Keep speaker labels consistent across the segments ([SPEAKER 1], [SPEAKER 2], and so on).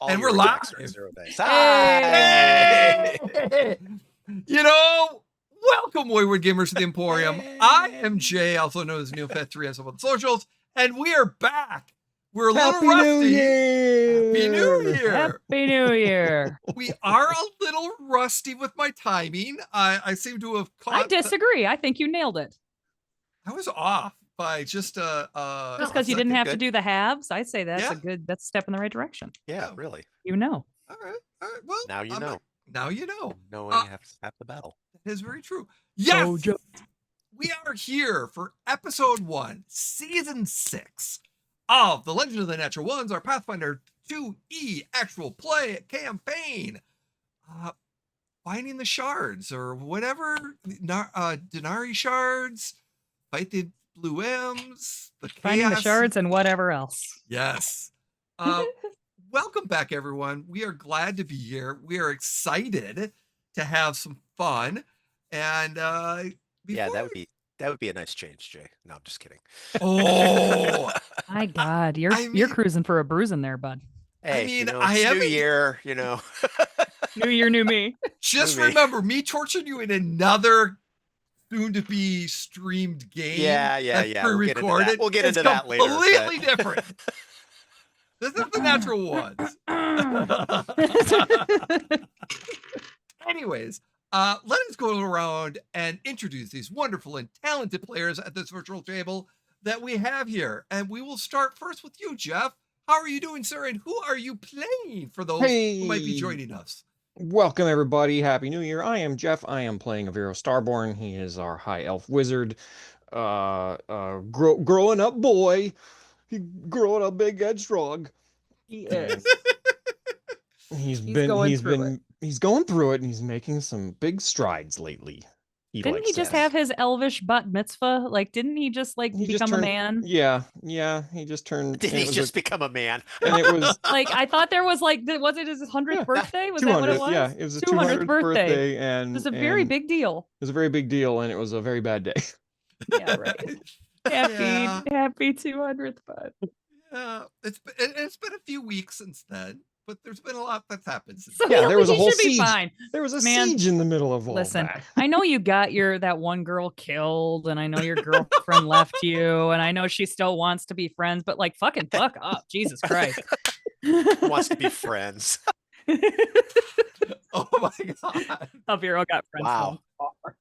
[SPEAKER 1] And we're live.
[SPEAKER 2] Hi.
[SPEAKER 1] Welcome, Wayward Gamers, to the Emporium. I am Jay, also known as Neofet3 on some of the socials, and we are back. We're a little rusty. Happy New Year!
[SPEAKER 3] Happy New Year!
[SPEAKER 1] We are a little rusty with my timing. I seem to have caught.
[SPEAKER 3] I disagree. I think you nailed it.
[SPEAKER 1] I was off by just
[SPEAKER 3] because you didn't have to do the halves. I say that's that's a step in the right direction.
[SPEAKER 2] Yeah, really.
[SPEAKER 3] You know.
[SPEAKER 1] All right. Well,
[SPEAKER 2] now you know.
[SPEAKER 1] Now you know.
[SPEAKER 2] Knowing you have to stop the battle.
[SPEAKER 1] That is very true. Yes. We are here for episode 1, season 6 of The Legend of the Natural Ones, our Pathfinder 2E actual play campaign. Finding the shards or whatever, Denari shards, fight the Blue M's,
[SPEAKER 3] finding the shards and whatever else.
[SPEAKER 1] Yes. Welcome back, everyone. We are glad to be here. We are excited to have some fun. And that
[SPEAKER 2] would be a nice change, Jay. No, I'm just kidding.
[SPEAKER 1] Oh
[SPEAKER 3] my God, you're cruising for a bruise in there, bud.
[SPEAKER 2] Hey, new year,
[SPEAKER 3] New year, new me.
[SPEAKER 1] Just remember me torturing you in another soon-to-be streamed game.
[SPEAKER 2] Yeah.
[SPEAKER 1] Pre-recorded.
[SPEAKER 2] We'll get into that later.
[SPEAKER 1] Completely different. This is the Natural Ones. Anyways, let us go around and introduce these wonderful and talented players at this virtual table that we have here. And we will start first with you, Jeff. How are you doing, sir? And who are you playing for those who might be joining us?
[SPEAKER 4] Welcome, everybody. Happy New Year. I am Jeff. I am playing Aviro Starborn. He is our high elf wizard. Growing up boy. He growing up big and strong. He is. He's going through it, and he's making some big strides lately.
[SPEAKER 3] Didn't he just have his elvish bat mitzvah? Like, didn't he just become a man?
[SPEAKER 4] Yeah, he just turned.
[SPEAKER 2] Did he just become a man?
[SPEAKER 4] And it was
[SPEAKER 3] like, I thought there was was it his 100th birthday? Was that what it was?
[SPEAKER 4] Yeah, it was his 200th birthday, and
[SPEAKER 3] it was a very big deal.
[SPEAKER 4] It was a very big deal, and it was a very bad day.
[SPEAKER 3] Yeah, right. Happy 200th, bud.
[SPEAKER 1] Yeah, it's been a few weeks since then. But there's been a lot that's happened since.
[SPEAKER 4] So there was a whole siege. There was a siege in the middle of all that.
[SPEAKER 3] I know you got that one girl killed, and I know your girlfriend left you, and I know she still wants to be friends, but fuck up, Jesus Christ.
[SPEAKER 2] Wants to be friends.
[SPEAKER 1] Oh my god.
[SPEAKER 3] Aviro got friends.
[SPEAKER 2] Wow.
[SPEAKER 3] Hard.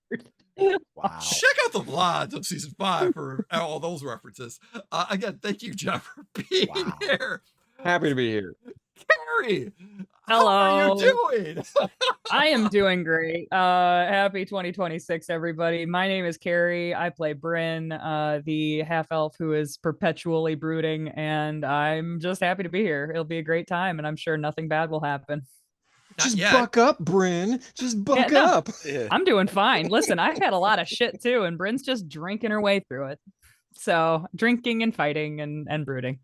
[SPEAKER 2] Wow.
[SPEAKER 1] Check out the VODs of season 5 for all those references. Again, thank you, Jeff, for being here.
[SPEAKER 4] Happy to be here.
[SPEAKER 1] Carrie,
[SPEAKER 3] Hello.
[SPEAKER 1] how are you doing?
[SPEAKER 3] I am doing great. Happy 2026, everybody. My name is Carrie. I play Brynn, the half elf who is perpetually brooding, and I'm just happy to be here. It'll be a great time, and I'm sure nothing bad will happen.
[SPEAKER 4] Just buck up, Brynn. Just buck up.
[SPEAKER 2] Yeah.
[SPEAKER 3] I'm doing fine. Listen, I've had a lot of shit too, and Brynn's just drinking her way through it. So drinking and fighting and brooding.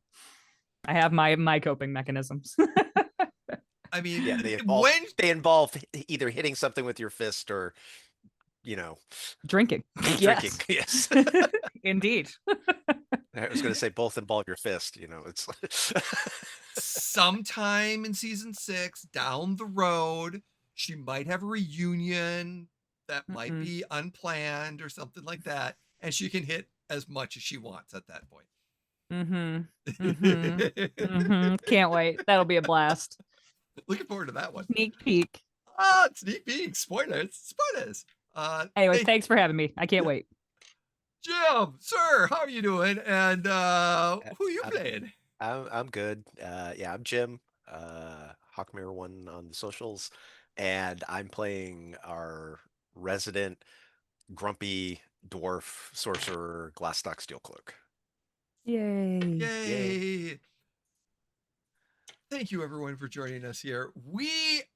[SPEAKER 3] I have my coping mechanisms.
[SPEAKER 1] I mean,
[SPEAKER 2] Yeah, they involve either hitting something with your fist or,
[SPEAKER 3] drinking.
[SPEAKER 2] drinking. Yes.
[SPEAKER 3] Indeed.
[SPEAKER 2] I was going to say both involve your fist. It's
[SPEAKER 1] sometime in season 6 down the road, she might have a reunion that might be unplanned or something like that, and she can hit as much as she wants at that point.
[SPEAKER 3] Can't wait. That'll be a blast.
[SPEAKER 1] Looking forward to that one.
[SPEAKER 3] Sneak peek.
[SPEAKER 1] Sneak peek. Spoilers.
[SPEAKER 3] Anyway, thanks for having me. I can't wait.
[SPEAKER 1] Jim, sir, how are you doing? And who are you playing?
[SPEAKER 2] I'm good. I'm Jim, Hawkmare1 on the socials, and I'm playing our resident grumpy dwarf sorcerer Glastoc Steelcloak.
[SPEAKER 3] Yay.
[SPEAKER 1] Thank you, everyone, for joining us here. We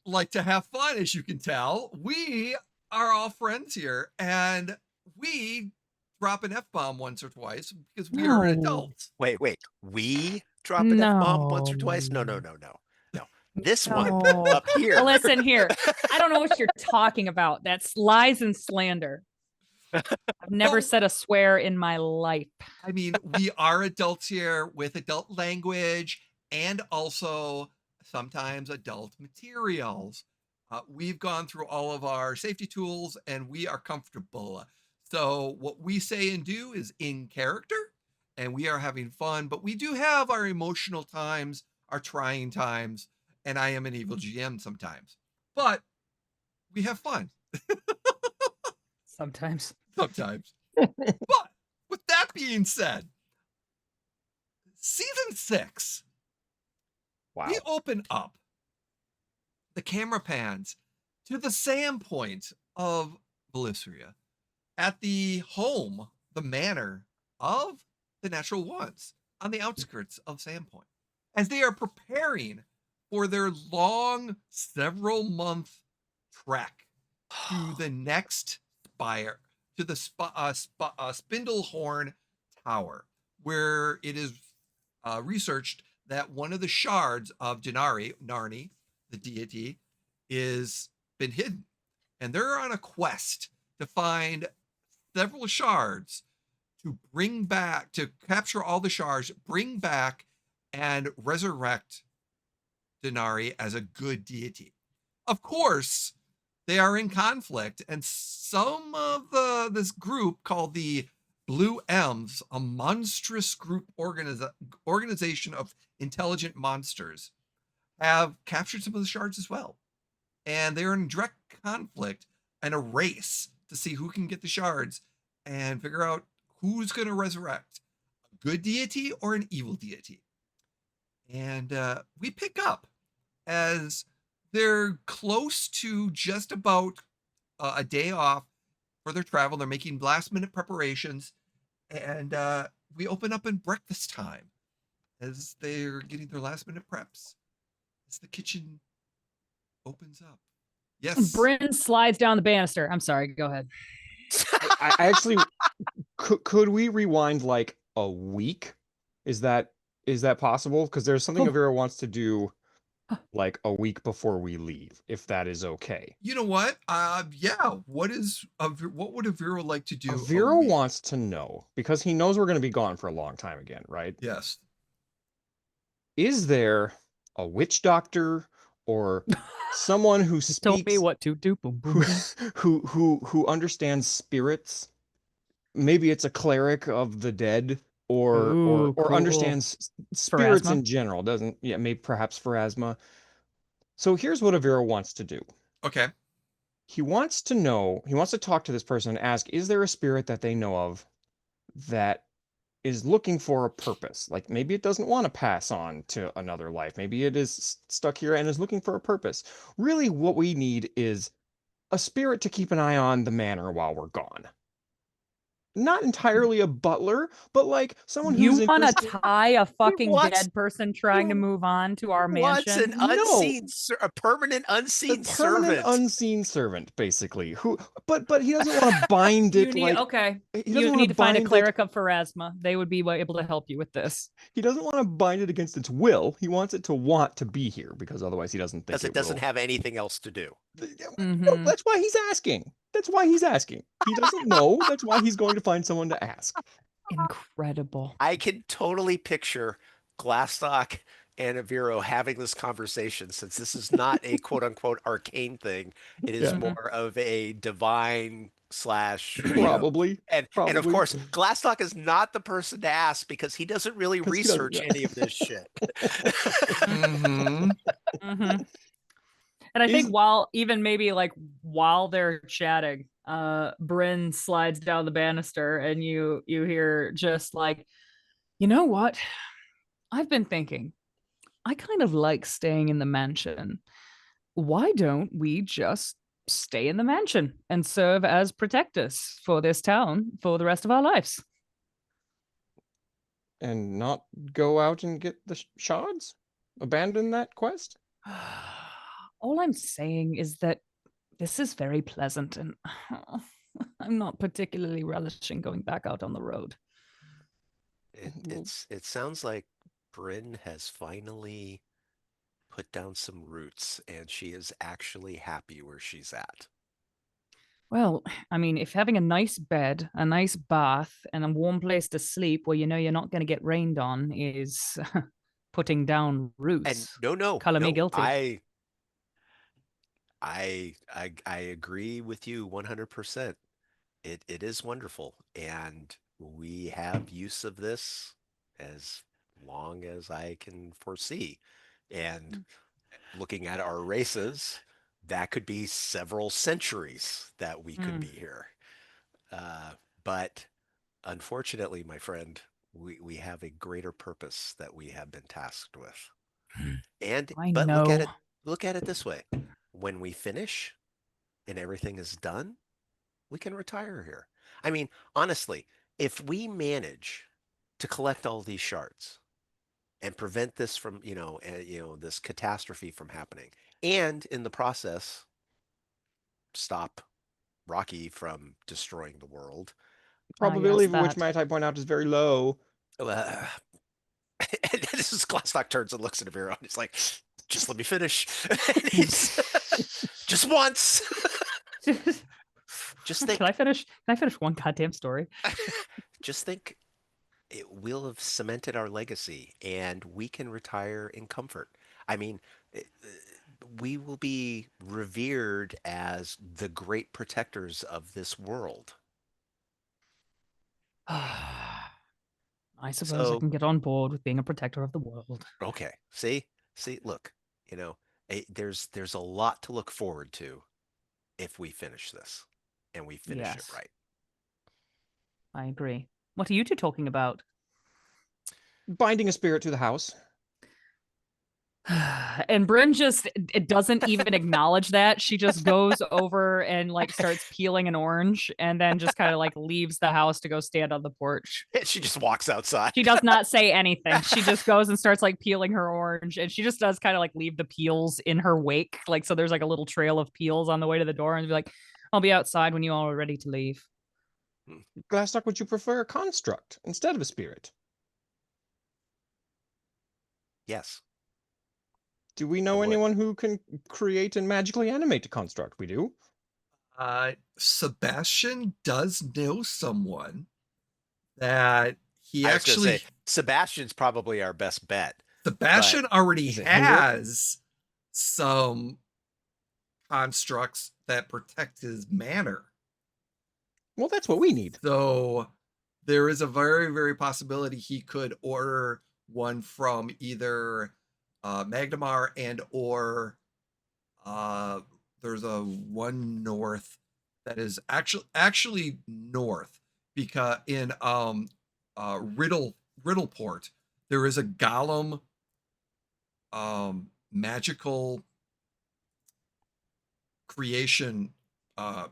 [SPEAKER 1] like to have fun, as you can tell. We are all friends here, and we drop an F-bomb once or twice because we are adults.
[SPEAKER 2] Wait. We drop an F-bomb once or twice? No. This one up here.
[SPEAKER 3] Well, listen here. I don't know what you're talking about. That's lies and slander. I've never said a swear in my life.
[SPEAKER 1] I mean, we are adults here with adult language and also sometimes adult materials. We've gone through all of our safety tools and we are comfortable. So what we say and do is in character and we are having fun, but we do have our emotional times, our trying times, and I am an evil GM sometimes, but we have fun.
[SPEAKER 3] Sometimes.
[SPEAKER 1] But with that being said, season 6, we open up, the camera pans to the Sandpoint of Bellisria at the home, the manor of the Natural Ones on the outskirts of Sandpoint, as they are preparing for their long, several-month trek to the next spire, to the Spirdlehorn Tower, where it is researched that one of the shards of Narni, the deity, is been hidden. And they're on a quest to find several shards to bring back, to capture all the shards, bring back and resurrect Denari as a good deity. Of course, they are in conflict, and some of this group called the Blue M's, a monstrous group organization of intelligent monsters, have captured some of the shards as well. And they're in direct conflict and a race to see who can get the shards and figure out who's going to resurrect, a good deity or an evil deity. And we pick up as they're close to just about a day off for their travel. They're making last-minute preparations, and we open up in breakfast time as they're getting their last-minute preps. As the kitchen opens up. Yes.
[SPEAKER 3] Brynn slides down the banister. I'm sorry. Go ahead.
[SPEAKER 4] I actually could we rewind like a week? Is that possible? Because there's something Aviro wants to do like a week before we leave, if that is okay.
[SPEAKER 1] You know what? Yeah. What would Aviro like to do?
[SPEAKER 4] Aviro wants to know, because he knows we're going to be gone for a long time again, right?
[SPEAKER 1] Yes.
[SPEAKER 4] Is there a witch doctor or someone who speaks,
[SPEAKER 3] told me what to do,
[SPEAKER 4] who understands spirits? Maybe it's a cleric of the dead,
[SPEAKER 3] Ooh,
[SPEAKER 4] or
[SPEAKER 3] cool.
[SPEAKER 4] understands spirits
[SPEAKER 3] Pharasma?
[SPEAKER 4] in general. Doesn't, yeah, maybe perhaps Pharasma. So here's what Aviro wants to do.
[SPEAKER 1] Okay.
[SPEAKER 4] He wants to talk to this person and ask, is there a spirit that they know of that is looking for a purpose? Like maybe it doesn't want to pass on to another life. Maybe it is stuck here and is looking for a purpose. Really, what we need is a spirit to keep an eye on the manor while we're gone. Not entirely a butler, but like someone
[SPEAKER 3] You
[SPEAKER 4] who's
[SPEAKER 3] want to
[SPEAKER 4] interested.
[SPEAKER 3] tie a fucking
[SPEAKER 2] wants-
[SPEAKER 3] dead person trying to move on to our
[SPEAKER 2] Wants
[SPEAKER 3] mansion?
[SPEAKER 2] an unseen, a permanent
[SPEAKER 4] A
[SPEAKER 2] unseen
[SPEAKER 4] permanent
[SPEAKER 2] servant.
[SPEAKER 4] unseen servant, basically. But he doesn't want to bind it like
[SPEAKER 3] okay.
[SPEAKER 4] he
[SPEAKER 3] You
[SPEAKER 4] doesn't want
[SPEAKER 3] need
[SPEAKER 4] to
[SPEAKER 3] to find a
[SPEAKER 4] bind it.
[SPEAKER 3] cleric of Pharasma. They would be able to help you with this.
[SPEAKER 4] He doesn't want to bind it against its will. He wants it to want to be here because otherwise he doesn't think
[SPEAKER 2] Because it doesn't
[SPEAKER 4] will.
[SPEAKER 2] have anything else to do.
[SPEAKER 4] No, that's why he's asking. That's why he's asking. He doesn't know. That's why he's going to find someone to ask.
[SPEAKER 3] Incredible.
[SPEAKER 2] I can totally picture Glastoc and Aviro having this conversation, since this is not a quote unquote arcane thing. It is
[SPEAKER 4] Yeah.
[SPEAKER 2] more of a divine slash, you know,
[SPEAKER 4] Probably.
[SPEAKER 2] and of
[SPEAKER 4] Probably.
[SPEAKER 2] course, Glastoc is not the person to ask because he doesn't really
[SPEAKER 4] 'Cause he doesn't-
[SPEAKER 2] research
[SPEAKER 4] yeah.
[SPEAKER 2] any of this shit.
[SPEAKER 1] Mm-hmm.
[SPEAKER 3] And I think
[SPEAKER 4] Is-
[SPEAKER 3] while they're chatting, Brynn slides down the banister and you hear just like, you know what? I've been thinking, I kind of like staying in the mansion. Why don't we just stay in the mansion and serve as protectors for this town for the rest of our lives?
[SPEAKER 4] And not go out and get the shards? Abandon that quest?
[SPEAKER 3] All I'm saying is that this is very pleasant and I'm not particularly relishing going back out on the road.
[SPEAKER 2] It sounds like Brynn has finally put down some roots and she is actually happy where she's at.
[SPEAKER 3] Well, I mean, if having a nice bed, a nice bath, and a warm place to sleep where you know you're not going to get rained on is putting down roots.
[SPEAKER 2] And no,
[SPEAKER 3] color me guilty.
[SPEAKER 2] I agree with you 100%. It is wonderful, and we have use of this as long as I can foresee. And looking at our races, that could be several centuries that we could be here. But unfortunately, my friend, we have a greater purpose that we have been tasked with. But look at it this way. When we finish and everything is done, we can retire here. I mean, honestly, if we manage to collect all these shards and prevent this from, this catastrophe from happening, and in the process, stop Rocky from destroying the world.
[SPEAKER 4] Probability of which, might I point out, is very low.
[SPEAKER 2] And this is Glastoc turns and looks at Aviro and he's like, just let me finish. Just once. Just think.
[SPEAKER 3] Can I finish one goddamn story?
[SPEAKER 2] Just think, it will have cemented our legacy and we can retire in comfort. I mean, we will be revered as the great protectors of this world.
[SPEAKER 3] I suppose I can get on board with being a protector of the world.
[SPEAKER 2] Okay. See, look, there's a lot to look forward to if we finish this and we finish it right.
[SPEAKER 3] I agree. What are you two talking about?
[SPEAKER 4] Binding a spirit to the house.
[SPEAKER 3] And Brynn it doesn't even acknowledge that. She just goes over and starts peeling an orange and then just kind of leaves the house to go stand on the porch.
[SPEAKER 2] She just walks outside.
[SPEAKER 3] She does not say anything. She just goes and starts peeling her orange, and she just does kind of leave the peels in her wake. So there's a little trail of peels on the way to the door, and be like, I'll be outside when you all are ready to leave.
[SPEAKER 4] Glastoc, would you prefer a construct instead of a spirit?
[SPEAKER 2] Yes.
[SPEAKER 4] Do we know anyone who can create and magically animate a construct? We do.
[SPEAKER 1] Sebastian does know someone that he
[SPEAKER 2] I was gonna say, Sebastian's probably our best bet.
[SPEAKER 1] Sebastian already has some constructs that protect his manor.
[SPEAKER 4] Well, that's what we need.
[SPEAKER 1] So there is a very, very possibility he could order one from either Magnemar and or there's a one north that is actually north, because in Riddleport there is a Golem magical creation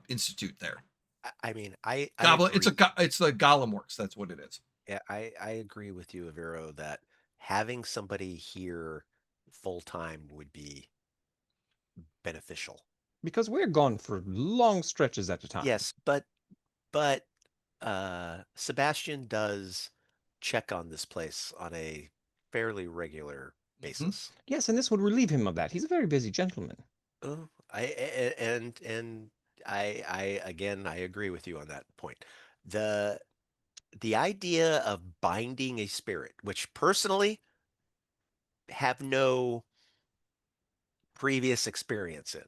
[SPEAKER 1] institute there.
[SPEAKER 2] I mean, I
[SPEAKER 1] Goblin,
[SPEAKER 2] agree.
[SPEAKER 1] it's the Golem Works. That's what it is.
[SPEAKER 2] Yeah, I agree with you, Aviro, that having somebody here full time would be beneficial.
[SPEAKER 4] Because we're gone for long stretches at a time.
[SPEAKER 2] Yes, but Sebastian does check on this place on a fairly regular basis.
[SPEAKER 4] Yes, and this would relieve him of that. He's a very busy gentleman.
[SPEAKER 2] I again I agree with you on that point. The idea of binding a spirit, which personally have no previous experience in.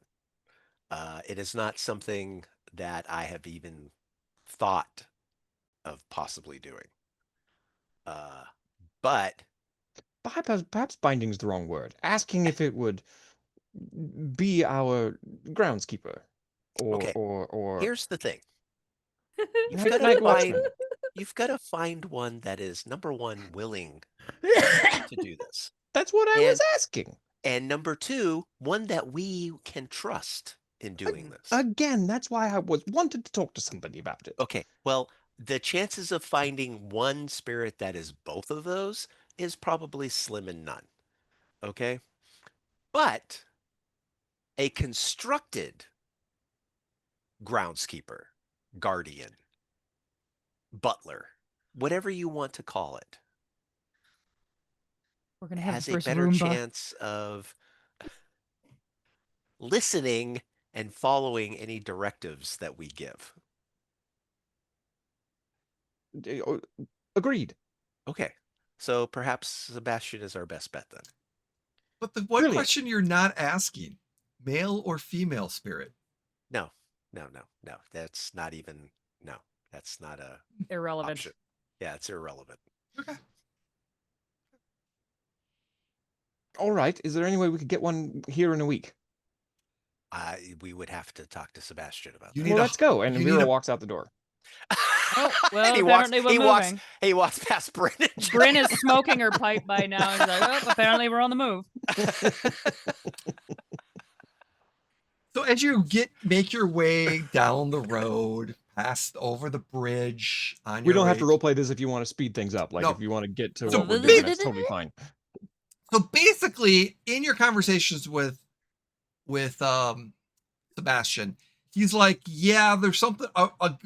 [SPEAKER 2] It is not something that I have even thought of possibly doing. But
[SPEAKER 4] Perhaps binding is the wrong word. Asking if it would be our groundskeeper,
[SPEAKER 2] okay,
[SPEAKER 4] or
[SPEAKER 2] here's the thing:
[SPEAKER 4] Night watchman.
[SPEAKER 2] you've got to find one that is, number one, willing to do this.
[SPEAKER 4] That's what I was asking.
[SPEAKER 2] And number two, one that we can trust in doing this.
[SPEAKER 4] Again, that's why I wanted to talk to somebody about it.
[SPEAKER 2] Okay, well, the chances of finding one spirit that is both of those is probably slim and none. Okay? But a constructed groundskeeper, guardian, butler, whatever you want to call it,
[SPEAKER 3] We're gonna have
[SPEAKER 2] has
[SPEAKER 3] the
[SPEAKER 2] a
[SPEAKER 3] first
[SPEAKER 2] better
[SPEAKER 3] Roomba.
[SPEAKER 2] chance of listening and following any directives that we give.
[SPEAKER 4] Agreed.
[SPEAKER 2] Okay. So perhaps Sebastian is our best bet then.
[SPEAKER 1] But the one
[SPEAKER 4] Brilliant.
[SPEAKER 1] question you're not asking, male or female spirit?
[SPEAKER 2] No. That's not even, no. That's not a
[SPEAKER 3] Irrelevant.
[SPEAKER 2] option. Yeah, it's irrelevant.
[SPEAKER 1] Okay.
[SPEAKER 4] All right. Is there any way we could get one here in a week?
[SPEAKER 2] We would have to talk to Sebastian about
[SPEAKER 1] You
[SPEAKER 2] that.
[SPEAKER 1] need
[SPEAKER 4] Well, let's go. And
[SPEAKER 1] you need
[SPEAKER 4] Aviro
[SPEAKER 1] a-
[SPEAKER 4] walks out the door.
[SPEAKER 3] Oh, well,
[SPEAKER 2] And
[SPEAKER 3] apparently we're moving.
[SPEAKER 2] he walks past Brynn.
[SPEAKER 3] Brynn is smoking her pipe by now. He's like, oh, apparently we're on the move.
[SPEAKER 1] So as you make your way down the road, past over the bridge, on
[SPEAKER 4] We
[SPEAKER 1] your
[SPEAKER 4] don't have to
[SPEAKER 1] way-
[SPEAKER 4] roleplay this if you want to speed things up. Like
[SPEAKER 1] No.
[SPEAKER 4] if you want to get to
[SPEAKER 1] So
[SPEAKER 4] what we're doing, that's totally fine.
[SPEAKER 1] So basically, in your conversations with Sebastian, he's like, "Yeah, there's something.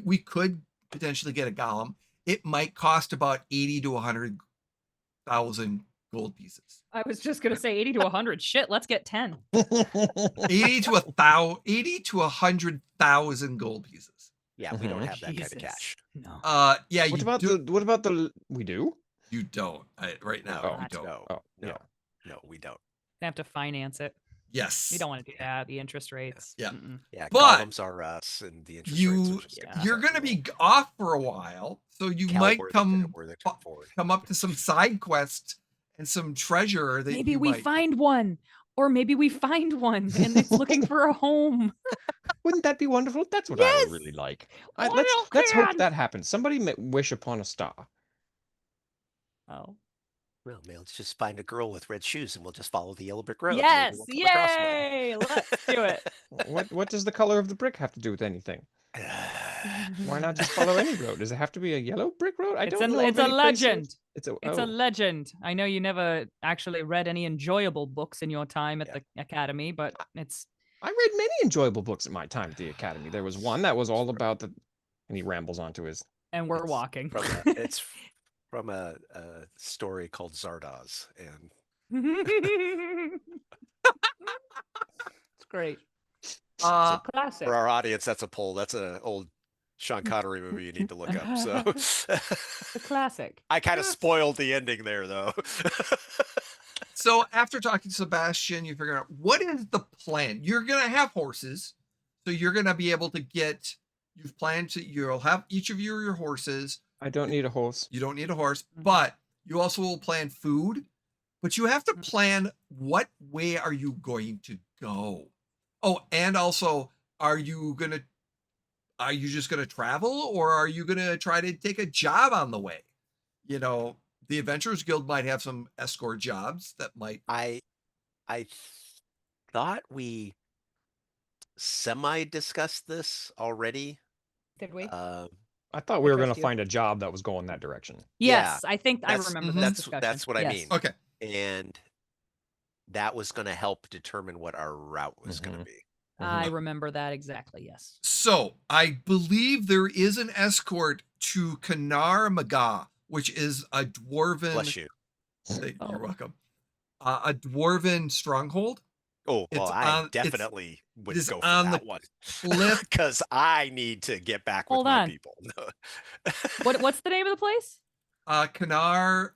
[SPEAKER 1] We could potentially get a golem. It might cost about 80 to 100,000 gold pieces.
[SPEAKER 3] I was just gonna say 80 to 100. Shit, let's get 10.
[SPEAKER 1] 80 to 100,000 gold pieces.
[SPEAKER 2] Yeah, we don't
[SPEAKER 4] Mhm.
[SPEAKER 2] have that kind of
[SPEAKER 3] Jesus.
[SPEAKER 2] cash.
[SPEAKER 3] No.
[SPEAKER 1] Yeah,
[SPEAKER 4] What
[SPEAKER 1] you
[SPEAKER 4] about
[SPEAKER 1] do,
[SPEAKER 4] the? What about the? We do.
[SPEAKER 1] You don't right now.
[SPEAKER 4] Oh,
[SPEAKER 1] you don't.
[SPEAKER 2] No,
[SPEAKER 4] Oh,
[SPEAKER 2] no,
[SPEAKER 4] yeah.
[SPEAKER 2] no, we don't.
[SPEAKER 3] They have to finance it.
[SPEAKER 1] Yes.
[SPEAKER 3] We don't want to do that. The interest rates.
[SPEAKER 1] Yeah.
[SPEAKER 3] Mm-mm.
[SPEAKER 2] Yeah,
[SPEAKER 1] But
[SPEAKER 2] golems are us, and the interest
[SPEAKER 1] You
[SPEAKER 2] rates are just
[SPEAKER 3] Yeah.
[SPEAKER 1] you're gonna be off for a while, so you
[SPEAKER 2] Cal
[SPEAKER 1] might
[SPEAKER 2] Worthington
[SPEAKER 1] come
[SPEAKER 2] forward.
[SPEAKER 1] up to some side quests and some treasure that
[SPEAKER 3] Maybe
[SPEAKER 1] you
[SPEAKER 3] we
[SPEAKER 1] might.
[SPEAKER 3] find one. Or maybe we find one and it's looking for a home.
[SPEAKER 4] Wouldn't that be wonderful? That's what I
[SPEAKER 3] Yes!
[SPEAKER 4] would really like.
[SPEAKER 3] Oh,
[SPEAKER 4] Let's hope
[SPEAKER 3] God.
[SPEAKER 4] that happens. Somebody wish upon a star.
[SPEAKER 3] Oh.
[SPEAKER 2] Well, let's just find a girl with red shoes, and we'll just follow the yellow brick road. and
[SPEAKER 3] Yes.
[SPEAKER 2] maybe we'll come across one.
[SPEAKER 3] Yay. Let's do it.
[SPEAKER 4] What does the color of the brick have to do with anything? Why not just follow any road? Does it have to be a yellow brick road? I don't know.
[SPEAKER 3] It's
[SPEAKER 4] of
[SPEAKER 3] a
[SPEAKER 4] any places-
[SPEAKER 3] legend.
[SPEAKER 4] It's a.
[SPEAKER 3] It's
[SPEAKER 4] oh.
[SPEAKER 3] a legend. I know you never actually read any enjoyable books in your time at
[SPEAKER 2] Yeah.
[SPEAKER 3] the academy, but it's
[SPEAKER 4] I read many enjoyable books at my time at the academy. There was one that was all about the, and he rambles onto his.
[SPEAKER 3] and we're
[SPEAKER 2] It's
[SPEAKER 3] walking.
[SPEAKER 2] It's from a story called Zardoz, and
[SPEAKER 3] It's great.
[SPEAKER 1] Uh,
[SPEAKER 3] Classic.
[SPEAKER 2] for our audience, that's a poll. That's an old Sean Connery movie you need to look up. So
[SPEAKER 3] The classic.
[SPEAKER 2] I kind of spoiled the ending there, though.
[SPEAKER 1] so after talking to Sebastian, you figure out what is the plan. You're gonna have horses, so you're gonna be able to get. You'll have each of your horses
[SPEAKER 4] I don't need a horse.
[SPEAKER 1] You don't need a horse,
[SPEAKER 3] Mhm.
[SPEAKER 1] but you also will plan food. But you have to
[SPEAKER 3] Mhm.
[SPEAKER 1] plan what way are you going to go. Oh, and also, are you just gonna travel, or are you gonna try to take a job on the way? You know, the Adventurers Guild might have some escort jobs that might.
[SPEAKER 2] I thought we semi-discussed this already.
[SPEAKER 3] Did we?
[SPEAKER 4] I thought
[SPEAKER 3] I
[SPEAKER 4] we were going to
[SPEAKER 3] trust you.
[SPEAKER 4] find a job that was going that direction.
[SPEAKER 3] Yes, I think I
[SPEAKER 2] that's
[SPEAKER 3] remember
[SPEAKER 1] Mhm.
[SPEAKER 3] this
[SPEAKER 2] that's
[SPEAKER 3] discussion.
[SPEAKER 2] that's what I
[SPEAKER 3] Yes.
[SPEAKER 2] mean.
[SPEAKER 1] Okay.
[SPEAKER 2] And that was going to help determine what our route was going to be.
[SPEAKER 3] I remember that exactly. Yes.
[SPEAKER 1] So I believe there is an escort to Kanar Maga, which is a dwarven.
[SPEAKER 2] Bless you.
[SPEAKER 1] You're
[SPEAKER 3] Oh.
[SPEAKER 1] welcome. A dwarven stronghold.
[SPEAKER 2] Oh, well,
[SPEAKER 1] It's
[SPEAKER 2] I
[SPEAKER 1] on- it's-
[SPEAKER 2] definitely would
[SPEAKER 1] is
[SPEAKER 2] go for
[SPEAKER 1] on
[SPEAKER 2] that
[SPEAKER 1] the
[SPEAKER 2] one.
[SPEAKER 1] cliff.
[SPEAKER 2] Because I need to get back with
[SPEAKER 3] Hold
[SPEAKER 2] my
[SPEAKER 3] on.
[SPEAKER 2] people.
[SPEAKER 3] What's the name of the place?
[SPEAKER 1] Kanar.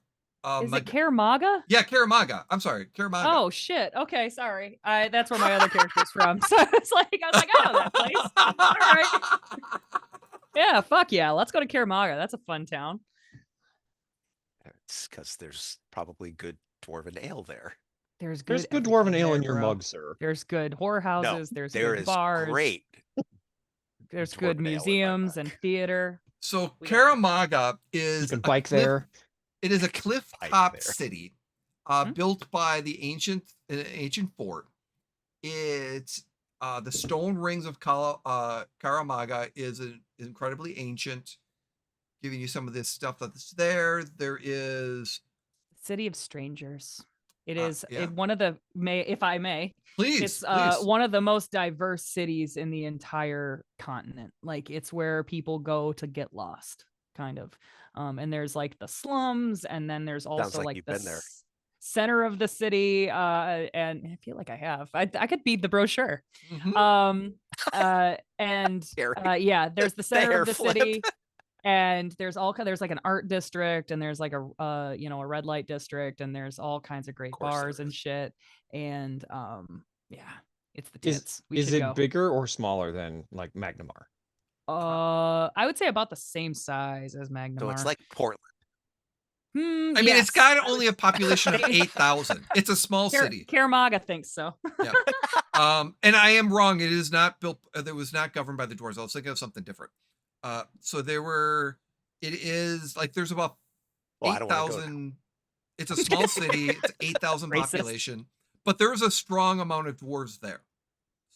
[SPEAKER 3] Is it Karamaga?
[SPEAKER 1] Yeah, Karamaga. I'm sorry, Karamaga.
[SPEAKER 3] Oh shit. Okay, sorry. That's where my other character's from. So it's like I was like, I know that place. All right. Yeah, fuck yeah. Let's go to Karamaga. That's a fun town.
[SPEAKER 2] It's because there's probably good dwarven ale there.
[SPEAKER 3] There's
[SPEAKER 4] There's good
[SPEAKER 3] everything
[SPEAKER 4] dwarven ale
[SPEAKER 3] there,
[SPEAKER 4] in your
[SPEAKER 3] bro.
[SPEAKER 4] mug, sir.
[SPEAKER 3] There's good whorehouses. There's
[SPEAKER 2] There
[SPEAKER 3] good
[SPEAKER 2] is
[SPEAKER 3] bars.
[SPEAKER 2] great.
[SPEAKER 3] There's
[SPEAKER 2] dwarven
[SPEAKER 3] good
[SPEAKER 2] ale in my
[SPEAKER 3] museums
[SPEAKER 2] mug.
[SPEAKER 3] and theater.
[SPEAKER 1] So
[SPEAKER 3] We got-
[SPEAKER 1] Karamaga
[SPEAKER 4] You
[SPEAKER 1] is
[SPEAKER 4] can
[SPEAKER 1] a
[SPEAKER 4] bike
[SPEAKER 1] cliff-
[SPEAKER 4] there.
[SPEAKER 1] It is a cliff
[SPEAKER 2] Bike
[SPEAKER 1] top
[SPEAKER 2] there.
[SPEAKER 1] city,
[SPEAKER 3] Mhm.
[SPEAKER 1] built by the ancient fort. It's the stone rings of Karamaga is incredibly ancient, giving you some of this stuff that's there. There is
[SPEAKER 3] City of Strangers. It
[SPEAKER 1] Uh,
[SPEAKER 3] is
[SPEAKER 1] yeah.
[SPEAKER 3] one of the if I may.
[SPEAKER 1] please,
[SPEAKER 3] It's
[SPEAKER 1] please.
[SPEAKER 3] one of the most diverse cities in the entire continent. Like it's where people go to get lost, kind of. And there's like the slums, and then there's also
[SPEAKER 2] like
[SPEAKER 3] like
[SPEAKER 2] you've
[SPEAKER 3] the
[SPEAKER 2] been there.
[SPEAKER 3] center of the city. And I feel like I have. I could beat the brochure.
[SPEAKER 1] Mhm.
[SPEAKER 3] And
[SPEAKER 2] Scary.
[SPEAKER 3] yeah, there's the center
[SPEAKER 2] hair
[SPEAKER 3] of the
[SPEAKER 2] flip.
[SPEAKER 3] city. And there's there's like an art district, and there's like a a red light district, and there's all kinds of great
[SPEAKER 2] course there
[SPEAKER 3] bars and
[SPEAKER 2] is.
[SPEAKER 3] shit. And yeah, it's the
[SPEAKER 4] Is
[SPEAKER 3] tits. We
[SPEAKER 4] is
[SPEAKER 3] should
[SPEAKER 4] it
[SPEAKER 3] go.
[SPEAKER 4] bigger or smaller than like Magnamar?
[SPEAKER 3] I would say about the same size as Magnamar.
[SPEAKER 2] So it's like Portland.
[SPEAKER 1] I mean, it's
[SPEAKER 3] Yes.
[SPEAKER 1] got only a population of
[SPEAKER 3] They-
[SPEAKER 1] 8,000. It's a small city.
[SPEAKER 3] Karamaga thinks so.
[SPEAKER 1] Yeah. And I am wrong. It is not built. It was not governed by the dwarves. I was thinking of something different. So there were. It is like there's about
[SPEAKER 2] Well, I don't want to go.
[SPEAKER 1] 8,000. It's a small city. It's 8,000
[SPEAKER 3] Racist.
[SPEAKER 1] population, but there's a strong amount of dwarves there.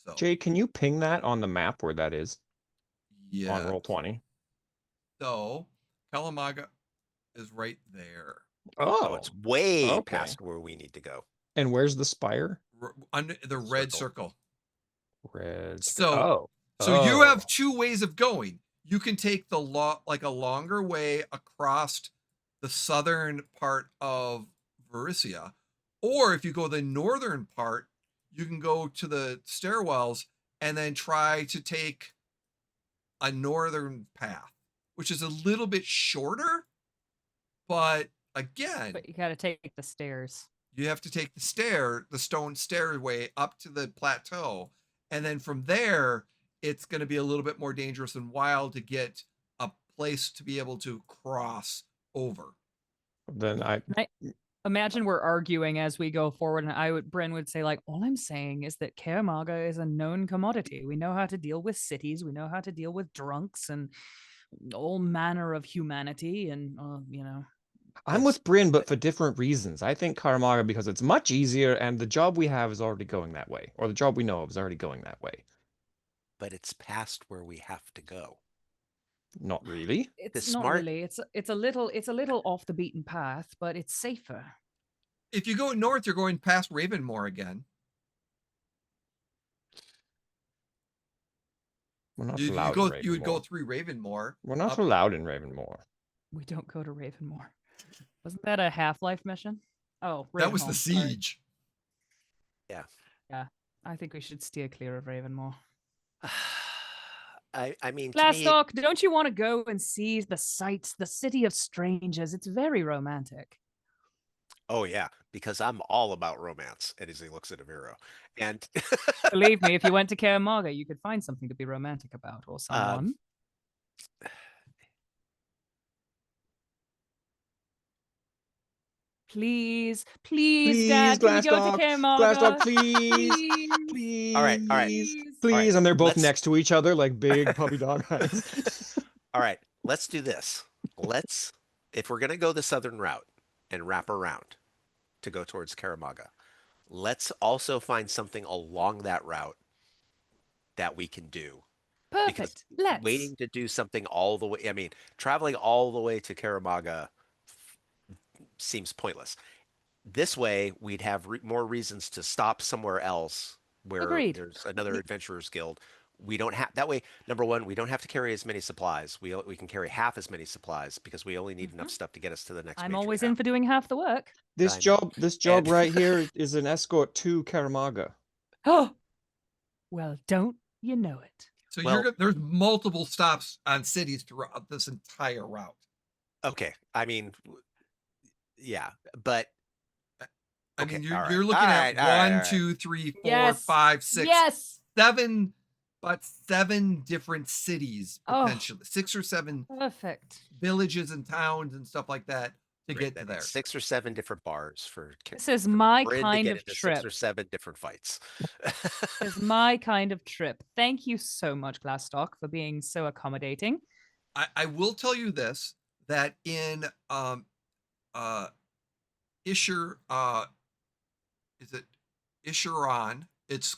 [SPEAKER 1] So
[SPEAKER 4] Jay, can you ping that on the map where that is
[SPEAKER 1] yeah.
[SPEAKER 4] on Roll20?
[SPEAKER 1] So Kalamaga is right there.
[SPEAKER 2] Oh, it's way
[SPEAKER 4] okay.
[SPEAKER 2] past where we need to go.
[SPEAKER 4] And where's the spire?
[SPEAKER 1] Under the red circle.
[SPEAKER 4] Red.
[SPEAKER 1] So you have two ways of going. You can take the a longer way across the southern part of Varisia, or if you go the northern part, you can go to the stairwells and then try to take a northern path, which is a little bit shorter, but again,
[SPEAKER 3] But you got to take the stairs.
[SPEAKER 1] you have to take the stone stairway up to the plateau, and then from there it's going to be a little bit more dangerous and wild to get a place to be able to cross over.
[SPEAKER 4] Then I
[SPEAKER 3] Imagine we're arguing as we go forward, and Brynn would say, like, all I'm saying is that Karamaga is a known commodity. We know how to deal with cities. We know how to deal with drunks and all manner of humanity. And,
[SPEAKER 4] I'm with Brynn, but for different reasons. I think Karamaga because it's much easier, and the job we have is already going that way, or the job we know of is already going that way.
[SPEAKER 2] But it's past where we have to go.
[SPEAKER 4] Not really.
[SPEAKER 3] it's
[SPEAKER 2] The
[SPEAKER 3] not
[SPEAKER 2] smart-
[SPEAKER 3] really. It's a little off the beaten path, but it's safer.
[SPEAKER 1] If you go north, you're going past Ravenmoor again.
[SPEAKER 4] We're not
[SPEAKER 1] You
[SPEAKER 4] allowed in
[SPEAKER 1] would go
[SPEAKER 4] Ravenmoor.
[SPEAKER 1] through Ravenmoor.
[SPEAKER 4] We're not
[SPEAKER 1] up-
[SPEAKER 4] allowed in Ravenmoor.
[SPEAKER 3] We don't go to Ravenmoor. Wasn't that a Half-Life mission? Oh,
[SPEAKER 1] That was the
[SPEAKER 3] Ravenholm, sorry.
[SPEAKER 1] siege.
[SPEAKER 3] I think we should steer clear of Ravenmoor.
[SPEAKER 2] I mean, to me,
[SPEAKER 3] Glastoc, don't you want to go and see the sights, the city of strangers? It's very romantic.
[SPEAKER 2] oh yeah, because I'm all about romance. And as he looks at Aviro, and
[SPEAKER 3] Believe me, if you went to Karamaga, you could find something to be romantic about, or someone. Please,
[SPEAKER 4] Please,
[SPEAKER 3] Dad, can we go to
[SPEAKER 4] Glastoc,
[SPEAKER 3] Caremarga?
[SPEAKER 4] Glastoc, please,
[SPEAKER 3] Please.
[SPEAKER 2] All right.
[SPEAKER 4] please. And they're both
[SPEAKER 2] Let's-
[SPEAKER 4] next to each other like big puppy dog eyes.
[SPEAKER 2] All right, let's do this. If we're gonna go the southern route and wrap around to go towards Caramaga, let's also find something along that route that we can do. Because
[SPEAKER 3] Perfect. Let's.
[SPEAKER 2] waiting to do something all the way, I mean, traveling all the way to Caramaga seems pointless. This way, we'd have more reasons to stop somewhere else where
[SPEAKER 3] Agreed.
[SPEAKER 2] there's another adventurers guild. We don't have that way. Number one, we don't have to carry as many supplies. We can carry half as many supplies because we only need enough stuff to get us to the next.
[SPEAKER 3] I'm
[SPEAKER 2] major
[SPEAKER 3] always
[SPEAKER 2] town.
[SPEAKER 3] in for doing half the work.
[SPEAKER 4] This
[SPEAKER 2] I know.
[SPEAKER 4] job
[SPEAKER 2] And-
[SPEAKER 4] right here is an escort to Caramaga.
[SPEAKER 3] Oh, well, don't you know it?
[SPEAKER 1] So
[SPEAKER 2] Well-
[SPEAKER 1] there's multiple stops on cities throughout this entire route.
[SPEAKER 2] Okay, I mean, yeah, but
[SPEAKER 1] I
[SPEAKER 2] Okay,
[SPEAKER 1] mean, you're,
[SPEAKER 2] all right,
[SPEAKER 1] you're looking
[SPEAKER 2] all
[SPEAKER 1] at
[SPEAKER 2] right, all right, all
[SPEAKER 1] 1,
[SPEAKER 2] right.
[SPEAKER 1] 2, 3, 4,
[SPEAKER 3] Yes.
[SPEAKER 1] 5, 6,
[SPEAKER 3] Yes.
[SPEAKER 1] 7, but 7 different cities
[SPEAKER 3] Oh.
[SPEAKER 1] potentially, 6 or 7
[SPEAKER 3] Perfect.
[SPEAKER 1] villages and towns and stuff like that to
[SPEAKER 2] Great,
[SPEAKER 1] get
[SPEAKER 2] that
[SPEAKER 1] to
[SPEAKER 2] means
[SPEAKER 1] there.
[SPEAKER 2] 6 or 7 different bars for
[SPEAKER 3] This is my
[SPEAKER 2] Brynn to
[SPEAKER 3] kind
[SPEAKER 2] get
[SPEAKER 3] of
[SPEAKER 2] into
[SPEAKER 3] trip.
[SPEAKER 2] 6 or 7 different fights.
[SPEAKER 3] This is my kind of trip. Thank you so much, Glastoc, for being so accommodating.
[SPEAKER 1] I will tell you this, that in Ishur, is it Ishuran? It's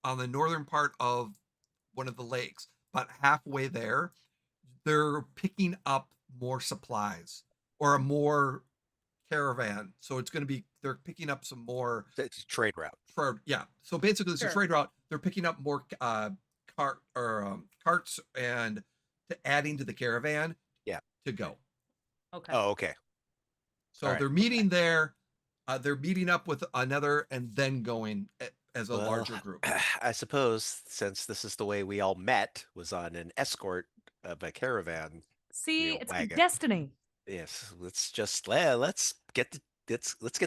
[SPEAKER 1] on the northern part of one of the lakes, but halfway there, they're picking up more supplies or a more caravan. So it's going to be, they're picking up some more.
[SPEAKER 2] It's a trade route.
[SPEAKER 1] Yeah. So basically, it's a
[SPEAKER 3] Sure.
[SPEAKER 1] trade route. They're picking up more carts and adding to the caravan.
[SPEAKER 2] Yeah.
[SPEAKER 1] To go.
[SPEAKER 3] Okay.
[SPEAKER 2] Oh, okay.
[SPEAKER 1] So
[SPEAKER 2] All right.
[SPEAKER 1] they're meeting there. They're meeting up with another and then going as a larger group.
[SPEAKER 2] I suppose since this is the way we all met, was on an escort of a caravan.
[SPEAKER 3] See,
[SPEAKER 2] know,
[SPEAKER 3] it's
[SPEAKER 2] wagon.
[SPEAKER 3] destiny.
[SPEAKER 2] Yes, let's get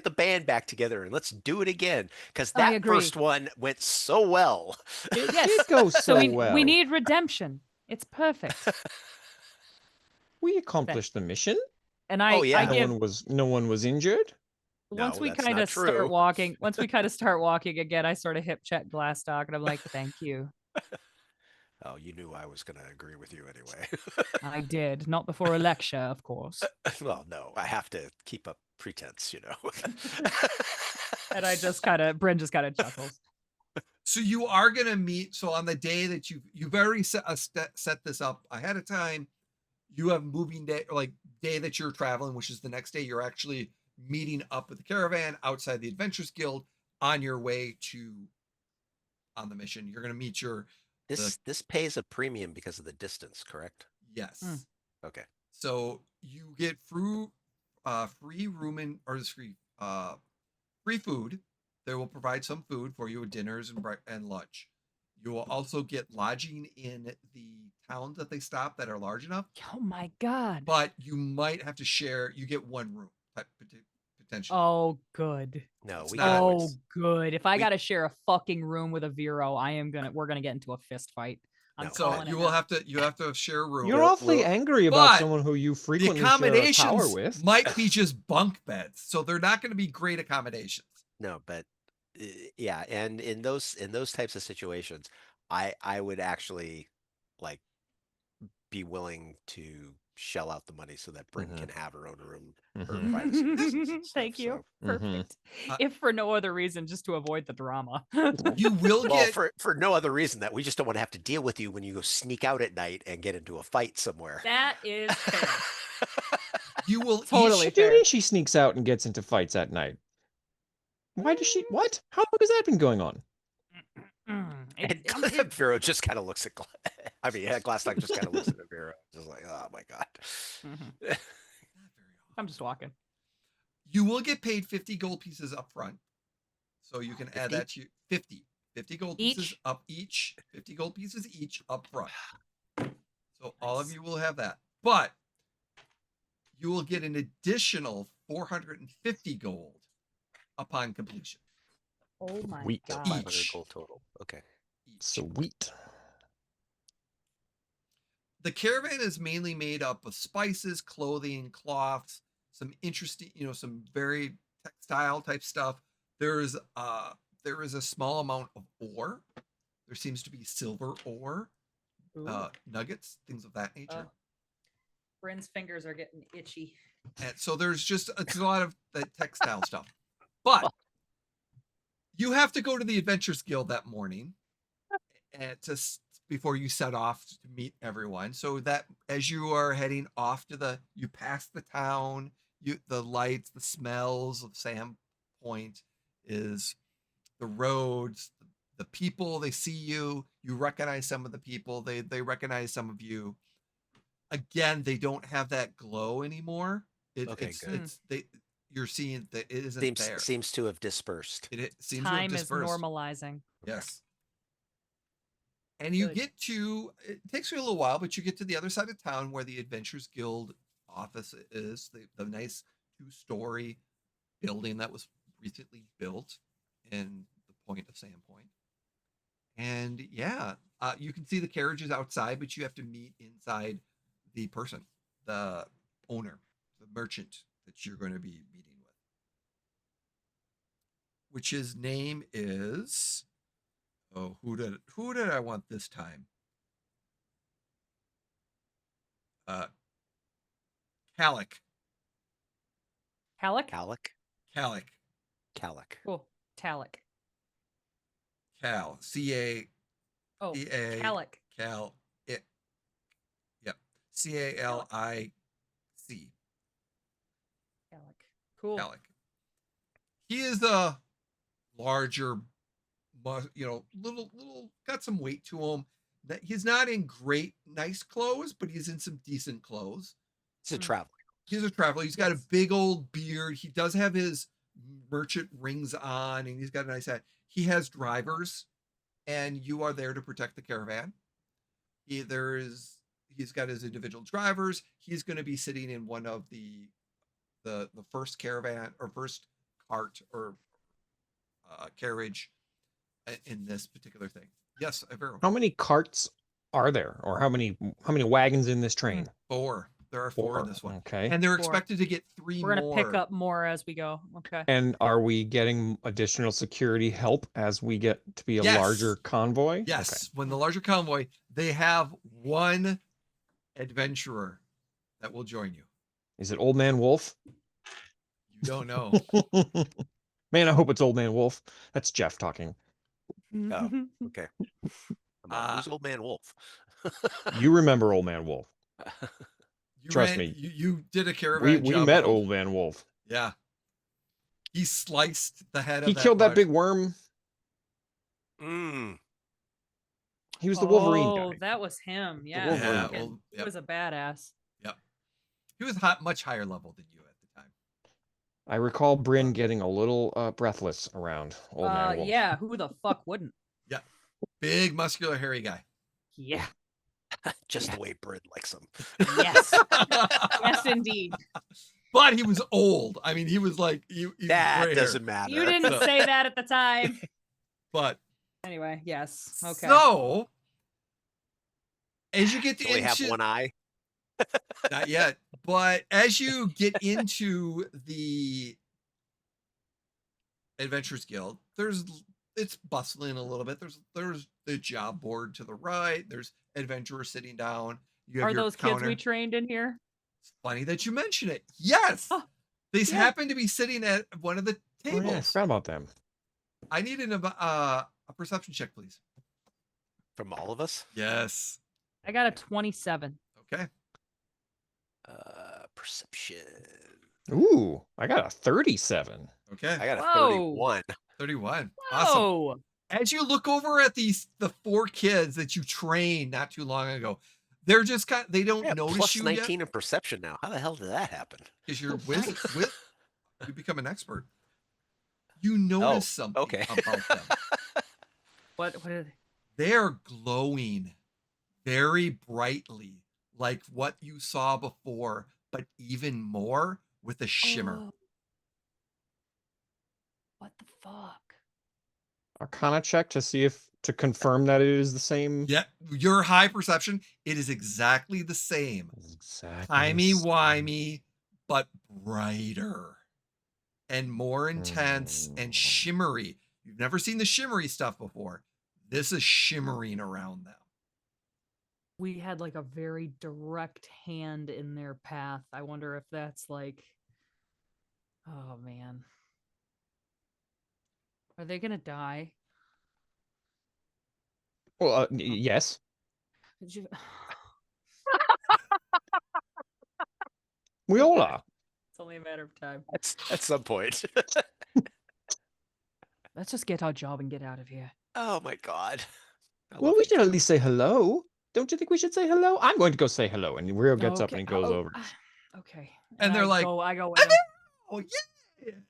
[SPEAKER 2] the band back together and let's do it again because
[SPEAKER 3] I
[SPEAKER 2] that
[SPEAKER 3] agree.
[SPEAKER 2] first one went so well.
[SPEAKER 3] Yes.
[SPEAKER 4] It goes so,
[SPEAKER 3] So we
[SPEAKER 4] well.
[SPEAKER 3] need redemption. It's perfect.
[SPEAKER 4] We accomplished the mission.
[SPEAKER 3] And I,
[SPEAKER 2] Oh, yeah.
[SPEAKER 3] I
[SPEAKER 4] No
[SPEAKER 3] give
[SPEAKER 4] one was injured.
[SPEAKER 3] once
[SPEAKER 2] No,
[SPEAKER 3] we
[SPEAKER 2] that's
[SPEAKER 3] kind
[SPEAKER 2] not
[SPEAKER 3] of start
[SPEAKER 2] true.
[SPEAKER 3] walking, again, I sort of hip check Glastoc and I'm like, thank you.
[SPEAKER 2] Oh, you knew I was going to agree with you anyway.
[SPEAKER 3] I did, not before a lecture, of course.
[SPEAKER 2] Well, no, I have to keep up pretense, you know.
[SPEAKER 3] And Brynn just kind of chuckles.
[SPEAKER 1] So you are going to meet. So on the day that you've already set this up ahead of time, you have moving day, like day that you're traveling, which is the next day. You're actually meeting up with the caravan outside the Adventurers Guild on your way on the mission. You're going to meet
[SPEAKER 2] This pays a premium because of the distance, correct?
[SPEAKER 1] yes.
[SPEAKER 2] Okay.
[SPEAKER 1] So you get free room free food. They will provide some food for you with dinners and lunch. You will also get lodging in the towns that they stop that are large enough,
[SPEAKER 3] Oh my god.
[SPEAKER 1] but you might have to share. You get one room potentially.
[SPEAKER 3] Oh, good.
[SPEAKER 2] No,
[SPEAKER 1] It's
[SPEAKER 2] we
[SPEAKER 1] not
[SPEAKER 2] can
[SPEAKER 3] Oh,
[SPEAKER 2] always.
[SPEAKER 3] good. If I
[SPEAKER 2] we-
[SPEAKER 3] gotta share a fucking room with Aviro, we're gonna get into a fist fight. I'm
[SPEAKER 2] No,
[SPEAKER 1] So
[SPEAKER 3] calling it
[SPEAKER 1] you
[SPEAKER 3] now.
[SPEAKER 1] will have to share a room.
[SPEAKER 4] You're
[SPEAKER 2] Well,
[SPEAKER 4] awfully
[SPEAKER 2] well,
[SPEAKER 4] angry about
[SPEAKER 1] but
[SPEAKER 4] someone who you
[SPEAKER 1] The
[SPEAKER 4] frequently share a tower
[SPEAKER 1] accommodations
[SPEAKER 4] with.
[SPEAKER 1] might be just bunk beds, so they're not going to be great accommodations.
[SPEAKER 2] No, but yeah, and in those types of situations, I would actually like be willing to shell out the money so that Brynn can have her own room. For
[SPEAKER 4] Mhm.
[SPEAKER 2] privacy reasons and stuff,
[SPEAKER 3] Thank you.
[SPEAKER 2] so-
[SPEAKER 3] Perfect.
[SPEAKER 1] Uh,
[SPEAKER 3] If for no other reason, just to avoid the drama.
[SPEAKER 1] You will
[SPEAKER 2] Well,
[SPEAKER 1] get
[SPEAKER 2] for no other reason that we just don't want to have to deal with you when you go sneak out at night and get into a fight somewhere.
[SPEAKER 3] That is fair.
[SPEAKER 1] you will
[SPEAKER 3] Totally.
[SPEAKER 1] each
[SPEAKER 4] What do you
[SPEAKER 3] fair.
[SPEAKER 4] mean she sneaks out and gets into fights at night? Why does she? What? How long has that been going on?
[SPEAKER 2] And Aviro just kind of looks at Glastoc just kind of looks at Aviro, just like, oh my god.
[SPEAKER 3] Mhm. I'm just walking.
[SPEAKER 1] You will get paid 50 gold pieces up front. So you can add
[SPEAKER 2] 50?
[SPEAKER 1] that to 50 gold pieces
[SPEAKER 3] Each?
[SPEAKER 1] up each, 50 gold pieces each up front. So all of you will have that. But you will get an additional 450 gold upon completion.
[SPEAKER 3] Oh my
[SPEAKER 4] Sweet.
[SPEAKER 2] So
[SPEAKER 3] god.
[SPEAKER 2] 500
[SPEAKER 1] Each.
[SPEAKER 2] gold total. Okay.
[SPEAKER 1] Each.
[SPEAKER 4] Sweet.
[SPEAKER 1] The caravan is mainly made up of spices, clothing, cloths, some interesting, some very textile type stuff. There is a small amount of ore. There seems to be silver ore, nuggets, things of that nature.
[SPEAKER 3] Brynn's fingers are getting itchy.
[SPEAKER 1] And so it's a lot of textile stuff. But you have to go to the Adventures Guild that morning and before you set off to meet everyone. So that as you are heading off you pass the town, the lights, the smells of Sand Point, is the roads, the people. They see you. You recognize some of the people. They recognize some of you. Again, they don't have that glow anymore. You're seeing that it isn't there.
[SPEAKER 2] Seems to have dispersed.
[SPEAKER 1] It seems
[SPEAKER 3] Time
[SPEAKER 1] to have dispersed.
[SPEAKER 3] is normalizing.
[SPEAKER 1] Yes. And you get to, it takes you a little while, but you get to the other side of town where the Adventures Guild office is, the nice 2-story building that was recently built in the point of Sandpoint. And you can see the carriages outside, but you have to meet inside the person, the owner, the merchant that you're going to be meeting with, which his name is, who did I want this time? Calic.
[SPEAKER 3] Halleck?
[SPEAKER 2] Calic.
[SPEAKER 3] Cool. Talic.
[SPEAKER 1] Cal. C-A.
[SPEAKER 3] Oh,
[SPEAKER 1] C-A.
[SPEAKER 3] Calic.
[SPEAKER 1] Cal. It. Yep. C-A-L-I-C.
[SPEAKER 3] Calic. Cool.
[SPEAKER 1] Calic. He is a larger, little, got some weight to him. He's not in nice clothes, but he's in some decent clothes.
[SPEAKER 2] He's a traveler.
[SPEAKER 1] He's a traveler. He's got a big old beard. He does have his merchant rings on, and he's got a nice hat. He has drivers, and you are there to protect the caravan. He's got his individual drivers. He's going to be sitting in one of the first caravan or first cart or carriage in this particular thing. Yes, Aviro.
[SPEAKER 4] How many carts are there, or how many wagons in this train?
[SPEAKER 1] 4. There are 4 in this one.
[SPEAKER 4] Okay.
[SPEAKER 1] And they're
[SPEAKER 3] 4.
[SPEAKER 1] expected to get 3 more.
[SPEAKER 3] We're going to pick up more as we go. Okay.
[SPEAKER 4] And are we getting additional security help as we get to be a larger convoy?
[SPEAKER 1] Yes.
[SPEAKER 4] Okay.
[SPEAKER 1] When the larger convoy, they have 1 adventurer that will join you.
[SPEAKER 4] Is it Old Man Wolf?
[SPEAKER 1] You don't know.
[SPEAKER 4] Man, I hope it's Old Man Wolf. That's Jeff talking.
[SPEAKER 2] Oh, okay. Who's Old Man Wolf?
[SPEAKER 4] You remember Old Man Wolf. Trust me.
[SPEAKER 1] You did a caravan
[SPEAKER 4] We
[SPEAKER 1] job
[SPEAKER 4] met
[SPEAKER 1] with
[SPEAKER 4] Old Man Wolf.
[SPEAKER 1] Yeah. He sliced the head of
[SPEAKER 4] He killed that big worm. He was the Wolverine guy.
[SPEAKER 3] Oh, that was him. Yeah.
[SPEAKER 4] Wolverine.
[SPEAKER 3] He was a badass.
[SPEAKER 1] Yep. He was much higher level than you at the time.
[SPEAKER 4] I recall Brynn getting a little breathless around Old Man Wolf.
[SPEAKER 3] Yeah, who the fuck wouldn't?
[SPEAKER 1] Yeah. Big, muscular, hairy guy.
[SPEAKER 3] Yeah.
[SPEAKER 2] Just the way Brynn likes him.
[SPEAKER 3] Yes. Yes, indeed.
[SPEAKER 1] But he was old. I mean, he was like,
[SPEAKER 2] that doesn't matter.
[SPEAKER 3] You didn't say that at the time.
[SPEAKER 1] But
[SPEAKER 3] anyway, yes. Okay.
[SPEAKER 1] So, as you get to
[SPEAKER 2] only have one eye.
[SPEAKER 1] Not yet. But as you get into the Adventurers Guild, it's bustling a little bit. There's the job board to the right. There's adventurers sitting down. You have
[SPEAKER 3] Are
[SPEAKER 1] your
[SPEAKER 3] those
[SPEAKER 1] counter.
[SPEAKER 3] kids we trained in here?
[SPEAKER 1] It's funny that you mention it. Yes.
[SPEAKER 3] Oh,
[SPEAKER 1] These happen to be sitting at one of the tables.
[SPEAKER 4] Oh, yeah, I forgot about them.
[SPEAKER 1] I need a perception check, please.
[SPEAKER 2] From all of us?
[SPEAKER 1] Yes.
[SPEAKER 3] I got a 27.
[SPEAKER 1] Okay.
[SPEAKER 2] Perception.
[SPEAKER 4] Ooh, I got a 37.
[SPEAKER 1] Okay.
[SPEAKER 2] I got a
[SPEAKER 3] Whoa.
[SPEAKER 2] 31.
[SPEAKER 1] 31.
[SPEAKER 3] Whoa.
[SPEAKER 1] Awesome. As you look over at the 4 kids that you trained not too long ago, they're just they don't notice
[SPEAKER 2] plus
[SPEAKER 1] you
[SPEAKER 2] 19
[SPEAKER 1] yet.
[SPEAKER 2] in perception now. How the hell did that happen?
[SPEAKER 1] Because you're you become an expert. You notice something about them.
[SPEAKER 3] What are they?
[SPEAKER 1] They're glowing very brightly, like what you saw before, but even more with a shimmer.
[SPEAKER 3] Oh. What the fuck?
[SPEAKER 4] Arcana check to confirm that it is the same.
[SPEAKER 1] Yeah, your high perception, it is exactly the same.
[SPEAKER 4] Exactly.
[SPEAKER 1] Timey-wimey, but brighter and more intense and shimmery. You've never seen the shimmery stuff before. This is shimmering around them.
[SPEAKER 3] We had like a very direct hand in their path. I wonder if that's like, oh man. Are they gonna die?
[SPEAKER 4] Well, yes. We all are.
[SPEAKER 3] It's only a matter of time.
[SPEAKER 2] At some point.
[SPEAKER 3] Let's just get our job and get out of here.
[SPEAKER 2] Oh my God.
[SPEAKER 4] Well, we should at least say hello. Don't you think we should say hello? I'm going to go say hello. And Rio gets up and he goes over.
[SPEAKER 3] Okay.
[SPEAKER 1] And they're like,
[SPEAKER 3] I go with them.
[SPEAKER 1] oh yeah.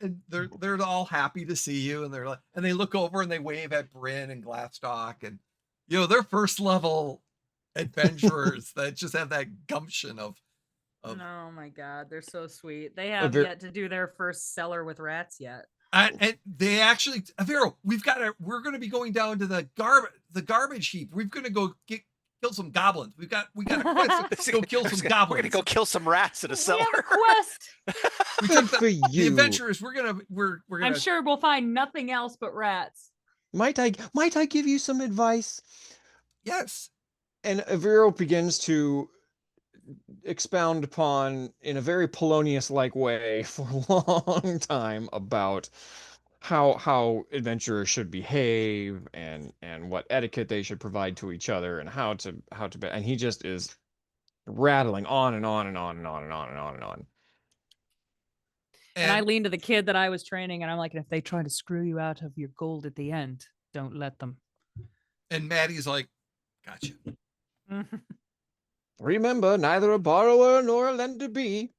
[SPEAKER 1] And they're all happy to see you. And they're like, and they look over and they wave at Brynn and Glastoc, and they're first level adventurers that just have that gumption of
[SPEAKER 3] Oh my God, they're so sweet. They have yet to do their first cellar with rats yet.
[SPEAKER 1] And they actually, Aviro, we're going to be going down to the garbage heap. We're going to go kill some goblins. We got a quest to go kill some goblins.
[SPEAKER 2] We're going to go kill some rats in a cellar.
[SPEAKER 3] We have a quest.
[SPEAKER 4] Good for you.
[SPEAKER 1] The adventurers, we're gonna.
[SPEAKER 3] I'm sure we'll find nothing else but rats.
[SPEAKER 4] Might I give you some advice?
[SPEAKER 1] Yes.
[SPEAKER 4] And Aviro begins to expound upon, in a very Polonius-like way, for a long time about how adventurers should behave and what etiquette they should provide to each other and how to and he just is rattling on and on and on and on and on and on and on.
[SPEAKER 3] And I lean to the kid that I was training, and I'm like, if they try to screw you out of your gold at the end, don't let them.
[SPEAKER 1] And Maddie's like, gotcha.
[SPEAKER 4] Remember, neither a borrower nor a lender be.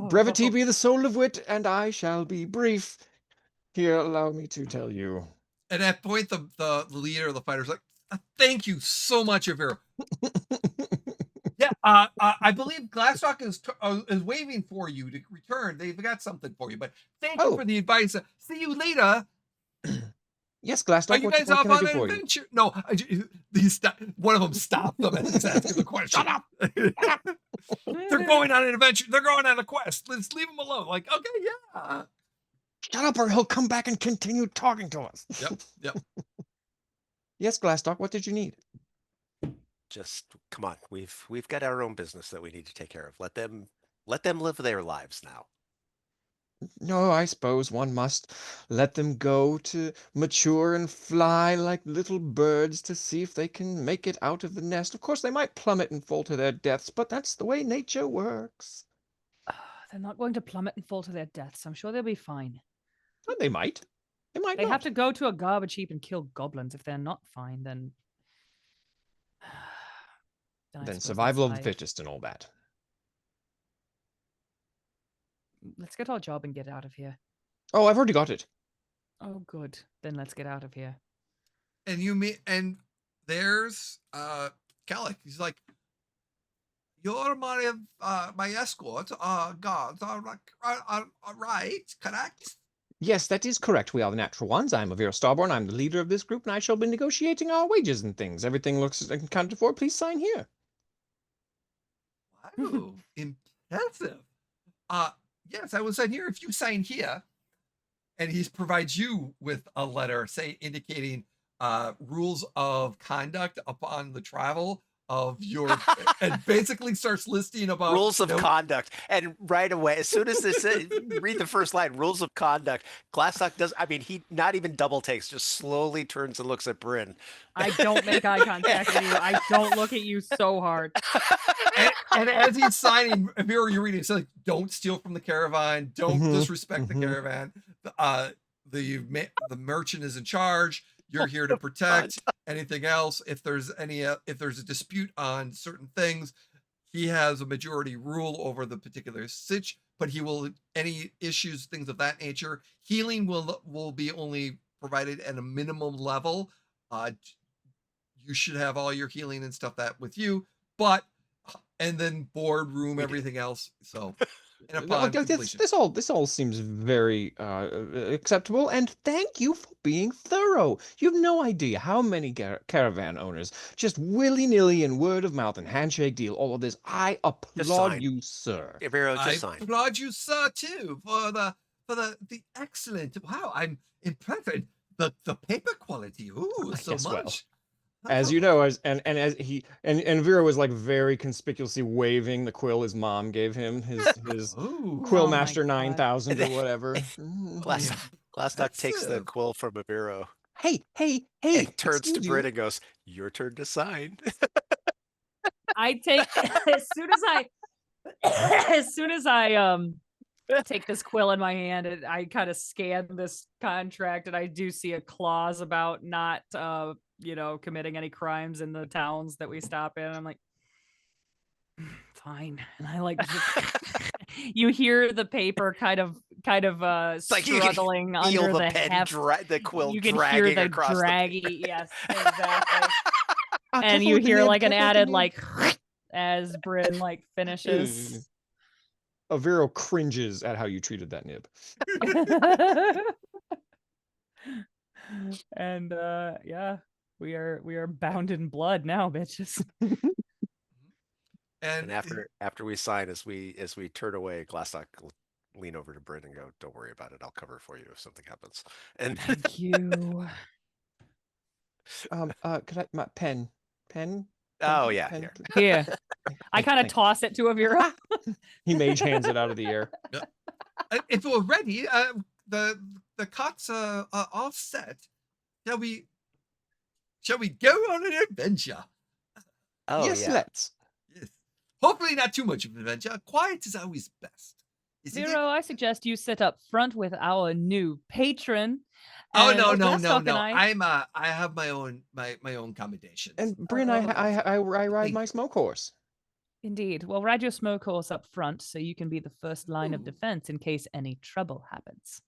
[SPEAKER 4] Brevity be the soul of wit, and I shall be brief. Here, allow me to tell you.
[SPEAKER 1] And at that point, the leader of the fighters like, thank you so much, Aviro. Yeah, I believe Glastoc is waiting for you to return. They've got something for you, but thank you for the advice. See you later.
[SPEAKER 4] Yes, Glastoc.
[SPEAKER 1] Are you guys off on an adventure? No, one of them stopped them and he's asking the question. Shut up! They're going on an adventure. They're going on a quest. Let's leave them alone. Like, okay, yeah.
[SPEAKER 4] Shut up, or he'll come back and continue talking to us.
[SPEAKER 1] Yep.
[SPEAKER 4] Yes, Glastoc. What did you need?
[SPEAKER 2] Just come on. We've got our own business that we need to take care of. Let them live their lives now.
[SPEAKER 4] No, I suppose one must let them go to mature and fly like little birds to see if they can make it out of the nest. Of course, they might plummet and fall to their deaths, but that's the way nature works.
[SPEAKER 3] They're not going to plummet and fall to their deaths. I'm sure they'll be fine.
[SPEAKER 4] Well, they might.
[SPEAKER 3] They have to go to a garbage heap and kill goblins. If they're not fine, then
[SPEAKER 4] survival of the fittest and all that.
[SPEAKER 3] Let's get our job and get out of here.
[SPEAKER 4] Oh, I've already got it.
[SPEAKER 3] Oh, good. Then let's get out of here.
[SPEAKER 1] And there's Kellic. He's like, you're my escort. Guards. Right? Correct?
[SPEAKER 4] Yes, that is correct. We are the natural ones. I'm Aviro Starborn. I'm the leader of this group, and I shall be negotiating our wages and things. Everything looks accounted for. Please sign here.
[SPEAKER 1] Wow, impressive. Yes, I will sign here. If you sign here, and he provides you with a letter, indicating rules of conduct upon the travel of your, and basically starts listing about
[SPEAKER 2] rules of conduct. And right away, as soon as this read the first line, rules of conduct, Glastoc does. I mean, he not even double takes, just slowly turns and looks at Brynn.
[SPEAKER 3] I don't make eye contact with you. I don't look at you so hard.
[SPEAKER 1] And as he's signing, Aviro, you're reading, it's like, don't steal from the caravan, don't disrespect the caravan. The merchant is in charge. You're here to protect. Anything else, if there's a dispute on certain things, he has a majority rule over the particular sitch, but he will, any issues, things of that nature, healing will be only provided at a minimum level. You should have all your healing and stuff that with you, but and then boardroom, everything else. So And upon completion.
[SPEAKER 4] This all seems very acceptable, and thank you for being thorough. You have no idea how many caravan owners just willy-nilly and word of mouth and handshake deal all of this. I applaud
[SPEAKER 2] sign.
[SPEAKER 4] you, sir.
[SPEAKER 2] Aviro,
[SPEAKER 1] I
[SPEAKER 2] just sign.
[SPEAKER 1] applaud you, sir, too, for the excellent. Wow, I'm impressed. The paper quality. Ooh, so
[SPEAKER 4] Yes, well,
[SPEAKER 1] much.
[SPEAKER 4] as you know, as Vera was like very conspicuously waving the quill his mom gave him, his
[SPEAKER 1] Ooh,
[SPEAKER 4] Quill
[SPEAKER 3] Oh my
[SPEAKER 4] Master
[SPEAKER 3] God.
[SPEAKER 4] 9000 or whatever.
[SPEAKER 2] Glastoc takes the
[SPEAKER 1] Impressive.
[SPEAKER 2] quill from Aviro
[SPEAKER 4] Hey,
[SPEAKER 2] and turns to
[SPEAKER 4] excuse
[SPEAKER 2] Brynn
[SPEAKER 4] you.
[SPEAKER 2] and goes, "Your turn to sign."
[SPEAKER 3] I take as soon as I take this quill in my hand and I kind of scan this contract and I do see a clause about not committing any crimes in the towns that we stop in. I'm like, fine. And I like you hear the paper kind of
[SPEAKER 2] like you can
[SPEAKER 3] struggling
[SPEAKER 2] feel
[SPEAKER 3] under
[SPEAKER 2] the
[SPEAKER 3] the
[SPEAKER 2] pen,
[SPEAKER 3] heft.
[SPEAKER 2] the quill
[SPEAKER 3] You can
[SPEAKER 2] dragging
[SPEAKER 3] hear the
[SPEAKER 2] across
[SPEAKER 3] draggy, yes, exactly. And
[SPEAKER 4] Careful
[SPEAKER 3] you
[SPEAKER 4] with the
[SPEAKER 3] hear
[SPEAKER 4] nib,
[SPEAKER 3] like an
[SPEAKER 4] careful with the
[SPEAKER 3] added
[SPEAKER 4] nib.
[SPEAKER 3] like as Brynn like finishes.
[SPEAKER 4] Aviro cringes at how you treated that nib.
[SPEAKER 3] And yeah, we are bound in blood now, bitches.
[SPEAKER 2] And after we sign, as we turn away, Glastoc will lean over to Brynn and go, "Don't worry about it. I'll cover for you if something happens." And
[SPEAKER 3] Thank you.
[SPEAKER 4] Could I my pen?
[SPEAKER 2] oh yeah,
[SPEAKER 4] pen,
[SPEAKER 2] here.
[SPEAKER 4] please?
[SPEAKER 3] Here. I kind of
[SPEAKER 4] Thank you.
[SPEAKER 3] toss it to Aviro.
[SPEAKER 4] He mage hands it out of the air.
[SPEAKER 1] If we're ready, the cots are all set. Shall we go on an adventure?
[SPEAKER 2] Oh
[SPEAKER 4] Yes,
[SPEAKER 2] yeah.
[SPEAKER 4] let's.
[SPEAKER 1] Yes. Hopefully not too much of an adventure. Quiet is always best. Isn't it?
[SPEAKER 3] Aviro, I suggest you sit up front with our new patron.
[SPEAKER 1] Oh
[SPEAKER 3] and
[SPEAKER 1] no.
[SPEAKER 3] Glastoc and
[SPEAKER 1] I have my own accommodations.
[SPEAKER 4] And Brynn, I ride my smoke horse.
[SPEAKER 3] Indeed. Well, ride your smoke horse up front so you can be the first line of
[SPEAKER 1] Ooh.
[SPEAKER 3] defense in case any trouble happens.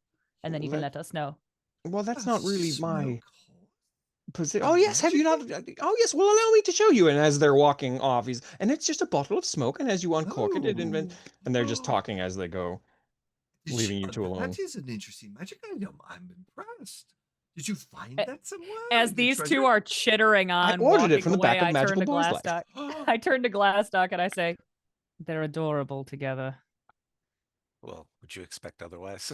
[SPEAKER 3] And then you can let us know.
[SPEAKER 4] Well, that's not really my
[SPEAKER 1] Smoke horse?
[SPEAKER 4] position. Oh yes, have you not? Oh yes. Well, allow me to show you. And as they're walking off, and it's just a bottle of smoke. And as you uncork it,
[SPEAKER 1] Ooh.
[SPEAKER 4] and they're just talking as they go,
[SPEAKER 1] Did
[SPEAKER 4] leaving you two alone.
[SPEAKER 1] That is an interesting magic item. I'm impressed. Did you find that somewhere?
[SPEAKER 3] As
[SPEAKER 1] Did
[SPEAKER 3] these
[SPEAKER 1] treasure?
[SPEAKER 3] two are chittering on,
[SPEAKER 4] I ordered it
[SPEAKER 3] walking
[SPEAKER 4] from the
[SPEAKER 3] away,
[SPEAKER 4] back of
[SPEAKER 3] I turn
[SPEAKER 4] Magical
[SPEAKER 3] to
[SPEAKER 4] Boy's Life.
[SPEAKER 3] Glastoc. I turn to Glastoc and I say, they're adorable together.
[SPEAKER 2] Well, would you expect otherwise?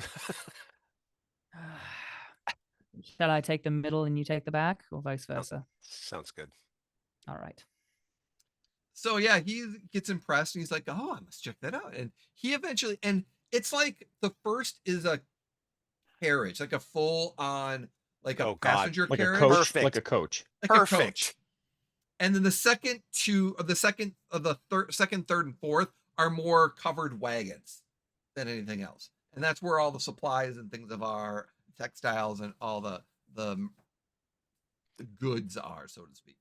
[SPEAKER 3] Shall I take the middle and you take the back, or vice versa?
[SPEAKER 2] Sounds good.
[SPEAKER 3] All right.
[SPEAKER 1] So yeah, he gets impressed and he's like, "Oh, I must check that out." And he eventually, and it's like the first is a carriage, like a full on, like a
[SPEAKER 2] Oh, God.
[SPEAKER 1] passenger
[SPEAKER 4] Like
[SPEAKER 1] carriage,
[SPEAKER 4] a coach.
[SPEAKER 2] Perfect.
[SPEAKER 4] Like a coach.
[SPEAKER 1] like a
[SPEAKER 2] Perfect.
[SPEAKER 1] coach. And then the second, third, and fourth are more covered wagons than anything else, and that's where all the supplies and things of our textiles and all the goods are, so to speak.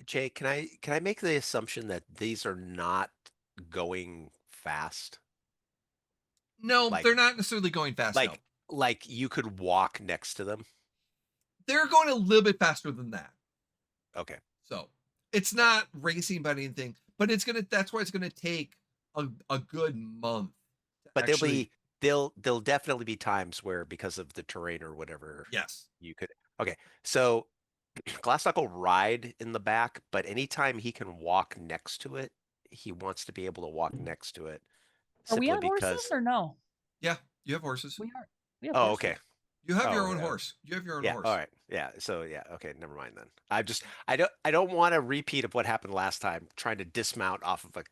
[SPEAKER 2] Jay, can I make the assumption that these are not going fast?
[SPEAKER 1] No,
[SPEAKER 2] Like-
[SPEAKER 1] they're not necessarily going fast. No.
[SPEAKER 2] Like you could walk next to them?
[SPEAKER 1] They're going a little bit faster than that.
[SPEAKER 2] Okay.
[SPEAKER 1] So it's not racing by anything, but that's why it's gonna take a good month.
[SPEAKER 2] But there'll definitely be times where, because of the terrain or whatever,
[SPEAKER 1] Yes.
[SPEAKER 2] you could. Okay, so Glastoc will ride in the back, but anytime he can walk next to it, he wants to be able to walk next to it.
[SPEAKER 3] Are we
[SPEAKER 2] Simply
[SPEAKER 3] on
[SPEAKER 2] because.
[SPEAKER 3] horses or no?
[SPEAKER 1] Yeah, you have horses.
[SPEAKER 3] We are. We have
[SPEAKER 2] Oh,
[SPEAKER 3] horses.
[SPEAKER 2] okay.
[SPEAKER 1] You have your
[SPEAKER 2] Oh,
[SPEAKER 1] own
[SPEAKER 2] yeah.
[SPEAKER 1] horse. You have your own
[SPEAKER 2] Yeah.
[SPEAKER 1] horse.
[SPEAKER 2] All right. Yeah. So yeah. Okay. Never mind then. I don't want a repeat of what happened last time, trying to dismount off of a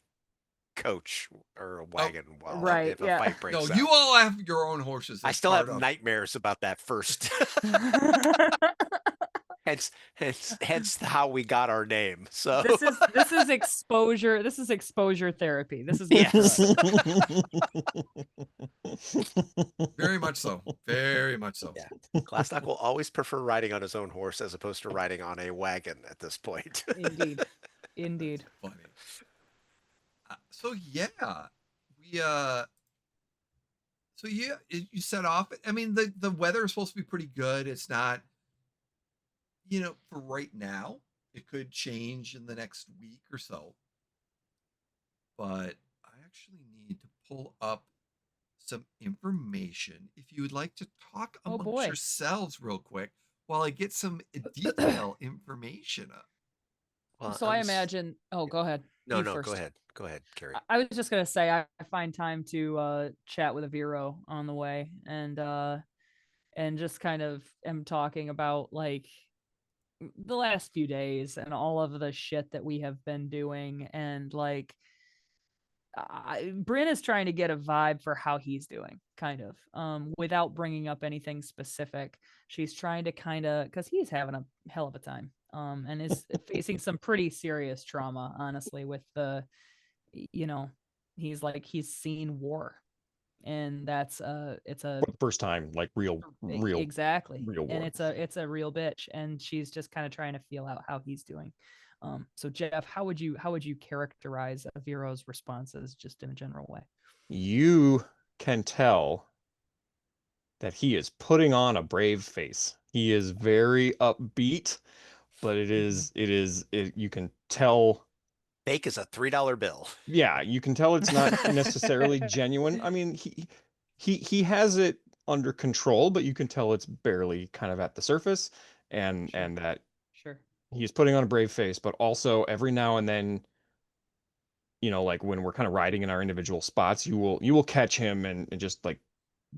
[SPEAKER 2] coach or a wagon while
[SPEAKER 3] right,
[SPEAKER 2] if a
[SPEAKER 3] yeah.
[SPEAKER 2] fight breaks
[SPEAKER 1] No,
[SPEAKER 2] out.
[SPEAKER 1] you all have your own horses.
[SPEAKER 2] I
[SPEAKER 1] as
[SPEAKER 2] still
[SPEAKER 1] part
[SPEAKER 2] have
[SPEAKER 1] of-
[SPEAKER 2] nightmares about that first. hence how we got our name. So
[SPEAKER 3] This is exposure. This is exposure therapy. This is good for
[SPEAKER 2] Yes.
[SPEAKER 3] us.
[SPEAKER 1] Very much so. Very much so.
[SPEAKER 2] Yeah. Glastoc will always prefer riding on his own horse as opposed to riding on a wagon at this point.
[SPEAKER 3] Indeed. Indeed.
[SPEAKER 1] Funny. So yeah, we So yeah, you set off. I mean, the weather is supposed to be pretty good. It's not, for right now. It could change in the next week or so. But I actually need to pull up some information. If you would like to talk
[SPEAKER 3] Oh,
[SPEAKER 1] amongst
[SPEAKER 3] boy.
[SPEAKER 1] yourselves real quick while I get some detail information up.
[SPEAKER 2] Well,
[SPEAKER 3] So I imagine. Oh, go ahead.
[SPEAKER 2] No,
[SPEAKER 3] You
[SPEAKER 2] no,
[SPEAKER 3] first.
[SPEAKER 2] go ahead. Go ahead, Carrie.
[SPEAKER 3] I was just gonna say I find time to chat with Aviro on the way and just kind of am talking about like the last few days and all of the shit that we have been doing and like Brynn is trying to get a vibe for how he's doing, kind of, without bringing up anything specific. She's trying to kind of, because he's having a hell of a time, and is facing some pretty serious trauma, honestly, with the, you know, he's seen war, and it's a
[SPEAKER 4] For the first time, like real
[SPEAKER 3] exactly,
[SPEAKER 4] real
[SPEAKER 3] and
[SPEAKER 4] war.
[SPEAKER 3] it's a real bitch, and she's just kind of trying to feel out how he's doing. So Jeff, how would you characterize Aviro's responses just in a general way?
[SPEAKER 4] You can tell that he is putting on a brave face. He is very upbeat, but you can tell.
[SPEAKER 2] Fake is a $3 bill.
[SPEAKER 4] Yeah, you can tell it's not necessarily genuine. I mean, he has it under control, but you can tell it's barely kind of at the surface, and
[SPEAKER 3] Sure.
[SPEAKER 4] that
[SPEAKER 3] Sure.
[SPEAKER 4] he's putting on a brave face, but also every now and then, like when we're kind of riding in our individual spots, you will catch him and just like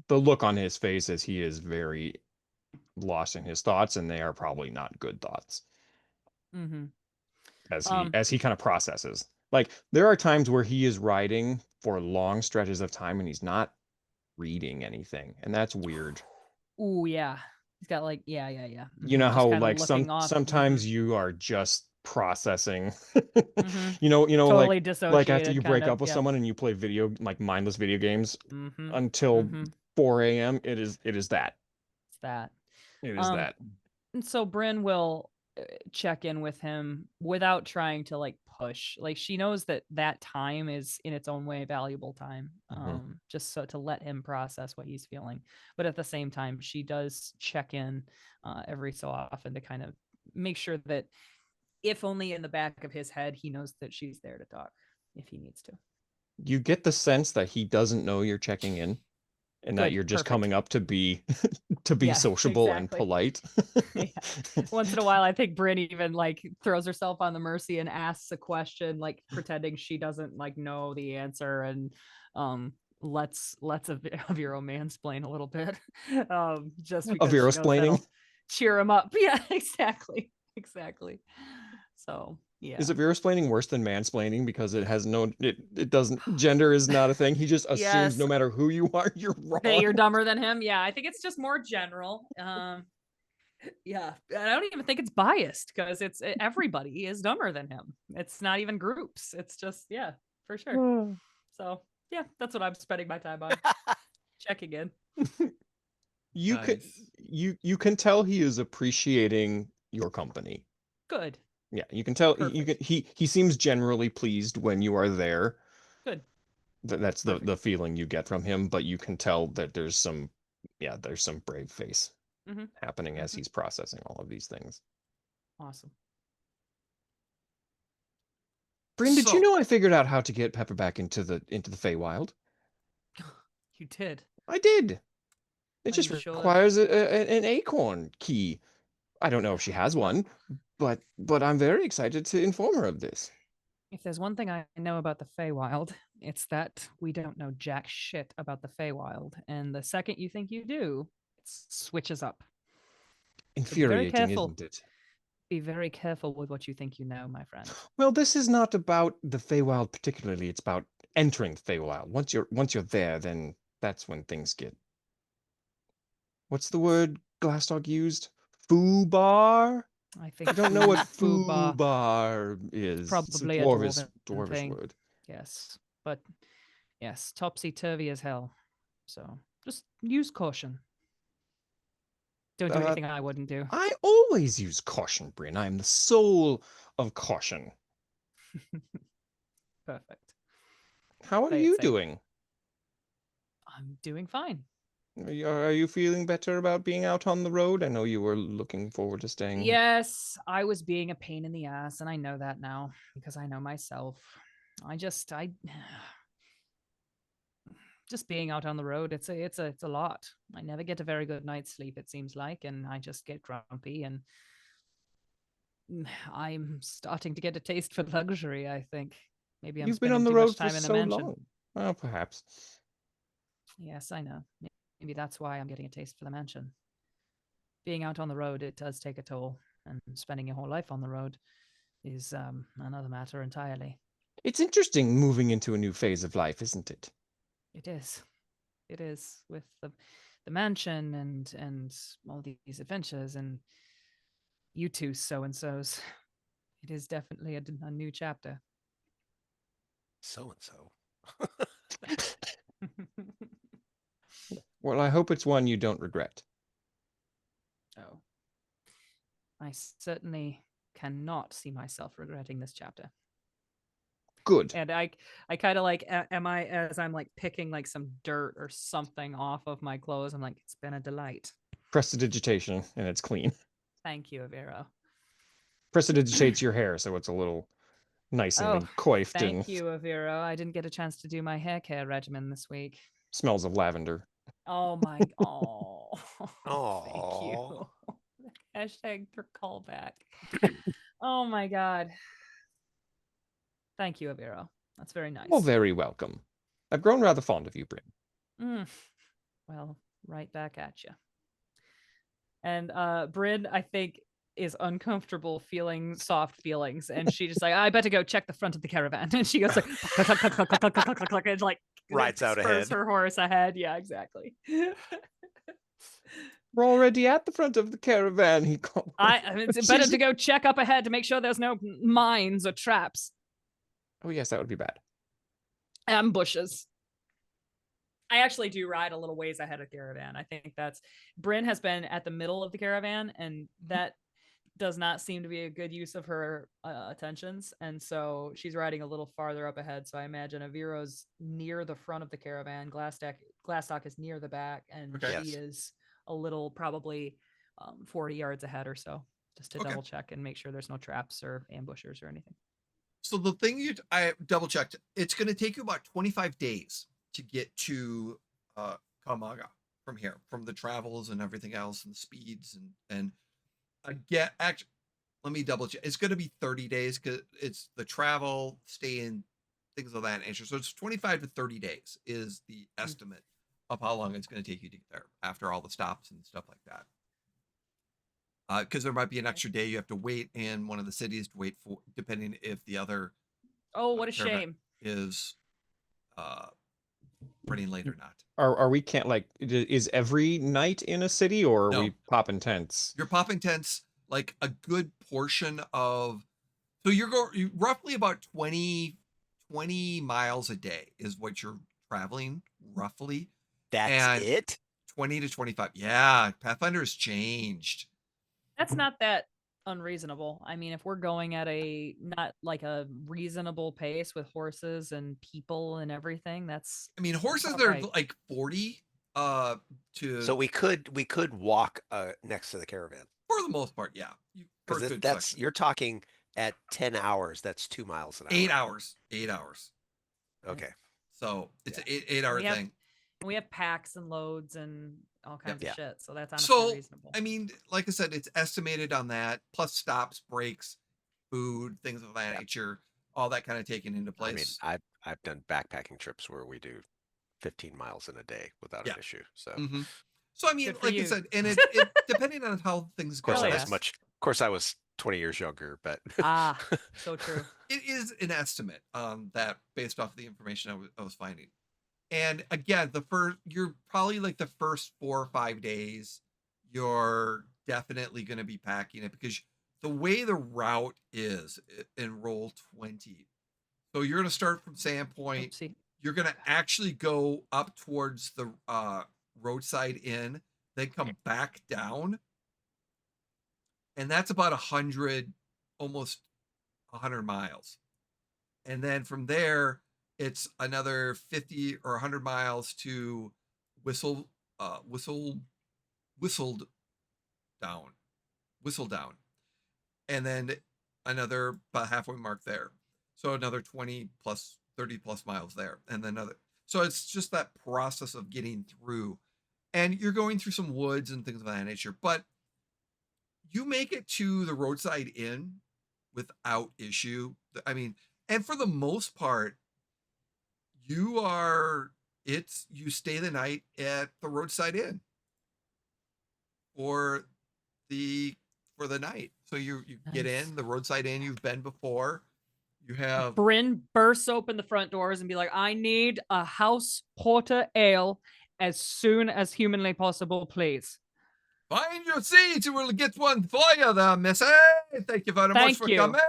[SPEAKER 4] the look on his face as he is very lost in his thoughts, and they are probably not good thoughts.
[SPEAKER 3] Mm-hmm.
[SPEAKER 4] As he kind of processes. Like there are times where he is riding for long stretches of time and he's not reading anything, and that's weird.
[SPEAKER 3] Oh yeah, he's got like yeah.
[SPEAKER 4] You know
[SPEAKER 3] Just
[SPEAKER 4] how
[SPEAKER 3] kind of
[SPEAKER 4] like
[SPEAKER 3] looking off.
[SPEAKER 4] sometimes you are just processing.
[SPEAKER 3] Mhm.
[SPEAKER 4] Like
[SPEAKER 3] Totally
[SPEAKER 4] after
[SPEAKER 3] dissociated,
[SPEAKER 4] you
[SPEAKER 3] kind
[SPEAKER 4] break
[SPEAKER 3] of.
[SPEAKER 4] up with
[SPEAKER 3] Yeah.
[SPEAKER 4] someone and you play like mindless video games
[SPEAKER 3] Mm-hmm.
[SPEAKER 4] until
[SPEAKER 3] Mm-hmm.
[SPEAKER 4] 4 a.m. It is that.
[SPEAKER 3] It's that.
[SPEAKER 4] It is that.
[SPEAKER 3] And so Brynn will check in with him without trying to like push. Like she knows that time is in its own way valuable time. Just so to let him process what he's feeling. But at the same time, she does check in every so often to kind of make sure that if only in the back of his head, he knows that she's there to talk if he needs to.
[SPEAKER 4] You get the sense that he doesn't know you're checking in, and that
[SPEAKER 3] Good.
[SPEAKER 4] you're just
[SPEAKER 3] Perfect.
[SPEAKER 4] coming up to be
[SPEAKER 3] Yeah,
[SPEAKER 4] sociable and
[SPEAKER 3] exactly.
[SPEAKER 4] polite.
[SPEAKER 3] Yeah. Once in a while, I think Brynn even like throws herself on the mercy and asks a question, like pretending she doesn't like know the answer, and lets Aviro mansplain a little bit, just because she knows
[SPEAKER 4] Aviro-splaining.
[SPEAKER 3] that'll cheer him up. Yeah, exactly. So yeah.
[SPEAKER 4] Is Aviro-splaining worse than mansplaining because it has it doesn't, gender is not a thing. He just assumes
[SPEAKER 3] Yes.
[SPEAKER 4] no matter who you are, you're wrong.
[SPEAKER 3] That you're dumber than him. Yeah, I think it's just more general. Yeah, I don't even think it's biased because it's everybody is dumber than him. It's not even groups. It's just yeah, for sure. So yeah, that's what I'm spending my time on. Checking in.
[SPEAKER 4] You
[SPEAKER 1] Nice.
[SPEAKER 4] you can tell he is appreciating your company.
[SPEAKER 3] Good.
[SPEAKER 4] Yeah, you can tell
[SPEAKER 3] Perfect.
[SPEAKER 4] he seems generally pleased when you are there.
[SPEAKER 3] Good.
[SPEAKER 4] That's
[SPEAKER 3] Perfect.
[SPEAKER 4] the feeling you get from him, but you can tell that there's some brave face happening as he's processing all of these things.
[SPEAKER 3] Awesome.
[SPEAKER 4] Brynn, did you know I figured out how to get Pepper back into the Feywild?
[SPEAKER 3] You did.
[SPEAKER 4] I did. It
[SPEAKER 3] Are
[SPEAKER 4] just
[SPEAKER 3] you sure?
[SPEAKER 4] requires an acorn key. I don't know if she has one, but I'm very excited to inform her of this.
[SPEAKER 3] If there's one thing I know about the Feywild, it's that we don't know jack shit about the Feywild, and the second you think you do, it switches up.
[SPEAKER 4] Infuriating, isn't it?
[SPEAKER 3] Be very careful with what you think you know, my friend.
[SPEAKER 4] Well, this is not about the Feywild particularly. It's about entering the Feywild. Once you're there, then that's when things get. What's the word Glastoc used? Foobar?
[SPEAKER 3] I
[SPEAKER 4] don't know what
[SPEAKER 3] foobar
[SPEAKER 4] foobar is.
[SPEAKER 3] probably
[SPEAKER 4] it's a
[SPEAKER 3] a
[SPEAKER 4] dwarvish
[SPEAKER 3] thing.
[SPEAKER 4] word.
[SPEAKER 3] Yes, but yes, topsy-turvy as hell. So just use caution. Don't do anything I wouldn't do.
[SPEAKER 4] I always use caution, Brynn. I am the soul of caution.
[SPEAKER 3] Perfect.
[SPEAKER 4] How are you doing?
[SPEAKER 3] I'm doing fine.
[SPEAKER 4] Are you feeling better about being out on the road? I know you were looking forward to staying.
[SPEAKER 3] Yes, I was being a pain in the ass, and I know that now because I know myself. just being out on the road, it's a lot. I never get a very good night's sleep, it seems like, and I just get grumpy, and I'm starting to get a taste for luxury, I think. Maybe I'm
[SPEAKER 4] You've been
[SPEAKER 3] spending
[SPEAKER 4] on the
[SPEAKER 3] too much
[SPEAKER 4] road for
[SPEAKER 3] time in the
[SPEAKER 4] so
[SPEAKER 3] mansion.
[SPEAKER 4] long. Well, perhaps.
[SPEAKER 3] Yes, I know. Maybe that's why I'm getting a taste for the mansion. Being out on the road, it does take a toll, and spending your whole life on the road is another matter entirely.
[SPEAKER 4] It's interesting moving into a new phase of life, isn't it?
[SPEAKER 3] It is. It is, with the mansion and all these adventures and you two so and so's. It is definitely a new chapter.
[SPEAKER 2] So and so.
[SPEAKER 4] Well, I hope it's one you don't regret.
[SPEAKER 3] Oh, I certainly cannot see myself regretting this chapter.
[SPEAKER 4] Good.
[SPEAKER 3] And I kind of like, am I, as I'm like picking like some dirt or something off of my clothes, I'm like, it's been a delight.
[SPEAKER 4] Prestidigitation, and it's clean.
[SPEAKER 3] Thank you, Aviro.
[SPEAKER 4] Prestidigitates your hair, so it's a little nice and coiffed
[SPEAKER 3] thank
[SPEAKER 4] and
[SPEAKER 3] you, Aviro. I didn't get a chance to do my hair care regimen this week.
[SPEAKER 4] smells of lavender.
[SPEAKER 3] Oh my, oh, thank
[SPEAKER 2] Aw.
[SPEAKER 3] you. Hashtag for callback. Oh my God. Thank you, Aviro. That's very nice.
[SPEAKER 4] Oh, very welcome. I've grown rather fond of you, Brynn.
[SPEAKER 3] Well, right back at you. And Brynn, I think, is uncomfortable feeling soft feelings, and she just like, I better go check the front of the caravan, and she goes like, cluck, cluck, cluck, cluck, cluck, cluck, cluck, cluck, and like
[SPEAKER 2] Rides out
[SPEAKER 3] spurs
[SPEAKER 2] ahead.
[SPEAKER 3] her horse ahead. Yeah, exactly.
[SPEAKER 4] We're already at the front of the caravan, he called.
[SPEAKER 3] It's better to go check up ahead to make sure there's no mines or traps.
[SPEAKER 4] Oh, yes, that would be bad.
[SPEAKER 3] Ambushes. I actually do ride a little ways ahead of caravan. I think that's Brynn has been at the middle of the caravan, and that does not seem to be a good use of her attentions, and so she's riding a little farther up ahead. So I imagine Aviro's near the front of the caravan, Glastoc is near the back, and
[SPEAKER 1] Okay.
[SPEAKER 3] she is a little, probably 40 yards ahead or so, just to double check and make sure there's no traps or ambushers or anything.
[SPEAKER 1] So the thing I double checked, it's going to take you about 25 days to get to Kamaga from here, from the travels and everything else and the speeds and actually, let me double check. It's going to be 30 days because it's the travel, stay in, things of that nature. So it's 25 to 30 days is the estimate of how long it's going to take you to get there after all the stops and stuff like that. Because there might be an extra day you have to wait in one of the cities to wait for, depending if the other
[SPEAKER 3] what a shame
[SPEAKER 1] is running late or not.
[SPEAKER 4] Are we can't like, is every night in a city, or are
[SPEAKER 1] No.
[SPEAKER 4] we popping tents?
[SPEAKER 1] You're popping tents like a good portion of, so you're going roughly about 20 miles a day is what you're traveling roughly.
[SPEAKER 2] That's it?
[SPEAKER 1] 20 to 25. Yeah, Pathfinder has changed.
[SPEAKER 3] That's not that unreasonable. I mean, if we're going at a not like a reasonable pace with horses and people and everything, that's,
[SPEAKER 1] I mean, horses
[SPEAKER 3] about
[SPEAKER 1] are
[SPEAKER 3] right.
[SPEAKER 1] like 40 to,
[SPEAKER 2] So we could walk next to the caravan.
[SPEAKER 1] for the most part, yeah. For a
[SPEAKER 2] Because
[SPEAKER 1] good
[SPEAKER 2] that's
[SPEAKER 1] section.
[SPEAKER 2] you're talking at 10 hours. That's 2 miles an hour.
[SPEAKER 1] 8 hours. 8 hours.
[SPEAKER 2] Okay.
[SPEAKER 1] So it's an 8-hour thing.
[SPEAKER 3] We have packs and loads and all kinds of shit, so that's honestly
[SPEAKER 1] So
[SPEAKER 3] reasonable.
[SPEAKER 1] I mean, like I said, it's estimated on that, plus stops, breaks, food, things of that nature, all that kind of taken into place.
[SPEAKER 2] I mean, I've done backpacking trips where we do 15 miles in a day without an issue. So
[SPEAKER 1] So I mean,
[SPEAKER 3] Good for
[SPEAKER 1] like
[SPEAKER 3] you.
[SPEAKER 1] I said, and it depending on how things go,
[SPEAKER 2] of course
[SPEAKER 3] Hell yeah.
[SPEAKER 2] of course I was 20 years younger, but
[SPEAKER 3] So true.
[SPEAKER 1] it is an estimate that based off the information I was finding. And again, you're probably like the first 4 or 5 days, you're definitely going to be packing it because the way the route is in roll 20. So you're going to start from Sandpoint.
[SPEAKER 3] Oopsie.
[SPEAKER 1] You're going to actually go up towards the roadside inn, then come back down. And that's about 100, almost 100 miles. And then from there, it's another 50 or 100 miles to whistle down. And then another about halfway mark there. So another 20 plus 30 plus miles there. And then another. So it's just that process of getting through. And you're going through some woods and things of that nature, but you make it to the roadside inn without issue. I mean, and for the most part, you stay the night at the roadside inn for the night. So you get in the roadside inn you've been before. You have
[SPEAKER 3] Brynn bursts open the front doors and be like, I need a house porter ale as soon as humanly possible, please.
[SPEAKER 1] Find your seat. You will get one for you there, missy. Thank you very much for coming.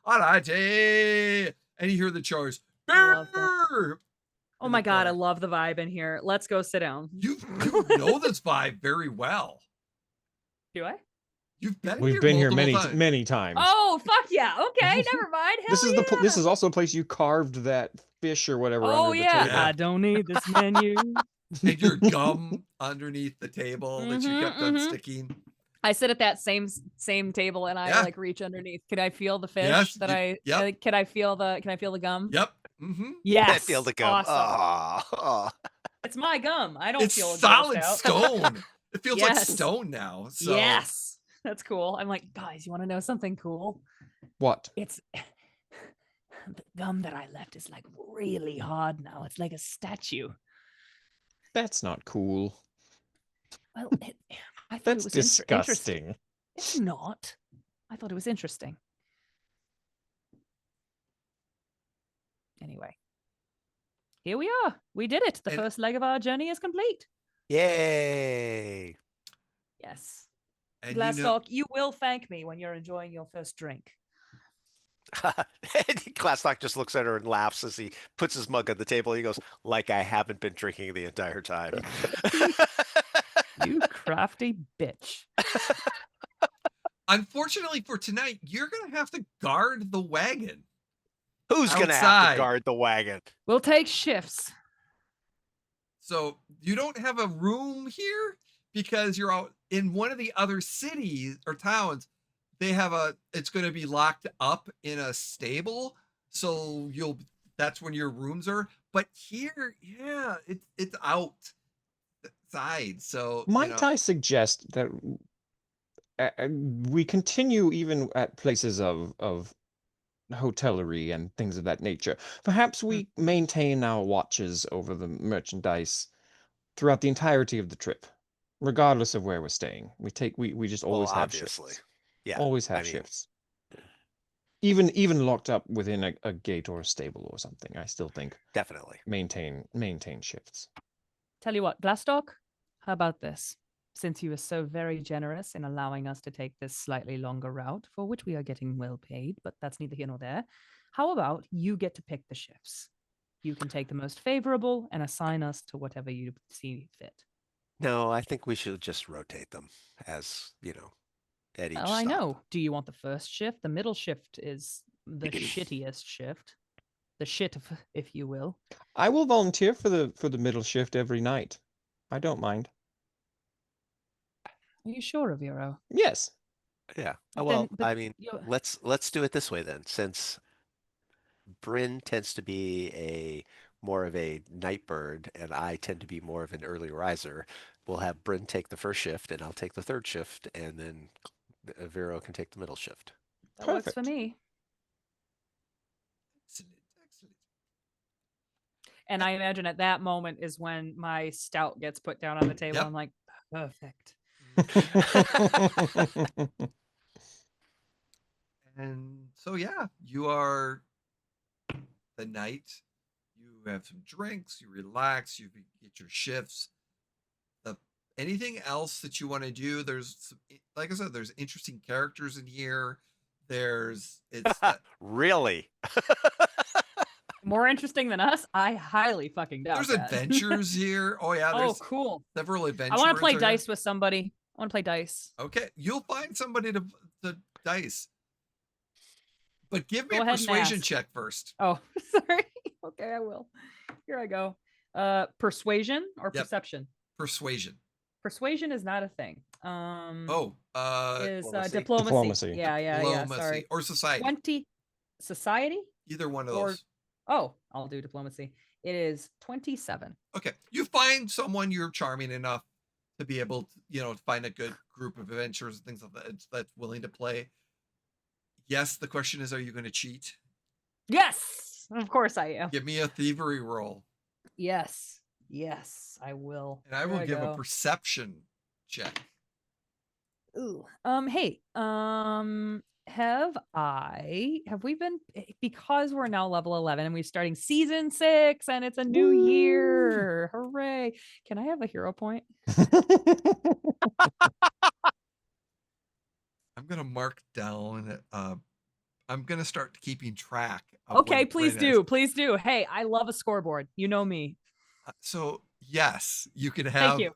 [SPEAKER 1] All righty. And you hear the chores. Beer!
[SPEAKER 3] Oh my God, I love the vibe in here. Let's go sit down.
[SPEAKER 1] You know this vibe very well.
[SPEAKER 3] Do I?
[SPEAKER 1] We've been here
[SPEAKER 4] many times.
[SPEAKER 3] Oh, fuck yeah. Okay, never mind. Hell
[SPEAKER 4] This is also a place you carved that fish or whatever.
[SPEAKER 3] Oh,
[SPEAKER 4] under the
[SPEAKER 3] yeah.
[SPEAKER 4] table.
[SPEAKER 3] I don't need this menu.
[SPEAKER 1] And your gum underneath the table that you kept on sticking.
[SPEAKER 3] I sit at that same table and I like reach underneath. Can I feel the fish can I feel the gum?
[SPEAKER 1] Yep. Mm-hmm.
[SPEAKER 3] Yes.
[SPEAKER 2] I feel the gum.
[SPEAKER 3] Awesome.
[SPEAKER 2] Oh.
[SPEAKER 3] It's my gum. I don't feel
[SPEAKER 1] solid stone. It feels like stone now. So.
[SPEAKER 3] Yes. That's cool. I'm like, guys, you want to know something cool?
[SPEAKER 4] What?
[SPEAKER 3] It's the gum that I left is like really hard now. It's like a statue.
[SPEAKER 4] That's not cool.
[SPEAKER 3] Well, I thought
[SPEAKER 4] That's
[SPEAKER 3] it was
[SPEAKER 4] disgusting.
[SPEAKER 3] It's not. I thought it was interesting. Anyway, here we are. We did it. The first leg of our journey is complete.
[SPEAKER 2] Yay!
[SPEAKER 3] Yes.
[SPEAKER 1] And
[SPEAKER 3] Glastoc, you will thank me when you're enjoying your first drink.
[SPEAKER 2] Glastoc just looks at her and laughs as he puts his mug on the table. He goes, like I haven't been drinking the entire time.
[SPEAKER 3] You crafty bitch.
[SPEAKER 1] Unfortunately for tonight, you're going to have to guard the wagon.
[SPEAKER 2] Who's going to have to guard the wagon?
[SPEAKER 3] We'll take shifts.
[SPEAKER 1] So you don't have a room here because you're out in one of the other cities or towns. It's going to be locked up in a stable. So that's when your rooms are. But here, it's outside. So
[SPEAKER 4] might I suggest that we continue even at places of hotellery and things of that nature. Perhaps we maintain our watches over the merchandise throughout the entirety of the trip, regardless of where we're staying. We just always have shifts.
[SPEAKER 2] Yeah,
[SPEAKER 4] always have shifts. Even locked up within a gate or a stable or something, I still think
[SPEAKER 2] definitely
[SPEAKER 4] maintain shifts.
[SPEAKER 3] Tell you what, Glastoc, how about this? Since you were so very generous in allowing us to take this slightly longer route, for which we are getting well paid, but that's neither here nor there, how about you get to pick the shifts? You can take the most favorable and assign us to whatever you see fit.
[SPEAKER 2] No, I think we should just rotate them as, at each stop.
[SPEAKER 3] I know. Do you want the first shift? The middle shift is the shittiest shift. The shit, if you will.
[SPEAKER 4] I will volunteer for the middle shift every night. I don't mind.
[SPEAKER 3] Are you sure, Aviro?
[SPEAKER 4] Yes.
[SPEAKER 2] Yeah. Let's do it this way then. Since Brynn tends to be more of a night bird and I tend to be more of an early riser, we'll have Brynn take the first shift and I'll take the third shift, and then Aviro can take the middle shift.
[SPEAKER 3] That works for me.
[SPEAKER 1] Excellent.
[SPEAKER 3] And I imagine at that moment is when my stout gets put down on the table. Yep. I'm like, perfect.
[SPEAKER 1] And so you are the night. You have some drinks, you relax, you get your shifts. Anything else that you want to do? There's, like I said, there's interesting characters in here.
[SPEAKER 2] Really
[SPEAKER 3] more interesting than us? I highly fucking doubt.
[SPEAKER 1] There's adventures here. Oh yeah.
[SPEAKER 3] There's cool.
[SPEAKER 1] Several adventures.
[SPEAKER 3] I want to play dice with somebody. I want to play dice.
[SPEAKER 1] Okay, you'll find somebody to dice. But give me a persuasion check first.
[SPEAKER 3] Oh, sorry. Okay, I will. Here I go. Persuasion or perception?
[SPEAKER 1] Persuasion.
[SPEAKER 3] Persuasion is not a thing.
[SPEAKER 1] Is
[SPEAKER 3] diplomacy. Yeah. Sorry.
[SPEAKER 1] Or society.
[SPEAKER 3] Society?
[SPEAKER 1] Either one of those.
[SPEAKER 3] I'll do diplomacy. It is 27.
[SPEAKER 1] Okay. You find someone you're charming enough to be able to, to find a good group of adventurers and things like that that's willing to play. Yes, the question is, are you going to cheat?
[SPEAKER 3] Yes, of course I am.
[SPEAKER 1] Give me a thievery roll.
[SPEAKER 3] Yes, I will.
[SPEAKER 1] And I will give a perception check.
[SPEAKER 3] Ooh. Hey, have we been, because we're now level 11 and we're starting season 6 and it's a new year. Hooray. Can I have a hero point?
[SPEAKER 1] I'm going to mark down, I'm going to start keeping track.
[SPEAKER 3] Okay, please do. Please do. Hey, I love a scoreboard. You know me.
[SPEAKER 1] So yes, you can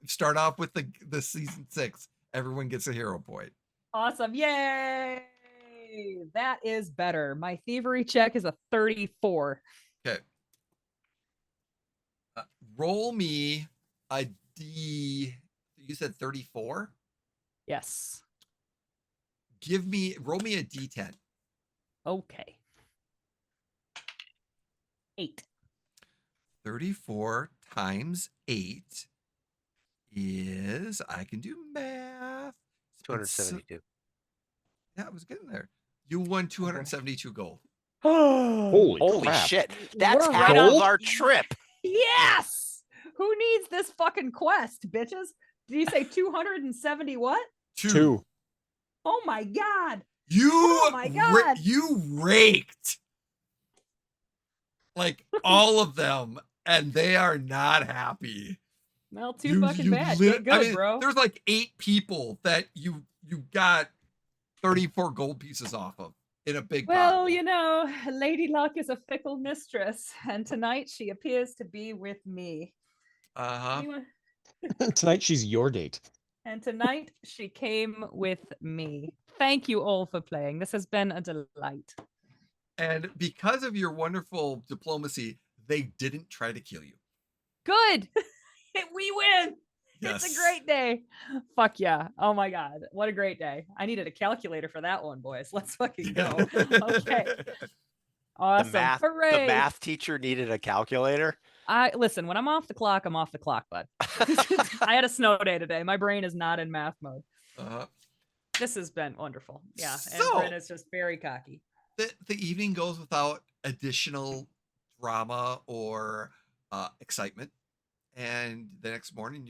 [SPEAKER 1] start off with the season 6. Everyone gets a hero point.
[SPEAKER 3] Awesome. Yay. That is better. My thievery check is a 34.
[SPEAKER 1] Okay. Roll me a D. You said 34?
[SPEAKER 3] Yes.
[SPEAKER 1] Roll me a D10.
[SPEAKER 3] Okay. 8.
[SPEAKER 1] 34 times 8 is, I can do math.
[SPEAKER 2] 272.
[SPEAKER 1] Yeah, I was getting there. You won 272 gold.
[SPEAKER 2] Holy
[SPEAKER 4] crap.
[SPEAKER 2] shit. That's
[SPEAKER 3] We're
[SPEAKER 2] half
[SPEAKER 3] right
[SPEAKER 2] of
[SPEAKER 3] on-
[SPEAKER 2] our trip.
[SPEAKER 3] Yes. Who needs this fucking quest, bitches? Did you say 270 what?
[SPEAKER 1] 2.
[SPEAKER 3] Oh my god.
[SPEAKER 1] Oh
[SPEAKER 3] my God.
[SPEAKER 1] You raked like all of them, and they are not happy.
[SPEAKER 3] Well, too fucking bad. Get good, bro.
[SPEAKER 1] There's like 8 people that you got 34 gold pieces off of in a big pot.
[SPEAKER 3] Well, Lady Luck is a fickle mistress, and tonight she appears to be with me.
[SPEAKER 4] Tonight she's your date.
[SPEAKER 3] And tonight she came with me. Thank you all for playing. This has been a delight.
[SPEAKER 1] And because of your wonderful diplomacy, they didn't try to kill you.
[SPEAKER 3] Good. We win.
[SPEAKER 1] Yes.
[SPEAKER 3] It's a great day. Fuck yeah. Oh my God. What a great day. I needed a calculator for that one, boys. Let's fucking go. Okay. Awesome. Hooray.
[SPEAKER 2] The math teacher needed a calculator.
[SPEAKER 3] Listen, when I'm off the clock, I'm off the clock, bud. I had a snow day today. My brain is not in math mode. This has been wonderful. Yeah. And Brynn is just very cocky.
[SPEAKER 1] The evening goes without additional drama or excitement. And the next morning,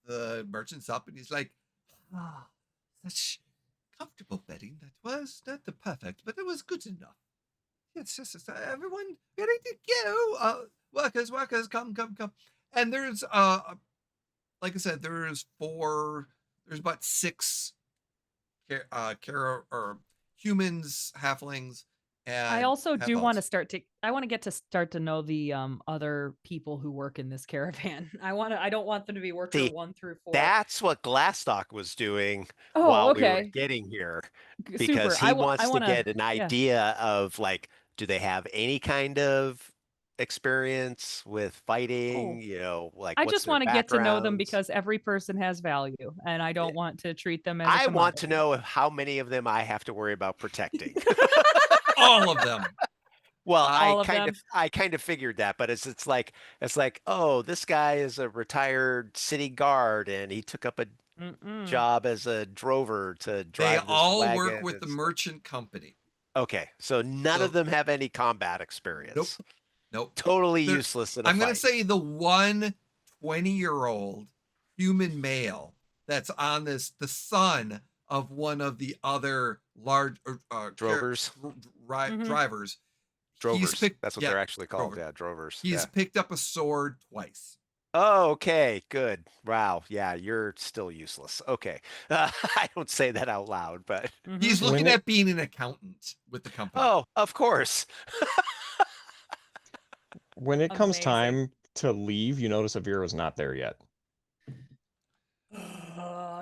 [SPEAKER 1] the merchant's up and he's like, such comfortable bedding. That was not the perfect, but it was good enough. Yes, everyone ready to go. Workers, come. And there's, like I said, there's about 6 humans, halflings, and
[SPEAKER 3] I also do
[SPEAKER 1] half-elves.
[SPEAKER 3] want to start to know the other people who work in this caravan. I don't want them to be worker 1 through 4.
[SPEAKER 2] That's what Glastoc was doing while we were getting here, because he wants to get an idea of, like, do they have any kind of experience with fighting?
[SPEAKER 3] I just want to get to know them, because every person has value, and I don't want to treat them as
[SPEAKER 2] I want to know how many of them I have to worry about protecting.
[SPEAKER 1] All of them.
[SPEAKER 2] Well, I kind of figured that, but it's like, oh, this guy is a retired city guard and he took up a job as a drover to drive.
[SPEAKER 1] They all work with the merchant company.
[SPEAKER 2] Okay, so none of them have any combat experience.
[SPEAKER 1] Nope.
[SPEAKER 2] Totally useless in a
[SPEAKER 1] I'm
[SPEAKER 2] fight.
[SPEAKER 1] going to say the one 20-year-old human male that's on this, the son of one of the other large
[SPEAKER 2] drovers.
[SPEAKER 1] Drivers.
[SPEAKER 2] Drovers. That's what they're actually called. Yeah, drovers.
[SPEAKER 1] He's picked up a sword twice.
[SPEAKER 2] Oh, okay, good. Wow, yeah, you're still useless. Okay, I don't say that out loud, but
[SPEAKER 1] he's looking at being an accountant with the company.
[SPEAKER 2] Oh, of course.
[SPEAKER 4] When it comes time to leave, you notice Aviro's not there yet.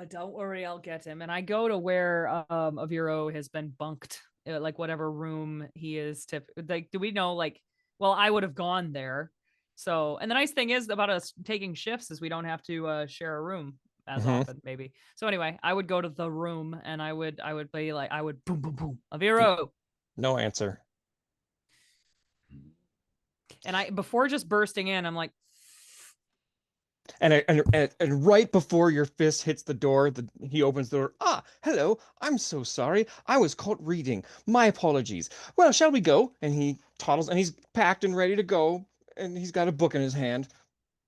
[SPEAKER 3] Don't worry, I'll get him. And I go to where Aviro has been bunked, like whatever room he is. Like, do we know? Like, well, I would have gone there. So, and the nice thing is about us taking shifts is we don't have to share a room as often, maybe. So anyway, I would go to the room and I would be like, I would boom, boom, boom, Aviro.
[SPEAKER 4] No answer.
[SPEAKER 3] And before just bursting in, I'm like,
[SPEAKER 4] And right before your fist hits the door, he opens the door. Ah, hello. I'm so sorry. I was caught reading. My apologies. Well, shall we go? And he toddles, and he's packed and ready to go, and he's got a book in his hand,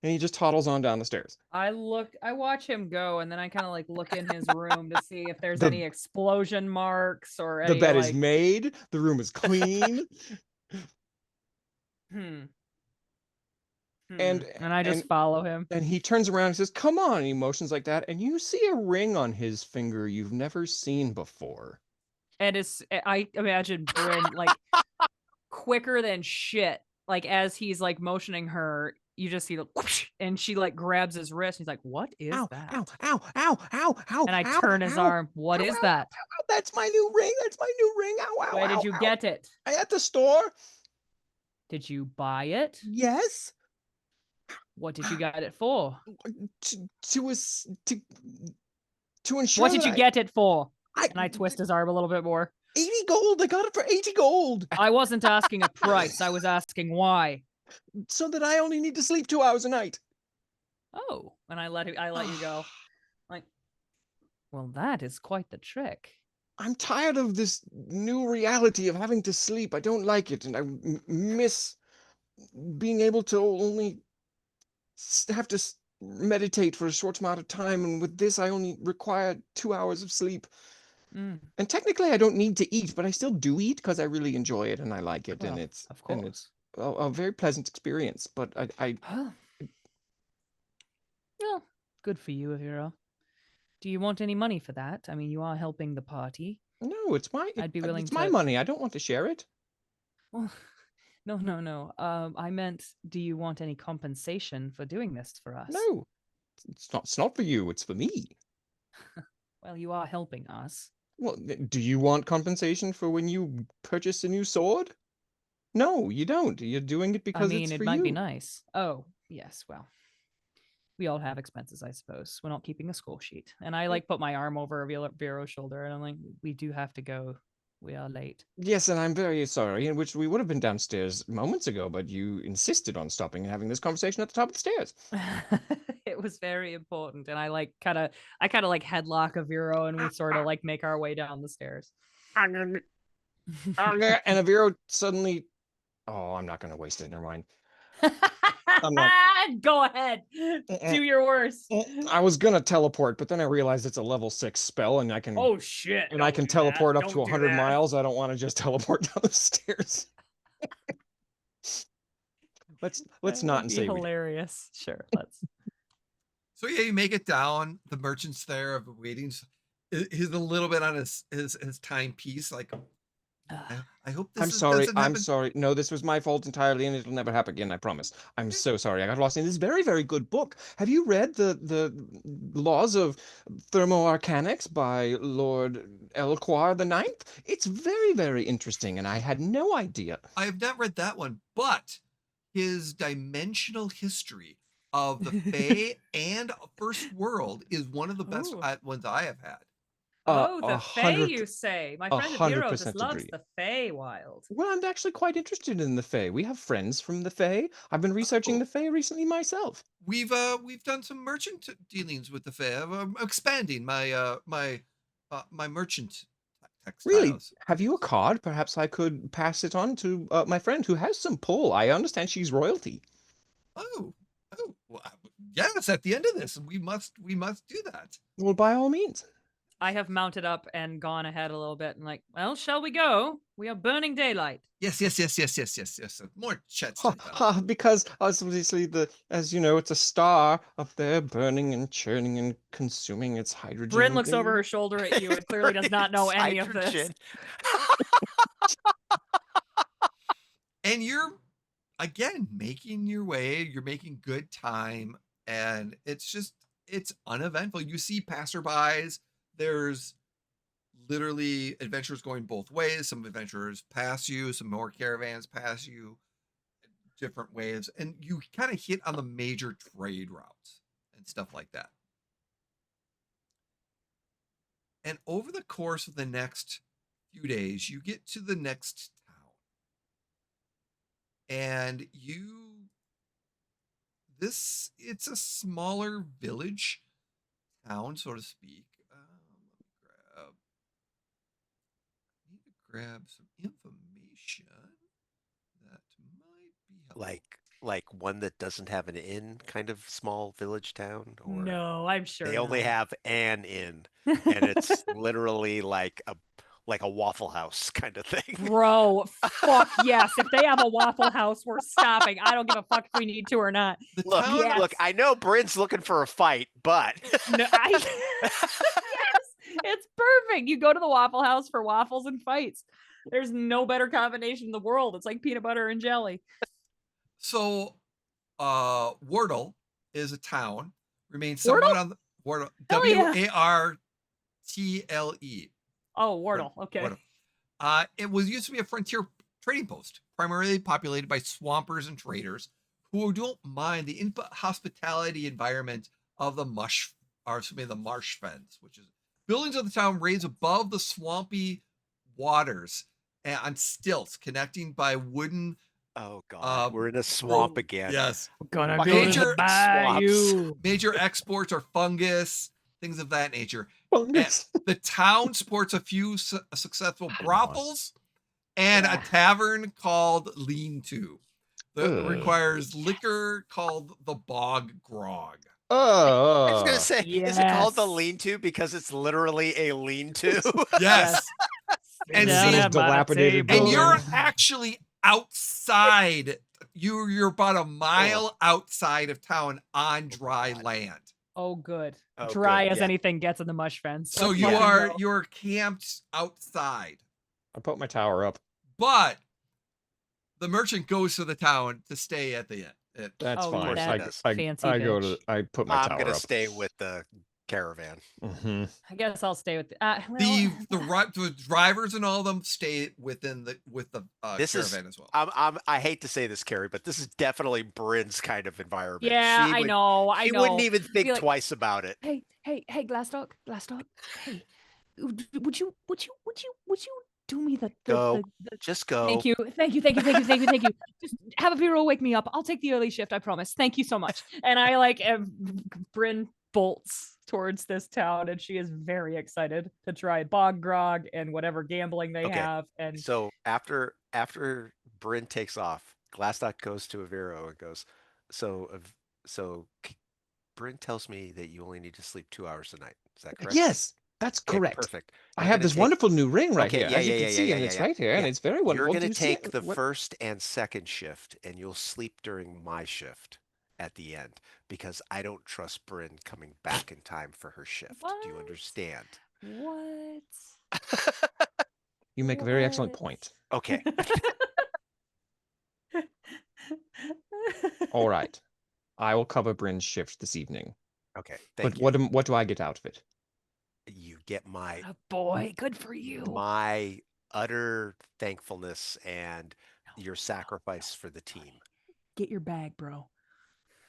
[SPEAKER 4] and he just toddles on down the stairs.
[SPEAKER 3] I watch him go, and then I kind of like look in his room to see if there's
[SPEAKER 4] The-
[SPEAKER 3] any explosion marks or
[SPEAKER 4] The
[SPEAKER 3] any
[SPEAKER 4] bed is
[SPEAKER 3] like.
[SPEAKER 4] made. The room is clean. And
[SPEAKER 3] I just follow him.
[SPEAKER 4] And he turns around and says, "Come on," and he motions like that, and you see a ring on his finger you've never seen before.
[SPEAKER 3] And I imagine Brynn like quicker than shit. Like as he's like motioning her, you just see the whoosh, and she like grabs his wrist. He's like, "What is that?"
[SPEAKER 4] Ow, ow, ow, ow, ow.
[SPEAKER 3] And I
[SPEAKER 4] ow,
[SPEAKER 3] turn his
[SPEAKER 4] ow,
[SPEAKER 3] arm. What
[SPEAKER 4] ow,
[SPEAKER 3] is
[SPEAKER 4] ow,
[SPEAKER 3] that?
[SPEAKER 4] Ow, that's my new ring. That's my new ring. Ow, ow,
[SPEAKER 3] Where
[SPEAKER 4] ow,
[SPEAKER 3] did you
[SPEAKER 4] ow.
[SPEAKER 3] get it?
[SPEAKER 4] At the store.
[SPEAKER 3] Did you buy it?
[SPEAKER 4] Yes.
[SPEAKER 3] What did you get it for?
[SPEAKER 4] To ensure
[SPEAKER 3] What did you get it for? And I twist his arm a little bit more.
[SPEAKER 4] 80 gold. I got it for 80 gold.
[SPEAKER 3] I wasn't asking a price. I was asking why.
[SPEAKER 4] So that I only need to sleep 2 hours a night.
[SPEAKER 3] Oh, and I let you go. Like, well, that is quite the trick.
[SPEAKER 4] I'm tired of this new reality of having to sleep. I don't like it, and I miss being able to only have to meditate for a short amount of time, and with this I only require 2 hours of sleep. And technically I don't need to eat, but I still do eat because I really enjoy it and I like it.
[SPEAKER 3] Well,
[SPEAKER 4] and it's
[SPEAKER 3] of course.
[SPEAKER 4] and it's a very pleasant experience. But I
[SPEAKER 3] well, good for you, Aviro. Do you want any money for that? I mean, you are helping the party.
[SPEAKER 4] no, it's my
[SPEAKER 3] I'd be willing
[SPEAKER 4] it's my
[SPEAKER 3] to-
[SPEAKER 4] money. I don't want to share it.
[SPEAKER 3] Well, no. I meant, do you want any compensation for doing this for us?
[SPEAKER 4] No, it's not for you. It's for me.
[SPEAKER 3] Well, you are helping us.
[SPEAKER 4] Well, do you want compensation for when you purchase a new sword? No, you don't. You're doing it because
[SPEAKER 3] I mean,
[SPEAKER 4] it's
[SPEAKER 3] it
[SPEAKER 4] for
[SPEAKER 3] might
[SPEAKER 4] you.
[SPEAKER 3] be nice. Oh, yes. Well, we all have expenses, I suppose. We're not keeping a score sheet. And I like put my arm over Viro's shoulder, and I'm like, we do have to go. We are late.
[SPEAKER 4] Yes, and I'm very sorry, in which we would have been downstairs moments ago, but you insisted on stopping and having this conversation at the top of the stairs.
[SPEAKER 3] It was very important, and I kind of like headlock Aviro, and we sort of like make our way down the stairs.
[SPEAKER 4] And Aviro suddenly, oh, I'm not going to waste it. Never mind. I'm not.
[SPEAKER 3] Go ahead, do your worst.
[SPEAKER 4] I was gonna teleport, but then I realized it's a level 6 spell, and I can.
[SPEAKER 3] Oh shit!
[SPEAKER 4] And I can teleport up to 100 miles. I don't want to just teleport down the stairs. let's not and say
[SPEAKER 3] hilarious. Sure, let's.
[SPEAKER 1] So yeah, you make it down. The merchant's there of the waiting. He's a little bit on his timepiece. Like, I hope this.
[SPEAKER 4] I'm sorry. I'm sorry. No, this was my fault entirely, and it'll never happen again. I promise. I'm so sorry. I got lost in this very, very good book. Have you read the Laws of Thermoarchanics by Lord Elquar the Ninth? It's very, very interesting, and I had no idea.
[SPEAKER 1] I have not read that one, but his dimensional history of the Fae and First World is one of the best ones I have had.
[SPEAKER 3] Oh, the Fae, you say? My friend Aviro just loves the Fae wild.
[SPEAKER 4] Well, I'm actually quite interested in the Fae. We have friends from the Fae. I've been researching the Fae recently myself.
[SPEAKER 1] We've done some merchant dealings with the Fae. I'm expanding my my merchant textiles.
[SPEAKER 4] Really? Have you a card? Perhaps I could pass it on to my friend who has some pull. I understand she's royalty.
[SPEAKER 1] Oh, well, yes. At the end of this, we must do that.
[SPEAKER 4] Well, by all means.
[SPEAKER 3] I have mounted up and gone ahead a little bit and like, well, shall we go? We are burning daylight.
[SPEAKER 1] Yes. More chats.
[SPEAKER 4] Because obviously as you know, it's a star up there burning and churning and consuming its hydrogen.
[SPEAKER 3] Brynn looks over her shoulder at you and clearly does not know any of this.
[SPEAKER 1] And you're again making your way. You're making good time, and it's uneventful. You see passerbys. There's literally adventurers going both ways. Some adventurers pass you, some more caravans pass you, different waves, and you kind of hit on the major trade routes and stuff like that. And over the course of the next few days, you get to the next town. and it's a smaller village town, so to speak. Let me grab some information that might be helpful.
[SPEAKER 2] Like one that doesn't have an inn, kind of small village town, or
[SPEAKER 3] No, I'm sure
[SPEAKER 2] they only
[SPEAKER 3] not.
[SPEAKER 2] have an inn, and it's literally like a Waffle House kind of thing.
[SPEAKER 3] Bro, fuck yes. If they have a Waffle House, we're stopping. I don't give a fuck if we need to or not.
[SPEAKER 1] The
[SPEAKER 2] Look,
[SPEAKER 1] town,
[SPEAKER 3] Yes.
[SPEAKER 2] look, I know Brynn's looking for a fight, but
[SPEAKER 3] No, yes, it's perfect. You go to the Waffle House for waffles and fights. There's no better combination in the world. It's like peanut butter and jelly.
[SPEAKER 1] so Wardle is a town. Remains somewhat on the Wardle.
[SPEAKER 3] Hell yeah.
[SPEAKER 1] Wartle.
[SPEAKER 3] Oh, Wardle. Okay.
[SPEAKER 1] Wardle. It was used to be a frontier trading post, primarily populated by swampers and traders who don't mind the hospitality environment of the marsh fens, which is buildings of the town raised above the swampy waters and on stilts, connecting by wooden.
[SPEAKER 2] oh god, we're in a swamp again.
[SPEAKER 1] Yes,
[SPEAKER 3] Gonna
[SPEAKER 2] Fucking
[SPEAKER 3] go to
[SPEAKER 1] major
[SPEAKER 3] the bayou.
[SPEAKER 1] major exports are fungus, things of that nature.
[SPEAKER 4] Fungus.
[SPEAKER 1] The town sports a few successful brothels and a tavern called Lean To that requires liquor called the Bog Grog.
[SPEAKER 2] I was gonna say, is it called the
[SPEAKER 3] Yes.
[SPEAKER 2] lean-to because it's literally a lean-to?
[SPEAKER 1] Yes. And
[SPEAKER 3] Down
[SPEAKER 1] see-
[SPEAKER 3] at my
[SPEAKER 4] Dilapidated
[SPEAKER 3] table.
[SPEAKER 1] And you're
[SPEAKER 4] building.
[SPEAKER 1] actually outside. You're about a mile outside of town on dry land.
[SPEAKER 3] Oh, good.
[SPEAKER 2] Oh,
[SPEAKER 3] Dry
[SPEAKER 2] good,
[SPEAKER 3] as
[SPEAKER 2] yeah.
[SPEAKER 3] anything gets in the mush fence.
[SPEAKER 1] So
[SPEAKER 3] Let's
[SPEAKER 1] you
[SPEAKER 3] fucking
[SPEAKER 1] are
[SPEAKER 3] go.
[SPEAKER 1] you're camped outside.
[SPEAKER 4] I put my tower up.
[SPEAKER 1] But the merchant goes to the town to stay at the inn.
[SPEAKER 4] That's
[SPEAKER 3] Oh,
[SPEAKER 4] fine.
[SPEAKER 3] that fancy
[SPEAKER 4] I go to.
[SPEAKER 3] bitch.
[SPEAKER 4] I put my
[SPEAKER 2] I'm
[SPEAKER 4] tower
[SPEAKER 2] gonna
[SPEAKER 4] up.
[SPEAKER 2] stay with the caravan.
[SPEAKER 4] Mm-hmm.
[SPEAKER 3] I guess I'll stay with
[SPEAKER 1] The drivers and all of them stay within the
[SPEAKER 2] This is-
[SPEAKER 1] caravan as well.
[SPEAKER 2] I hate to say this, Carrie, but this is definitely Brynn's kind of environment.
[SPEAKER 3] Yeah,
[SPEAKER 2] She
[SPEAKER 3] I
[SPEAKER 2] would-
[SPEAKER 3] know.
[SPEAKER 2] She wouldn't even think
[SPEAKER 3] Be like,
[SPEAKER 2] twice about it.
[SPEAKER 3] Hey, Glastoc, hey, would you do me the
[SPEAKER 2] Go. Just go.
[SPEAKER 3] Thank you. Just have Aviro wake me up. I'll take the early shift, I promise. Thank you so much. And I Brynn bolts towards this town, and she is very excited to try bog grog and whatever gambling they
[SPEAKER 2] Okay.
[SPEAKER 3] have. And
[SPEAKER 2] So after Brynn takes off, Glastoc goes to Aviro and goes, so Brynn tells me that you only need to sleep 2 hours a night. Is that correct?
[SPEAKER 4] Yes, that's
[SPEAKER 2] Okay,
[SPEAKER 4] correct.
[SPEAKER 2] perfect.
[SPEAKER 4] I
[SPEAKER 2] You're
[SPEAKER 4] have
[SPEAKER 2] gonna
[SPEAKER 4] this
[SPEAKER 2] take-
[SPEAKER 4] wonderful new ring right
[SPEAKER 2] Okay,
[SPEAKER 4] here,
[SPEAKER 2] yeah,
[SPEAKER 4] as you
[SPEAKER 2] yeah,
[SPEAKER 4] can
[SPEAKER 2] yeah,
[SPEAKER 4] see,
[SPEAKER 2] yeah,
[SPEAKER 4] and
[SPEAKER 2] yeah,
[SPEAKER 4] it's
[SPEAKER 2] yeah.
[SPEAKER 4] right here, and
[SPEAKER 2] Yeah.
[SPEAKER 4] it's very wonderful.
[SPEAKER 2] You're
[SPEAKER 4] Do
[SPEAKER 2] going
[SPEAKER 4] you
[SPEAKER 2] to
[SPEAKER 4] see
[SPEAKER 2] take
[SPEAKER 4] it?
[SPEAKER 2] the
[SPEAKER 4] What-
[SPEAKER 2] first and second shift, and you'll sleep during my shift at the end because I don't trust Brynn coming back in time for her shift. Do you
[SPEAKER 3] What?
[SPEAKER 2] understand?
[SPEAKER 3] what?
[SPEAKER 4] You make a very excellent
[SPEAKER 3] What?
[SPEAKER 4] point.
[SPEAKER 2] Okay.
[SPEAKER 4] All right, I will cover Bryn's shift this evening.
[SPEAKER 2] Okay. Thank
[SPEAKER 4] But
[SPEAKER 2] you.
[SPEAKER 4] what do I get out of it?
[SPEAKER 2] You get my
[SPEAKER 3] Oh, boy, good for you.
[SPEAKER 2] my utter thankfulness and your sacrifice for the team.
[SPEAKER 3] Get your bag, bro.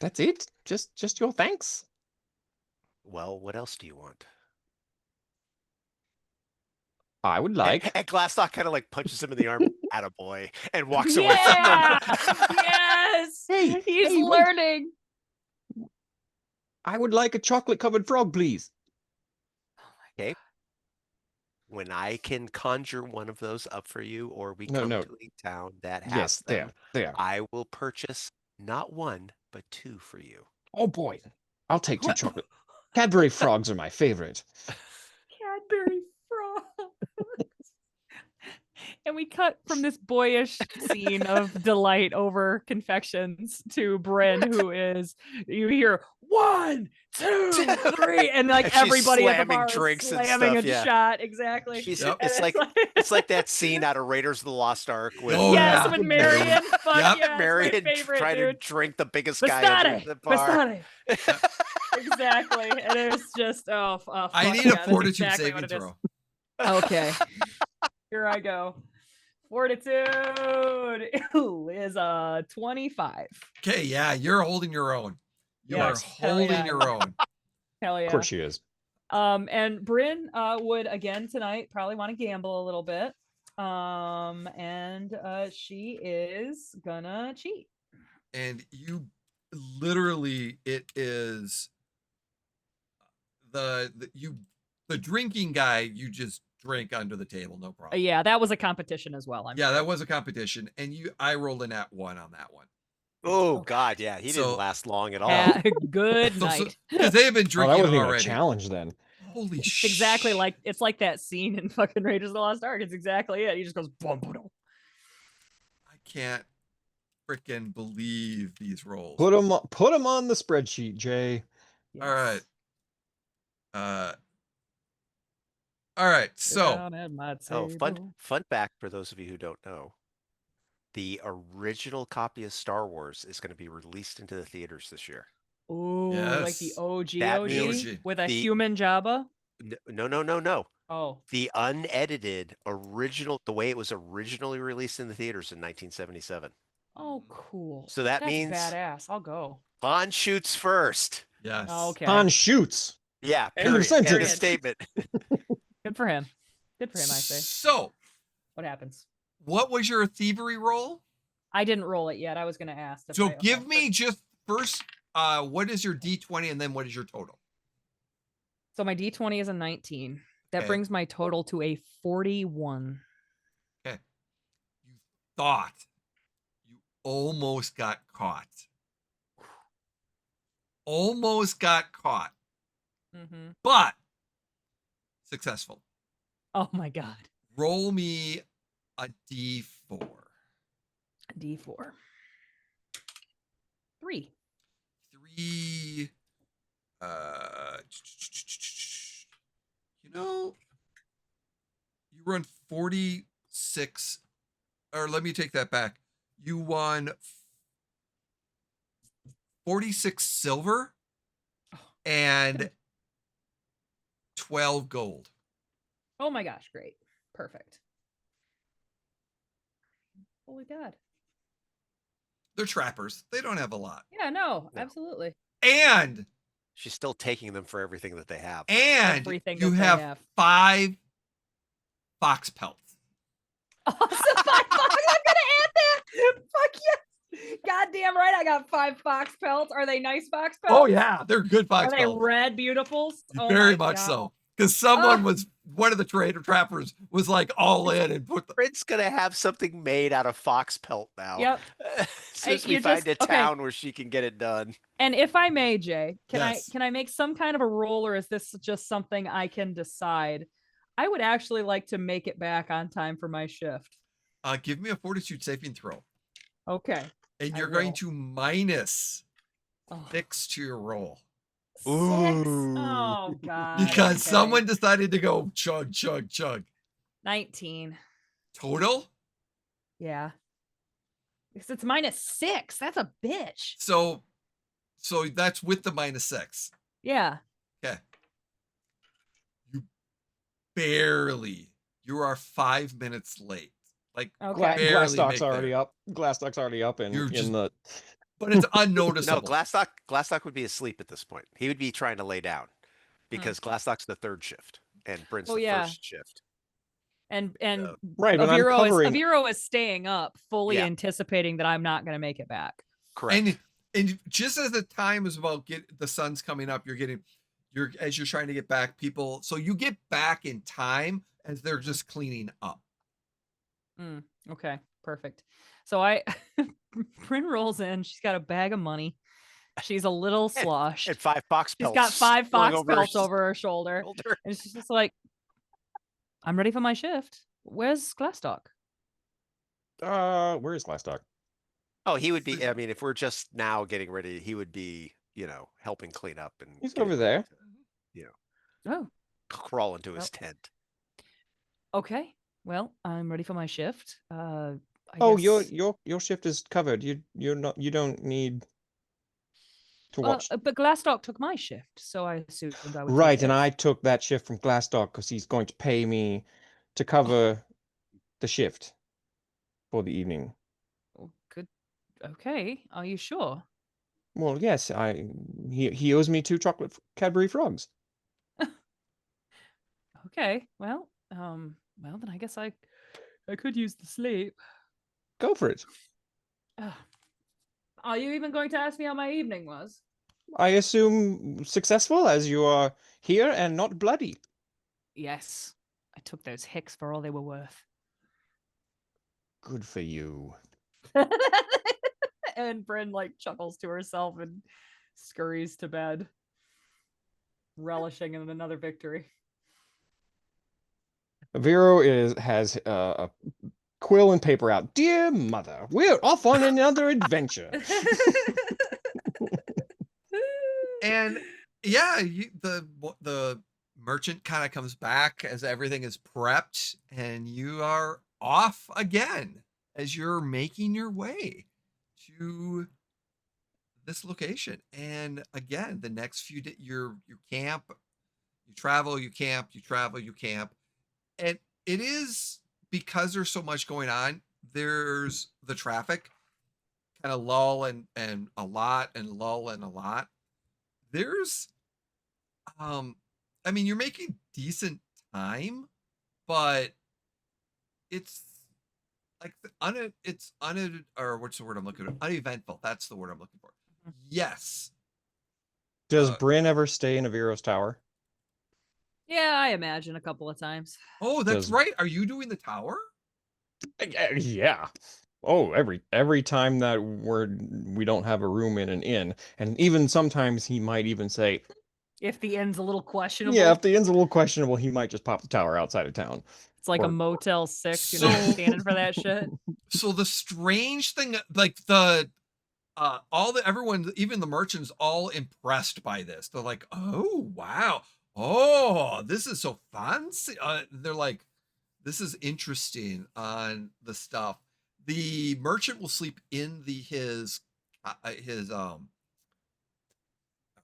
[SPEAKER 4] That's it. Just your thanks.
[SPEAKER 2] Well, what else do you want?
[SPEAKER 4] I would like.
[SPEAKER 2] And Glastoc kind of like punches him in the arm, attaboy, and walks away
[SPEAKER 3] Yeah!
[SPEAKER 2] from them.
[SPEAKER 3] Yes.
[SPEAKER 4] Hey,
[SPEAKER 3] He's
[SPEAKER 4] hey, wait.
[SPEAKER 3] learning.
[SPEAKER 4] I would like a chocolate-covered frog, please.
[SPEAKER 2] Okay. When I can conjure one of those up for you, or we
[SPEAKER 4] No,
[SPEAKER 2] come
[SPEAKER 4] no.
[SPEAKER 2] to a town that has
[SPEAKER 4] Yes,
[SPEAKER 2] them,
[SPEAKER 4] there.
[SPEAKER 2] I will purchase not one, but two for you.
[SPEAKER 4] Oh boy, I'll take 2 chocolate. Cadbury frogs are my favorite.
[SPEAKER 3] Cadbury frogs. And we cut from this boyish scene of delight over confections to Brynn, who is, you hear 1, 2, 3, and like
[SPEAKER 2] And she's
[SPEAKER 3] everybody at the
[SPEAKER 2] slamming
[SPEAKER 3] bar is
[SPEAKER 2] drinks and
[SPEAKER 3] slamming
[SPEAKER 2] stuff,
[SPEAKER 3] a
[SPEAKER 2] yeah.
[SPEAKER 3] shot. Exactly.
[SPEAKER 2] She's
[SPEAKER 1] Yep.
[SPEAKER 3] And
[SPEAKER 2] it's like that scene out of Raiders of the Lost Ark with
[SPEAKER 1] Oh,
[SPEAKER 3] yes,
[SPEAKER 1] yeah.
[SPEAKER 3] with Marion. Fuck
[SPEAKER 1] Yep.
[SPEAKER 3] yeah,
[SPEAKER 2] Marion
[SPEAKER 3] it's my favorite,
[SPEAKER 2] trying
[SPEAKER 3] dude.
[SPEAKER 2] to drink the biggest guy ever in the bar.
[SPEAKER 3] Bastare. Exactly. And it's just fuck
[SPEAKER 1] I need
[SPEAKER 3] yeah,
[SPEAKER 1] a
[SPEAKER 3] that's
[SPEAKER 1] fortitude
[SPEAKER 3] exactly
[SPEAKER 1] saving
[SPEAKER 3] what it is.
[SPEAKER 1] throw.
[SPEAKER 3] Okay. Here I go. Fortitude is 25.
[SPEAKER 1] Okay, yeah, you're holding your own. You
[SPEAKER 3] Yes,
[SPEAKER 1] are
[SPEAKER 3] hell
[SPEAKER 1] holding
[SPEAKER 3] yeah.
[SPEAKER 1] your own.
[SPEAKER 3] Hell
[SPEAKER 4] Of
[SPEAKER 3] yeah.
[SPEAKER 4] course she is.
[SPEAKER 3] And Brynn would again tonight probably want to gamble a little bit. And she is gonna cheat.
[SPEAKER 1] And you literally, it is the drinking guy. You just drink under the table, no problem.
[SPEAKER 3] Yeah, that was a competition as well.
[SPEAKER 1] Yeah, that was a competition, and I rolled an at 1 on that one.
[SPEAKER 2] Oh
[SPEAKER 3] Okay.
[SPEAKER 2] God, yeah, he didn't last long at all.
[SPEAKER 3] Good night.
[SPEAKER 1] Because they have been
[SPEAKER 4] Oh,
[SPEAKER 1] drinking
[SPEAKER 4] that wasn't even a
[SPEAKER 1] already.
[SPEAKER 4] challenge then.
[SPEAKER 1] Holy
[SPEAKER 3] It's
[SPEAKER 1] shit!
[SPEAKER 3] exactly like it's like that scene in fucking Raiders of the Lost Ark. It's exactly it. He just goes boom, boom, boom.
[SPEAKER 1] I can't freaking believe these rolls.
[SPEAKER 4] Put them on the spreadsheet, Jay.
[SPEAKER 3] Yes.
[SPEAKER 1] All right. All right.
[SPEAKER 3] Sit
[SPEAKER 1] So,
[SPEAKER 3] down at my
[SPEAKER 2] Oh,
[SPEAKER 3] table.
[SPEAKER 2] fun fact for those of you who don't know. The original copy of Star Wars is going to be released into the theaters this year.
[SPEAKER 3] Ooh, like the
[SPEAKER 1] Yes.
[SPEAKER 3] OG
[SPEAKER 2] That
[SPEAKER 3] OG
[SPEAKER 2] means
[SPEAKER 3] with a
[SPEAKER 2] the-
[SPEAKER 3] human Jabba.
[SPEAKER 2] No.
[SPEAKER 3] Oh,
[SPEAKER 2] The unedited original, the way it was originally released in the theaters in 1977.
[SPEAKER 3] oh, cool.
[SPEAKER 2] So that
[SPEAKER 3] That's
[SPEAKER 2] means
[SPEAKER 3] badass. I'll go.
[SPEAKER 2] Han shoots first.
[SPEAKER 1] yes.
[SPEAKER 3] Oh, okay.
[SPEAKER 4] Han shoots.
[SPEAKER 2] Yeah,
[SPEAKER 4] End of
[SPEAKER 2] period.
[SPEAKER 4] sentence.
[SPEAKER 2] End of statement.
[SPEAKER 3] Good for him. Good for him, I say.
[SPEAKER 1] So,
[SPEAKER 3] What happens?
[SPEAKER 1] what was your thievery roll?
[SPEAKER 3] I didn't roll it yet. I was going to ask.
[SPEAKER 1] So, give me just first, what is your D20 and then what is your total?
[SPEAKER 3] So my D20 is a 19. That
[SPEAKER 1] Okay.
[SPEAKER 3] brings my total to a 41.
[SPEAKER 1] Okay. You thought you almost got caught. Almost got caught,
[SPEAKER 3] Mm-hmm.
[SPEAKER 1] but successful.
[SPEAKER 3] Oh my God.
[SPEAKER 1] Roll me a D4.
[SPEAKER 3] D4. 3.
[SPEAKER 1] 3. You run 46, or let me take that back. You won 46 silver and 12 gold.
[SPEAKER 3] Oh my gosh. Great. Perfect. Holy God.
[SPEAKER 1] They're trappers. They don't have a lot.
[SPEAKER 3] Yeah, no,
[SPEAKER 2] No.
[SPEAKER 3] absolutely.
[SPEAKER 1] And
[SPEAKER 2] She's still taking them for everything that they have.
[SPEAKER 3] Everything
[SPEAKER 1] you
[SPEAKER 3] that they
[SPEAKER 1] have
[SPEAKER 3] have.
[SPEAKER 1] 5 fox pelts.
[SPEAKER 3] Awesome. I'm gonna add that. Fuck yes. Goddamn right. I got 5 fox pelts. Are they nice fox pelts?
[SPEAKER 1] Oh yeah, they're good fox
[SPEAKER 3] Are they
[SPEAKER 1] pelts.
[SPEAKER 3] red beautifuls? Oh
[SPEAKER 1] Very
[SPEAKER 3] my
[SPEAKER 1] much
[SPEAKER 3] God.
[SPEAKER 1] so. Because someone one of the trappers was like all in and put the,
[SPEAKER 2] Brynn's gonna have something made out of fox pelt now.
[SPEAKER 3] Yep.
[SPEAKER 2] As soon as we
[SPEAKER 3] you
[SPEAKER 2] find
[SPEAKER 3] just-
[SPEAKER 2] a
[SPEAKER 3] okay.
[SPEAKER 2] town where she can get it done.
[SPEAKER 3] And if I may, Jay,
[SPEAKER 1] Yes.
[SPEAKER 3] can I make some kind of a roll, or is this just something I can decide? I would actually like to make it back on time for my shift.
[SPEAKER 1] give me a fortitude saving throw.
[SPEAKER 3] Okay.
[SPEAKER 1] And
[SPEAKER 3] I
[SPEAKER 1] you're going
[SPEAKER 3] will.
[SPEAKER 1] to minus
[SPEAKER 3] Oh,
[SPEAKER 1] 6 to your roll.
[SPEAKER 3] 6.
[SPEAKER 2] Ooh.
[SPEAKER 3] Oh God.
[SPEAKER 1] Because
[SPEAKER 3] okay.
[SPEAKER 1] someone decided to go chug, chug, chug.
[SPEAKER 3] 19.
[SPEAKER 1] Total?
[SPEAKER 3] Yeah. Because it's -6. That's a bitch.
[SPEAKER 1] So that's with the -6.
[SPEAKER 3] Yeah.
[SPEAKER 1] Okay. You are 5 minutes late. Like
[SPEAKER 3] Okay.
[SPEAKER 1] barely make
[SPEAKER 4] Glastock's already
[SPEAKER 1] there.
[SPEAKER 4] up. Glastock's already up
[SPEAKER 1] You're
[SPEAKER 4] in
[SPEAKER 1] just-
[SPEAKER 4] the.
[SPEAKER 1] But it's
[SPEAKER 2] No,
[SPEAKER 1] unnoticeable.
[SPEAKER 2] Glastoc would be asleep at this point. He would be trying to lay down because Glastoc's the third shift and Brynn's
[SPEAKER 3] Oh,
[SPEAKER 2] the
[SPEAKER 3] yeah.
[SPEAKER 2] first shift.
[SPEAKER 3] And
[SPEAKER 4] Right, but I'm covering.
[SPEAKER 3] Aviro is staying up, fully
[SPEAKER 2] Yeah.
[SPEAKER 3] anticipating that I'm not going to make it back.
[SPEAKER 2] Correct.
[SPEAKER 1] And just as the time is about the sun's coming up, as you're trying to get back, people, so you get back in time as they're just cleaning up.
[SPEAKER 3] Okay, perfect. So Brynn rolls in. She's got a bag of money. She's a little sloshed.
[SPEAKER 2] And 5 fox
[SPEAKER 3] She's
[SPEAKER 2] pelts.
[SPEAKER 3] got 5
[SPEAKER 2] slung
[SPEAKER 3] fox pelts over her shoulder.
[SPEAKER 2] shoulder.
[SPEAKER 3] And she's just like, I'm ready for my shift. Where's Glastoc?
[SPEAKER 4] Where is Glastock?
[SPEAKER 2] Oh, he would be. I mean, if we're just now getting ready, he would be, helping clean up and
[SPEAKER 4] He's
[SPEAKER 2] getting
[SPEAKER 4] over
[SPEAKER 2] ready
[SPEAKER 4] there.
[SPEAKER 2] to,
[SPEAKER 3] Oh,
[SPEAKER 2] crawl into his tent.
[SPEAKER 3] okay. Well, I'm ready for my shift. I
[SPEAKER 4] Oh,
[SPEAKER 3] guess-
[SPEAKER 4] your shift is covered. You don't need to
[SPEAKER 3] Well,
[SPEAKER 4] watch.
[SPEAKER 3] but Glastoc took my shift, so I assumed I would.
[SPEAKER 4] Right,
[SPEAKER 3] take
[SPEAKER 4] and
[SPEAKER 3] his.
[SPEAKER 4] I took that shift from Glastock because he's going to pay me to cover the shift for the evening.
[SPEAKER 3] Oh, good. Okay. Are you sure?
[SPEAKER 4] Well, yes, he owes me 2 chocolate Cadbury frogs.
[SPEAKER 3] Okay. Well, then I guess I I could use the sleep.
[SPEAKER 4] Go for it.
[SPEAKER 3] Are you even going to ask me how my evening was?
[SPEAKER 4] I assume successful as you are here and not bloody.
[SPEAKER 3] Yes. I took those hicks for all they were worth.
[SPEAKER 4] Good for you.
[SPEAKER 3] And Brynn like chuckles to herself and scurries to bed, relishing in another victory.
[SPEAKER 4] Aviro has a quill and paper out. Dear mother, we're off on another adventure.
[SPEAKER 1] And yeah, the merchant kind of comes back as everything is prepped, and you are off again as you're making your way to this location. And again, the next few days, you camp, you travel, you camp, you travel, you camp, and it is because there's so much going on. There's the traffic kind of lull and a lot and lull and a lot. There's I mean, you're making decent time, but it's like or what's the word I'm looking for? Uneventful. That's the word I'm looking for. Yes.
[SPEAKER 4] Does Brynn ever stay in Aviro's tower?
[SPEAKER 3] Yeah, I imagine a couple of times.
[SPEAKER 1] Oh, that's right. Are you doing the tower?
[SPEAKER 4] Yeah. Oh, every time that we don't have a room in an inn, and even sometimes he might even say,
[SPEAKER 3] If the end's a little questionable.
[SPEAKER 4] yeah, if the inn's a little questionable, he might just pop the tower outside of town.
[SPEAKER 3] It's like a Motel 6. You're not standing for that shit.
[SPEAKER 1] So the strange thing, like everyone, even the merchants, all impressed by this. They're like, oh wow, oh, this is so fancy. They're like, this is interesting on the stuff. The merchant will sleep in his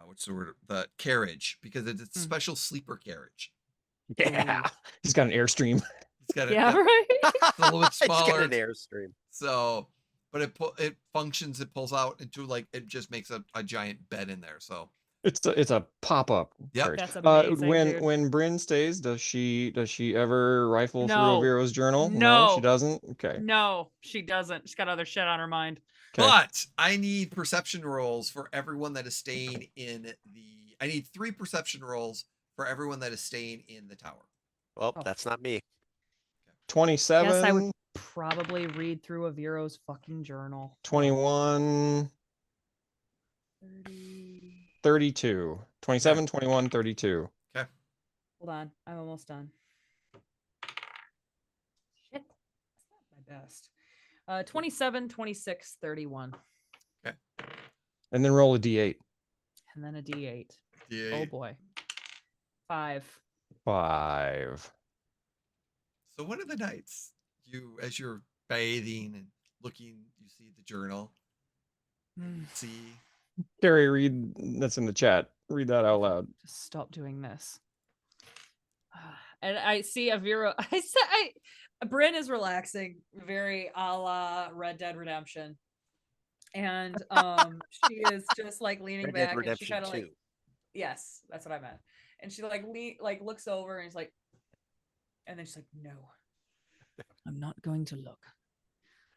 [SPEAKER 1] what's the word? The carriage, because it's a special sleeper carriage.
[SPEAKER 4] Yeah, he's got an airstream.
[SPEAKER 1] He's got
[SPEAKER 3] right.
[SPEAKER 1] It's a little bit smaller.
[SPEAKER 2] He's got an airstream.
[SPEAKER 1] So, but it functions. It pulls out into it just makes a giant bed in there. So
[SPEAKER 4] it's a pop up.
[SPEAKER 1] Yep.
[SPEAKER 3] That's amazing,
[SPEAKER 4] when Brynn stays, does she ever rifle through Aviro's journal?
[SPEAKER 3] No,
[SPEAKER 4] she doesn't. Okay.
[SPEAKER 3] No, she doesn't. She's got other shit on her mind.
[SPEAKER 4] Okay.
[SPEAKER 1] But I need perception rolls for everyone that is staying in I need 3 perception rolls for everyone that is staying in the tower.
[SPEAKER 2] Well, that's not me.
[SPEAKER 4] 27.
[SPEAKER 3] Yes, I would probably read through Aviro's fucking journal.
[SPEAKER 4] 21.
[SPEAKER 3] 30.
[SPEAKER 4] 32. 27, 21, 32.
[SPEAKER 1] Okay.
[SPEAKER 3] Hold on. I'm almost done. Shit. That's not my best. 27, 26, 31.
[SPEAKER 1] Okay.
[SPEAKER 4] And then roll a d8.
[SPEAKER 3] And then a d8.
[SPEAKER 1] D8.
[SPEAKER 3] Oh boy. 5.
[SPEAKER 4] 5.
[SPEAKER 1] So one of the nights, as you're bathing and looking, you see the journal. See.
[SPEAKER 4] Carrie, read that's in the chat. Read that out loud.
[SPEAKER 3] Just stop doing this. And I see Aviro. Brynn is relaxing, very a la Red Dead Redemption. And she is just like leaning back, and she kind of like, yes, that's what I meant. And she like looks over, and he's like, and then she's like, no, I'm not going to look.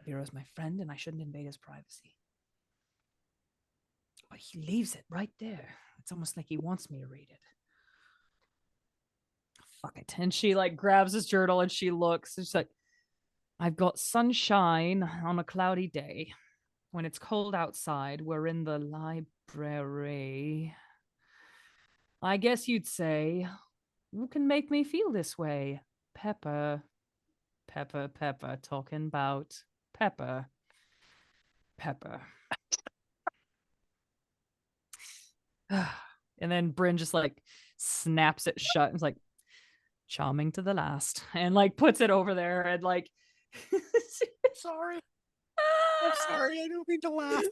[SPEAKER 3] Aviro's my friend, and I shouldn't invade his privacy. But he leaves it right there. It's almost like he wants me to read it. Fuck it. And she like grabs his journal and she looks, and she's like, I've got sunshine on a cloudy day. When it's cold outside, we're in the library. I guess you'd say, who can make me feel this way? Pepper. Pepper, Pepper, talking about Pepper. Pepper. And then Brynn just like snaps it shut and is like, charming to the last, and like puts it over there and like
[SPEAKER 2] Sorry. I'm sorry. I don't mean to laugh.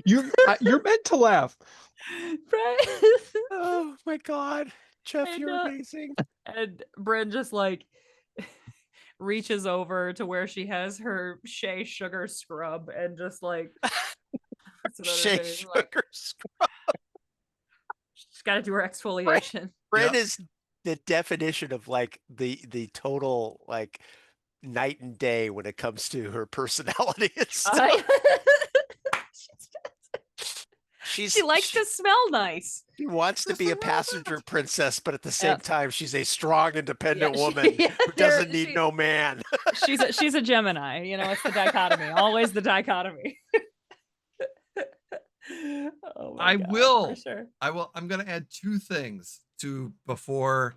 [SPEAKER 4] You're meant to laugh.
[SPEAKER 2] Oh my God. Jeff,
[SPEAKER 3] And,
[SPEAKER 2] you're amazing.
[SPEAKER 3] And Brynn just like reaches over to where she has her shea sugar scrub and just like
[SPEAKER 2] Shea sugar scrub.
[SPEAKER 3] She's got to do her exfoliation.
[SPEAKER 2] Brynn is the definition of like the total like night and day when it comes to her personality and stuff.
[SPEAKER 3] She likes to smell nice.
[SPEAKER 2] She wants to be a passenger princess, but at the same
[SPEAKER 3] Yeah.
[SPEAKER 2] time, she's a strong, independent woman who
[SPEAKER 3] there-
[SPEAKER 2] doesn't need
[SPEAKER 3] she-
[SPEAKER 2] no man.
[SPEAKER 3] She's a Gemini. You know, it's the dichotomy. Always the dichotomy. Oh my God, for sure.
[SPEAKER 1] I'm gonna add two things to before.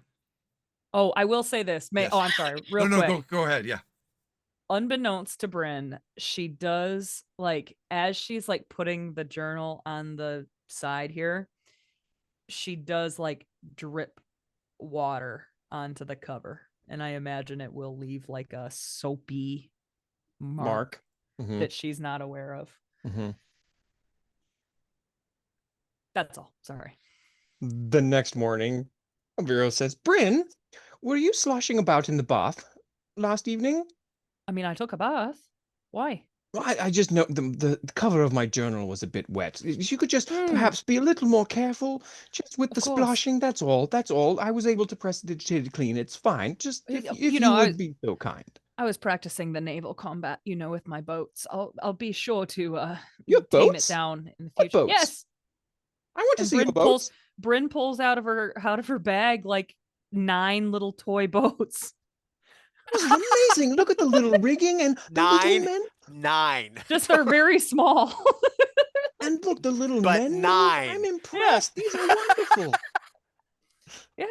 [SPEAKER 3] Oh, I will say this.
[SPEAKER 1] Yes.
[SPEAKER 3] Oh, I'm sorry. Real
[SPEAKER 1] No,
[SPEAKER 3] quick.
[SPEAKER 1] go ahead. Yeah.
[SPEAKER 3] Unbeknownst to Brynn, she does, like, as she's like putting the journal on the side here, she does like drip water onto the cover, and I imagine it will leave like a soapy mark
[SPEAKER 4] Mhm.
[SPEAKER 3] that she's not aware of.
[SPEAKER 4] Mhm.
[SPEAKER 3] That's all. Sorry.
[SPEAKER 4] The next morning, Aviro says, "Brynn, were you sloshing about in the bath last evening?"
[SPEAKER 3] I mean, I took a bath. Why?
[SPEAKER 4] Well, I just know the cover of my journal was a bit wet. You could just
[SPEAKER 3] Hmm.
[SPEAKER 4] perhaps be a little more careful, just with
[SPEAKER 3] Of
[SPEAKER 4] the
[SPEAKER 3] course.
[SPEAKER 4] splashing. That's all. That's all. I was able to prestidigitate it clean. It's fine. Just if
[SPEAKER 3] You
[SPEAKER 4] you
[SPEAKER 3] know,
[SPEAKER 4] would be so kind.
[SPEAKER 3] I was practicing the naval combat, you know, with my boats. I'll be sure to
[SPEAKER 4] Your
[SPEAKER 3] tame it
[SPEAKER 4] boats?
[SPEAKER 3] down in the
[SPEAKER 4] What
[SPEAKER 3] future.
[SPEAKER 4] boats?
[SPEAKER 3] Yes.
[SPEAKER 4] I want to
[SPEAKER 3] And
[SPEAKER 4] see your boats.
[SPEAKER 3] Brynn pulls out of her bag like 9 little toy boats.
[SPEAKER 4] This is amazing. Look at the little rigging and the little men.
[SPEAKER 2] 9.
[SPEAKER 3] Just they're very small.
[SPEAKER 4] And look, the little
[SPEAKER 2] But
[SPEAKER 4] men.
[SPEAKER 2] 9.
[SPEAKER 4] I'm impressed. These are wonderful.
[SPEAKER 3] Yeah.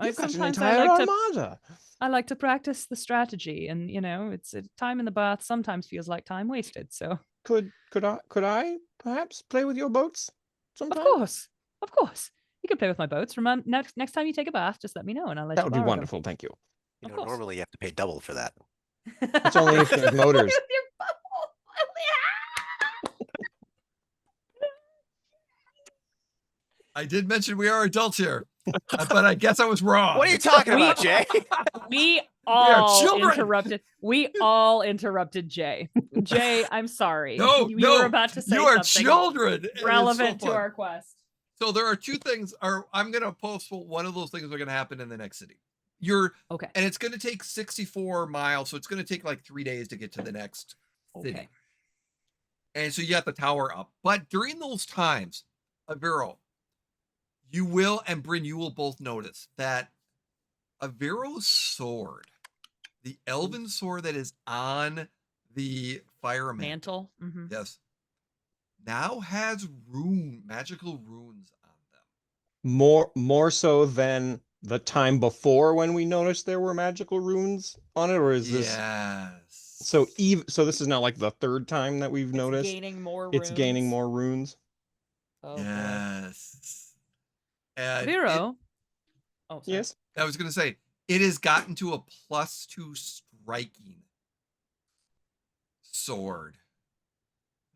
[SPEAKER 4] You've got an
[SPEAKER 3] Sometimes
[SPEAKER 4] entire armada.
[SPEAKER 3] I like to practice the strategy, and you know, it's time in the bath sometimes feels like time wasted. So
[SPEAKER 4] Could I perhaps play with your boats sometime?
[SPEAKER 3] of course, you can play with my boats. Remember, next time you take a bath, just let me know, and I'll let
[SPEAKER 4] That
[SPEAKER 3] you
[SPEAKER 4] would be
[SPEAKER 3] borrow them.
[SPEAKER 4] wonderful. Thank you.
[SPEAKER 2] You
[SPEAKER 3] Of
[SPEAKER 2] know,
[SPEAKER 3] course.
[SPEAKER 2] normally you have to pay double for that.
[SPEAKER 4] That's only if there's motors.
[SPEAKER 1] I did mention we are adults here, but I guess I was wrong.
[SPEAKER 2] What are you talking about, Jay?
[SPEAKER 3] We
[SPEAKER 1] are
[SPEAKER 3] all
[SPEAKER 1] children.
[SPEAKER 3] interrupted. We all interrupted Jay. Jay, I'm sorry.
[SPEAKER 1] No,
[SPEAKER 3] you were about to say
[SPEAKER 1] you are
[SPEAKER 3] something
[SPEAKER 1] children. and it's so
[SPEAKER 3] relevant to
[SPEAKER 1] fun.
[SPEAKER 3] our quest.
[SPEAKER 1] So there are two things. I'm gonna post one of those things are gonna happen in the next city.
[SPEAKER 3] Okay.
[SPEAKER 1] And it's gonna take 64 miles, so it's gonna take like 3 days to get to the next city.
[SPEAKER 3] Okay.
[SPEAKER 1] And so you got the tower up. But during those times, Aviro, you will, and Brynn, you will both notice that Aviro's sword, the elven sword that is on the fireman
[SPEAKER 3] Mantle. Mhm.
[SPEAKER 1] yes, now has magical runes on them.
[SPEAKER 4] More so than the time before when we noticed there were magical runes on it, or is this?
[SPEAKER 1] Yes.
[SPEAKER 4] So this is not like the third time that we've noticed.
[SPEAKER 3] Gaining more
[SPEAKER 4] It's
[SPEAKER 3] runes.
[SPEAKER 4] gaining more runes.
[SPEAKER 3] Oh, boy.
[SPEAKER 1] Yes. And
[SPEAKER 3] Aviro. Oh, sorry.
[SPEAKER 4] Yes.
[SPEAKER 1] I was going to say, it has gotten to a +2 striking sword.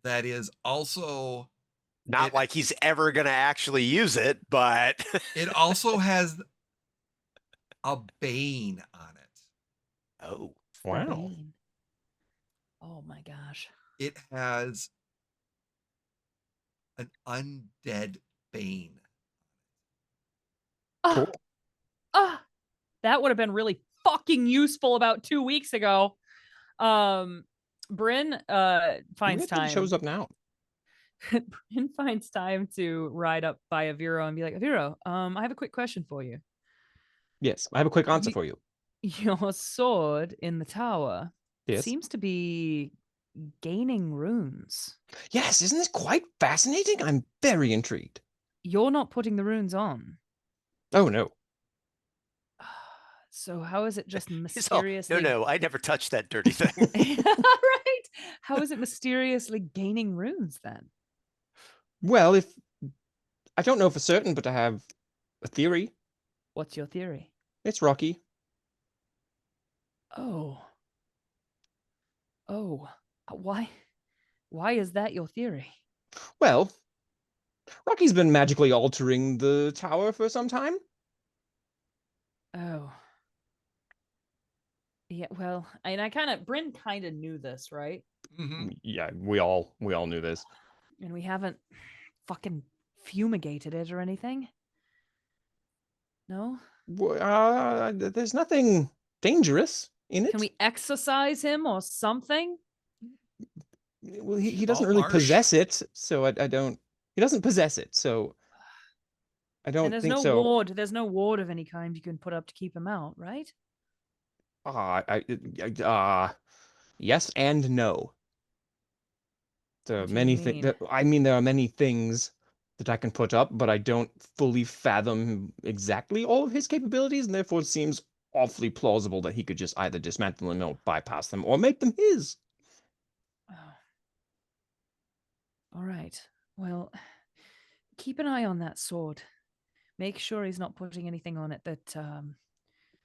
[SPEAKER 1] That is also
[SPEAKER 2] Not like he's ever going to actually use it, but
[SPEAKER 1] it also has a bane on it.
[SPEAKER 2] oh,
[SPEAKER 4] Wow.
[SPEAKER 3] Bane. Oh my gosh.
[SPEAKER 1] It has an undead bane.
[SPEAKER 3] Ah,
[SPEAKER 4] Cool.
[SPEAKER 3] that would have been really fucking useful about 2 weeks ago. Brynn finds
[SPEAKER 4] Weird that
[SPEAKER 3] time.
[SPEAKER 4] it shows up now.
[SPEAKER 3] Brynn finds time to ride up by Aviro and be like, Aviro, I have a quick question for you.
[SPEAKER 4] Yes, I have a quick answer for you.
[SPEAKER 3] Your sword in the tower
[SPEAKER 4] Yes.
[SPEAKER 3] seems to be gaining runes.
[SPEAKER 4] Yes, isn't this quite fascinating? I'm very intrigued.
[SPEAKER 3] You're not putting the runes on.
[SPEAKER 4] Oh no.
[SPEAKER 3] So how is it just
[SPEAKER 2] he's all,
[SPEAKER 3] mysteriously?
[SPEAKER 2] no, I never touched that dirty thing.
[SPEAKER 3] Right? How is it mysteriously gaining runes then?
[SPEAKER 4] Well, if I don't know for certain, but I have a theory.
[SPEAKER 3] What's your theory?
[SPEAKER 4] It's Rocky.
[SPEAKER 3] Oh. Why is that your theory?
[SPEAKER 4] Well, Rocky's been magically altering the tower for some time.
[SPEAKER 3] Oh. Yeah, well, and Brynn kind of knew this, right?
[SPEAKER 1] Mm-hmm.
[SPEAKER 4] Yeah, we all knew this.
[SPEAKER 3] And we haven't fucking fumigated it or anything. No?
[SPEAKER 4] There's nothing dangerous. in it.
[SPEAKER 3] Can we exercise him or something?
[SPEAKER 4] Well, he doesn't
[SPEAKER 1] Oh,
[SPEAKER 4] really
[SPEAKER 1] Marsh.
[SPEAKER 4] possess it, so I don't. He doesn't possess it, so I
[SPEAKER 3] And
[SPEAKER 4] don't
[SPEAKER 3] there's
[SPEAKER 4] think
[SPEAKER 3] no
[SPEAKER 4] so.
[SPEAKER 3] ward. There's no ward of any kind you can put up to keep him out, right?
[SPEAKER 4] Yes and no. There are
[SPEAKER 3] What do you
[SPEAKER 4] many things.
[SPEAKER 3] mean?
[SPEAKER 4] I mean, there are many things that I can put up, but I don't fully fathom exactly all of his capabilities, and therefore it seems awfully plausible that he could just either dismantle them or bypass them or make them his.
[SPEAKER 3] Oh. All right. Well, keep an eye on that sword. Make sure he's not putting anything on it that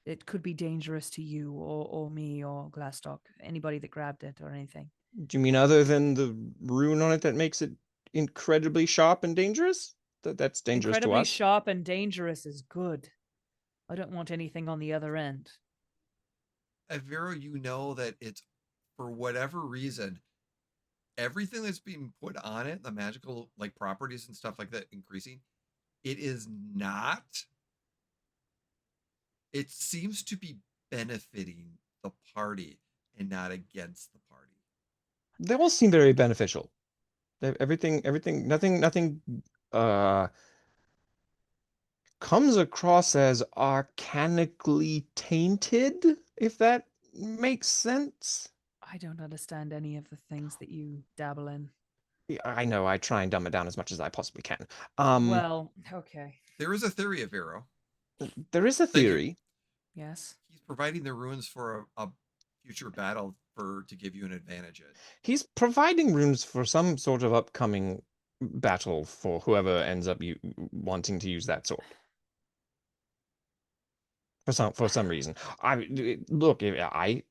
[SPEAKER 3] it could be dangerous to you or me or Glastoc, anybody that grabbed it or anything.
[SPEAKER 4] Do you mean other than the rune on it that makes it incredibly sharp and dangerous? That's dangerous to
[SPEAKER 3] Incredibly
[SPEAKER 4] us.
[SPEAKER 3] sharp and dangerous is good. I don't want anything on the other end.
[SPEAKER 1] Aviro, you know that it's, for whatever reason, everything that's being put on it, the magical like properties and stuff like that increasing, it is not. It seems to be benefiting the party and not against the party.
[SPEAKER 4] They all seem very beneficial. Nothing uh comes across as arcanically tainted, if that makes sense.
[SPEAKER 3] I don't understand any of the things that you dabble in.
[SPEAKER 4] Yeah, I know, I try and dumb it down as much as I possibly can.
[SPEAKER 3] Well, okay.
[SPEAKER 1] There is a theory of Aviro.
[SPEAKER 4] There is a
[SPEAKER 1] Thank you.
[SPEAKER 4] theory.
[SPEAKER 3] Yes.
[SPEAKER 1] He's providing the runes for a future battle to give you an advantage in.
[SPEAKER 4] He's providing runes for some sort of upcoming battle for whoever ends up wanting to use that sword. For some reason. Look, I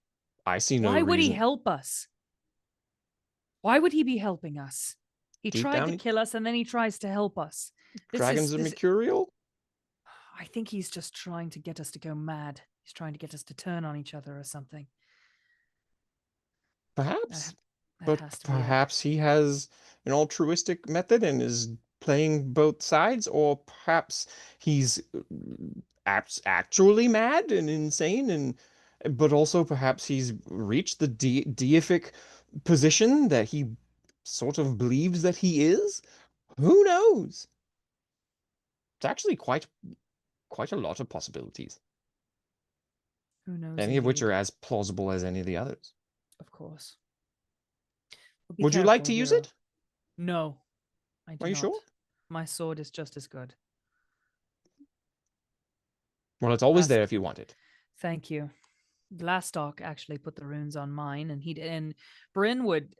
[SPEAKER 4] see no
[SPEAKER 3] Why would he
[SPEAKER 4] reason.
[SPEAKER 3] help us? Why would he be helping us? He
[SPEAKER 4] Deep
[SPEAKER 3] tried to
[SPEAKER 4] down,
[SPEAKER 3] kill us and then he tries to help us.
[SPEAKER 4] Dragons are mercurial?
[SPEAKER 3] I think he's just trying to get us to go mad. He's trying to get us to turn on each other or something.
[SPEAKER 4] Perhaps.
[SPEAKER 3] That
[SPEAKER 4] But
[SPEAKER 3] has to be it.
[SPEAKER 4] perhaps he has an altruistic method and is playing both sides, or perhaps he's actually mad and insane, but also perhaps he's reached the deific position that he sort of believes that he is. Who knows? It's actually quite a lot of possibilities,
[SPEAKER 3] Who knows?
[SPEAKER 4] any of which
[SPEAKER 3] Indeed.
[SPEAKER 4] are as plausible as any of the others.
[SPEAKER 3] Of course. Well, be
[SPEAKER 4] Would you like
[SPEAKER 3] careful,
[SPEAKER 4] to use
[SPEAKER 3] Aviro.
[SPEAKER 4] it?
[SPEAKER 3] No, I do
[SPEAKER 4] Are you
[SPEAKER 3] not.
[SPEAKER 4] sure?
[SPEAKER 3] My sword is just as good.
[SPEAKER 4] Well, it's always
[SPEAKER 3] Last-
[SPEAKER 4] there if you want it.
[SPEAKER 3] Thank you. Glastoc actually put the runes on mine, and Brynn would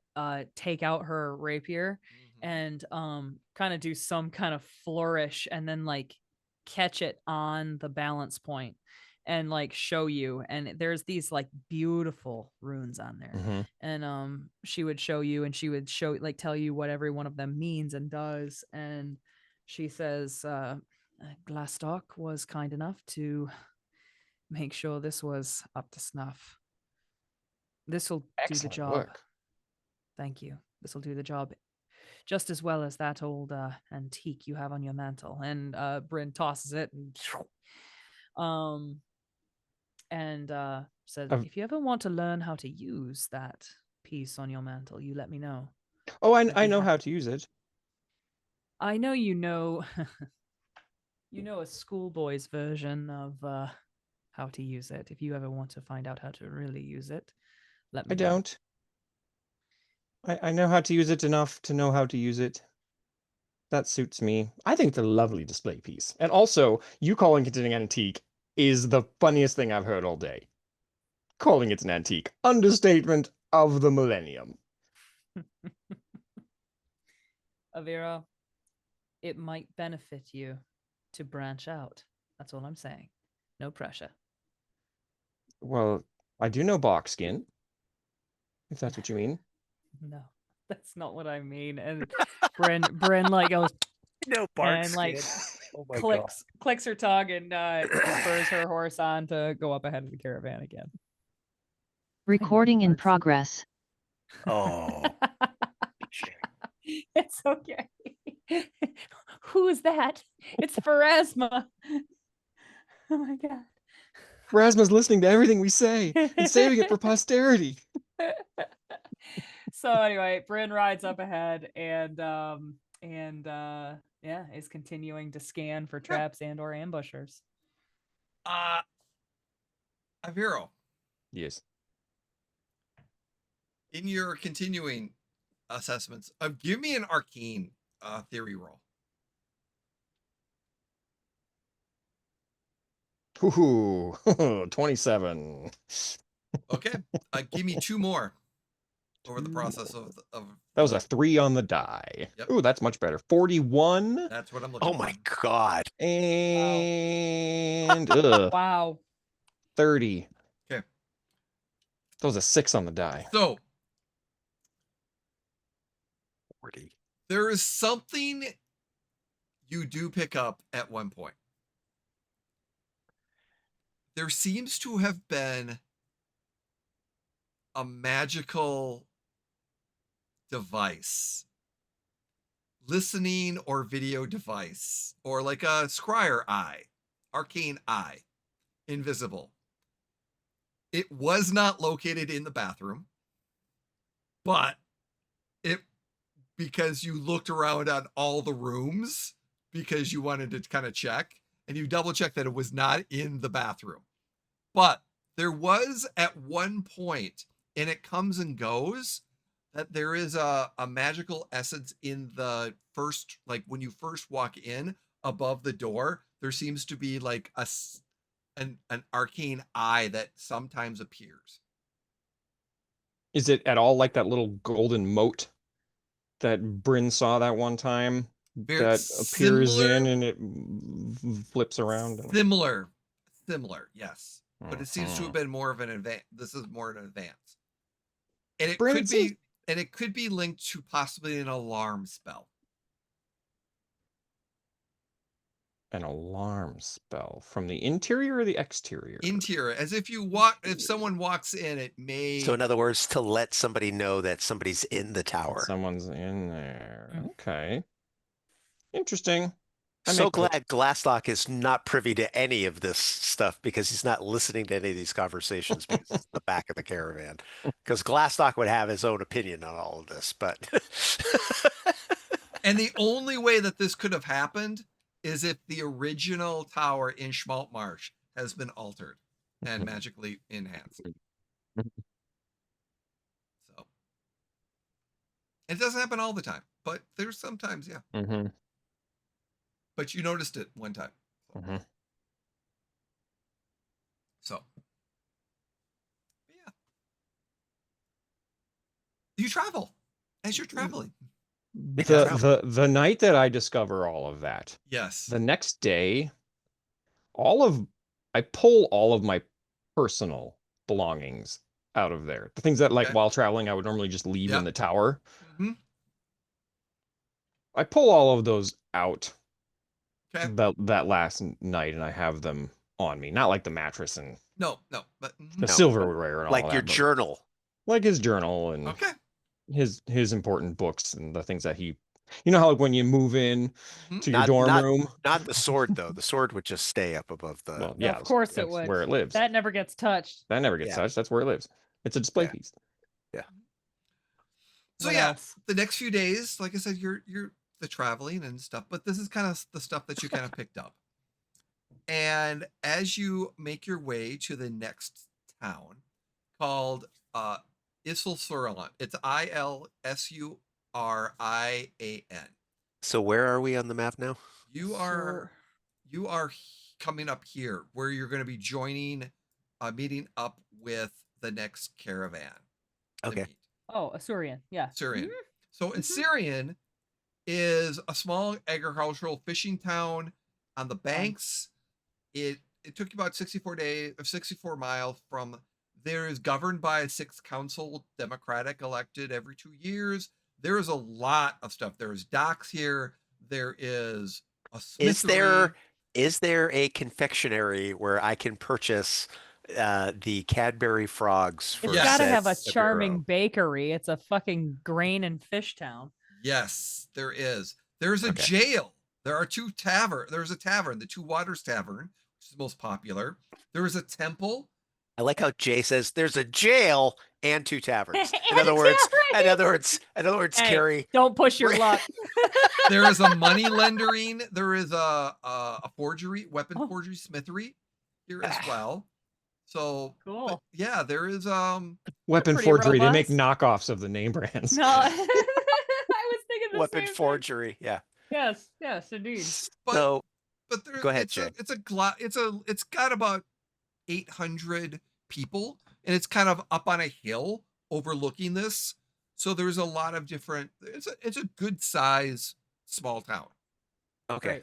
[SPEAKER 3] take out her rapier and kind of do some kind of flourish and then like catch it on the balance point and like show you, and there's these like beautiful runes on there.
[SPEAKER 4] Mhm.
[SPEAKER 3] And she would show you, and she would show like tell you what every one of them means and does. And she says Glastoc was kind enough to make sure this was up to snuff. This will do the
[SPEAKER 4] Excellent
[SPEAKER 3] job.
[SPEAKER 4] work.
[SPEAKER 3] Thank you. This will do the job just as well as that old antique you have on your mantle. And Brynn tosses it and said,
[SPEAKER 4] I've-
[SPEAKER 3] if you ever want to learn how to use that piece on your mantle, you let me know.
[SPEAKER 4] Oh,
[SPEAKER 3] I'd
[SPEAKER 4] I
[SPEAKER 3] be
[SPEAKER 4] know how
[SPEAKER 3] happy.
[SPEAKER 4] to use it.
[SPEAKER 3] I know you know a schoolboy's version of how to use it. If you ever want to find out how to really use it, let me
[SPEAKER 4] I
[SPEAKER 3] know.
[SPEAKER 4] don't. I know how to use it enough to know how to use it. That suits me. I think it's a lovely display piece. And also, you calling it an antique is the funniest thing I've heard all day. Calling it an antique. Understatement of the millennium.
[SPEAKER 3] Avira, it might benefit you to branch out. That's all I'm saying. No pressure.
[SPEAKER 4] Well, I do know bark skin, if that's what you mean.
[SPEAKER 3] No, that's not what I mean. And Brynn like goes
[SPEAKER 2] No
[SPEAKER 3] and like
[SPEAKER 2] Oh my
[SPEAKER 3] clicks her tongue and spurs her horse on to go up ahead of the caravan again.
[SPEAKER 5] Recording in progress.
[SPEAKER 2] Oh.
[SPEAKER 3] It's okay. Who is that? It's Pharasma. Oh my god.
[SPEAKER 4] Rasma's listening to everything we say and saving it for posterity.
[SPEAKER 3] So anyway, Brynn rides up ahead and yeah, is continuing to scan for traps and or ambushers.
[SPEAKER 1] Aviro,
[SPEAKER 4] Yes.
[SPEAKER 1] in your continuing assessments, give me an arcane theory roll.
[SPEAKER 4] Ooh, 27.
[SPEAKER 1] Okay, give me 2 more over the process of
[SPEAKER 4] That was a 3 on the die.
[SPEAKER 1] Yep.
[SPEAKER 4] Ooh, that's much better. 41.
[SPEAKER 1] That's what I'm looking
[SPEAKER 2] Oh
[SPEAKER 1] for.
[SPEAKER 2] my God.
[SPEAKER 4] And
[SPEAKER 3] Wow.
[SPEAKER 4] 30.
[SPEAKER 1] Okay.
[SPEAKER 4] That was a 6 on the die.
[SPEAKER 1] So
[SPEAKER 2] 40.
[SPEAKER 1] there is something you do pick up at one point. There seems to have been a magical device, listening or video device, or like a scryer eye, arcane eye, invisible. It was not located in the bathroom, but because you looked around on all the rooms because you wanted to kind of check, and you double checked that it was not in the bathroom. But there was at one point, and it comes and goes, that there is a magical essence in the first, like when you first walk in above the door, there seems to be like an arcane eye that sometimes appears.
[SPEAKER 4] Is it at all like that little golden moat that Brynn saw that one time that appears in and it flips around?
[SPEAKER 1] Similar, yes. But it seems to have been more of an advance. This is more an advance. And it could be linked to possibly an alarm spell.
[SPEAKER 4] An alarm spell from the interior or the exterior?
[SPEAKER 1] Interior, as if someone walks in, it may.
[SPEAKER 2] So in other words, to let somebody know that somebody's in the tower.
[SPEAKER 4] Someone's in there. Okay. Interesting.
[SPEAKER 2] So glad Glastoc is not privy to any of this stuff because he's not listening to any of these conversations because it's the back of the caravan. Because Glastoc would have his own opinion on all of this, but
[SPEAKER 1] And the only way that this could have happened is if the original tower in Schmaltz Marsh has been altered and magically enhanced. So it doesn't happen all the time, but there's sometimes, yeah.
[SPEAKER 4] Mm-hmm.
[SPEAKER 1] But you noticed it one time.
[SPEAKER 4] Mm-hmm.
[SPEAKER 1] So yeah. You travel as you're traveling.
[SPEAKER 4] The night that I discover all of that,
[SPEAKER 1] yes,
[SPEAKER 4] the next day, I pull all of my personal belongings out of there. The things that, like, while traveling, I would normally just leave in the tower.
[SPEAKER 1] Mm-hmm.
[SPEAKER 4] I pull all of those out
[SPEAKER 1] that
[SPEAKER 4] last night, and I have them on me. Not like the mattress and
[SPEAKER 1] but
[SPEAKER 4] the silverware and all
[SPEAKER 2] like
[SPEAKER 4] that,
[SPEAKER 2] your journal,
[SPEAKER 4] like his journal and his important books and the things that he, you know how like when you move in to your dorm room,
[SPEAKER 2] not the sword though. The sword would just stay up above the.
[SPEAKER 4] Well, yeah,
[SPEAKER 3] of course it would.
[SPEAKER 4] Where it lives.
[SPEAKER 3] That never gets touched.
[SPEAKER 4] That never gets touched. That's where it lives. It's a display piece.
[SPEAKER 2] Yeah.
[SPEAKER 1] So the next few days, like I said, you're the traveling and stuff, but this is kind of the stuff that you kind of picked up. And as you make your way to the next town called Isilsurian, it's Ilsurian.
[SPEAKER 2] So where are we on the map now?
[SPEAKER 1] You are coming up here where you're going to be joining, meeting up with the next caravan.
[SPEAKER 2] Okay.
[SPEAKER 3] Oh, Asurian. Yeah.
[SPEAKER 1] Asurian. So Asurian is a small agricultural fishing town on the banks. It took you about 64 miles from there. Is governed by a 6th council, democratic, elected every 2 years. There is a lot of stuff. There's docks here. There is a smithery.
[SPEAKER 2] Is there a confectionery where I can purchase the Cadbury frogs?
[SPEAKER 3] It's got to have a charming bakery. It's a fucking grain and fish town.
[SPEAKER 1] Yes, there is. There's a jail. There are 2 taverns. There's a tavern, the Two Waters Tavern, which is the most popular. There is a temple.
[SPEAKER 2] I like how Jay says there's a jail and 2 taverns. In
[SPEAKER 3] And
[SPEAKER 2] other words,
[SPEAKER 3] taverns! Hey,
[SPEAKER 2] Carrie.
[SPEAKER 3] don't push your luck.
[SPEAKER 1] There is a money lendering. There is a forgery, weapon
[SPEAKER 3] Oh.
[SPEAKER 1] forgery, smithery here as well. So
[SPEAKER 3] Cool.
[SPEAKER 1] but yeah, there is
[SPEAKER 4] Weapon
[SPEAKER 3] pretty
[SPEAKER 4] forgery. They make
[SPEAKER 3] robust.
[SPEAKER 4] knockoffs of the name brands.
[SPEAKER 3] No, I was thinking the
[SPEAKER 2] Weapon
[SPEAKER 3] same thing.
[SPEAKER 2] forgery. Yeah.
[SPEAKER 3] Yes, indeed.
[SPEAKER 1] but
[SPEAKER 2] So
[SPEAKER 1] but there
[SPEAKER 2] go ahead,
[SPEAKER 1] it's
[SPEAKER 2] Jay.
[SPEAKER 1] it's got about 800 people, and it's kind of up on a hill overlooking this. So there's a lot of different. It's a good size small town.
[SPEAKER 2] Okay.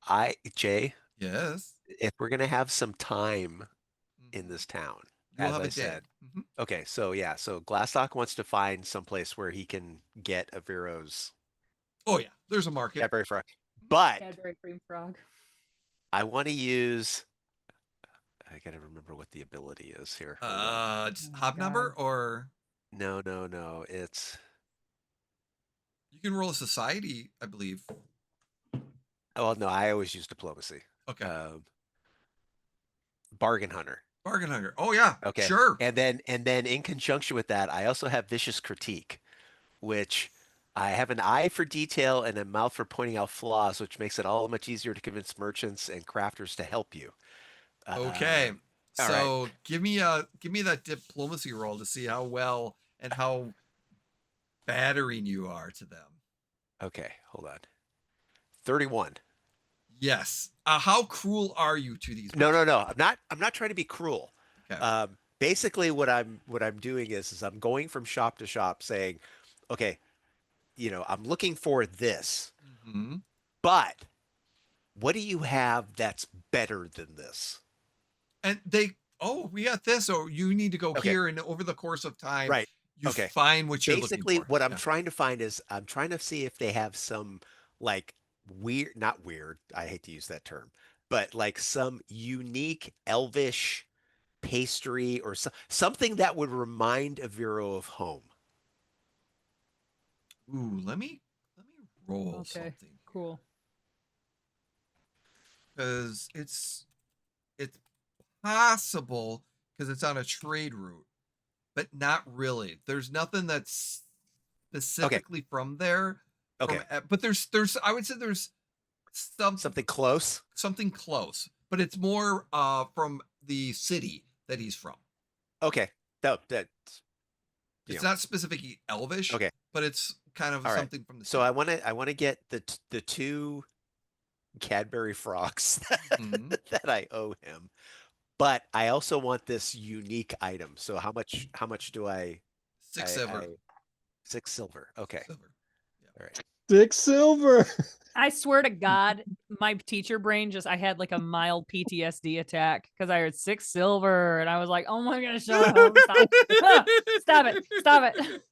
[SPEAKER 3] Great.
[SPEAKER 2] Jay,
[SPEAKER 1] Yes,
[SPEAKER 2] if we're gonna have some time in this town,
[SPEAKER 1] you'll
[SPEAKER 2] as
[SPEAKER 1] have
[SPEAKER 2] I
[SPEAKER 1] a day.
[SPEAKER 2] said.
[SPEAKER 1] Mhm.
[SPEAKER 2] Okay, so yeah, so Glastoc wants to find someplace where he can get Aviro's
[SPEAKER 1] Oh yeah, there's a market.
[SPEAKER 2] Cadbury Frog. But
[SPEAKER 3] Cadbury cream frog.
[SPEAKER 2] I want to use. I gotta remember what the ability is here. Hold on.
[SPEAKER 1] Just
[SPEAKER 3] Oh my
[SPEAKER 1] hobnumber,
[SPEAKER 3] God.
[SPEAKER 1] or
[SPEAKER 2] No. It's
[SPEAKER 1] you can roll a society, I believe.
[SPEAKER 2] well, no. I always use diplomacy.
[SPEAKER 1] Okay,
[SPEAKER 2] Bargain hunter.
[SPEAKER 1] bargain hunter. Oh yeah,
[SPEAKER 2] Okay.
[SPEAKER 1] sure.
[SPEAKER 2] And then in conjunction with that, I also have vicious critique, which I have an eye for detail and a mouth for pointing out flaws, which makes it all much easier to convince merchants and crafters to help you.
[SPEAKER 1] Okay,
[SPEAKER 2] all
[SPEAKER 1] so give me that diplomacy roll to see how well and how battering you are to them.
[SPEAKER 2] Okay, hold on. 31.
[SPEAKER 1] Yes. How cruel are you to these?
[SPEAKER 2] No.
[SPEAKER 1] merchants?
[SPEAKER 2] I'm not trying to be cruel.
[SPEAKER 1] Okay.
[SPEAKER 2] Basically what I'm doing is I'm going from shop to shop saying, okay, I'm looking for this,
[SPEAKER 1] hmm
[SPEAKER 2] but what do you have that's better than this?
[SPEAKER 1] And we got this, or you need to go
[SPEAKER 2] Okay.
[SPEAKER 1] here, and over the course of time,
[SPEAKER 2] Right.
[SPEAKER 1] you
[SPEAKER 2] Okay.
[SPEAKER 1] find what you're
[SPEAKER 2] Basically,
[SPEAKER 1] looking for.
[SPEAKER 2] what I'm
[SPEAKER 1] Yeah.
[SPEAKER 2] trying to find is I'm trying to see if they have some like not weird, I hate to use that term, but like some unique elvish pastry or something that would remind Aviro of home.
[SPEAKER 1] Ooh, let me roll
[SPEAKER 3] Okay.
[SPEAKER 1] something
[SPEAKER 3] Cool.
[SPEAKER 1] because it's possible because it's on a trade route, but not really. There's nothing that's specifically from there.
[SPEAKER 2] Okay.
[SPEAKER 1] But there's I would say there's
[SPEAKER 2] Something close.
[SPEAKER 1] something close, but it's more from the city that he's from.
[SPEAKER 2] Okay. That
[SPEAKER 1] It's not specifically Elvish.
[SPEAKER 2] Okay.
[SPEAKER 1] But it's kind of
[SPEAKER 2] All right.
[SPEAKER 1] something from the
[SPEAKER 2] So
[SPEAKER 1] city.
[SPEAKER 2] I want to get the 2 Cadbury frogs
[SPEAKER 1] Mhm.
[SPEAKER 2] that I owe him. But I also want this unique item. So how much do I
[SPEAKER 1] 6 silver.
[SPEAKER 2] 6 silver. Okay.
[SPEAKER 1] Silver.
[SPEAKER 2] All right.
[SPEAKER 4] 6 silver.
[SPEAKER 3] I swear to God, my teacher brain I had like a mild PTSD attack because I heard 6 silver and I was like, oh my gosh, shut up. Stop it. Stop it.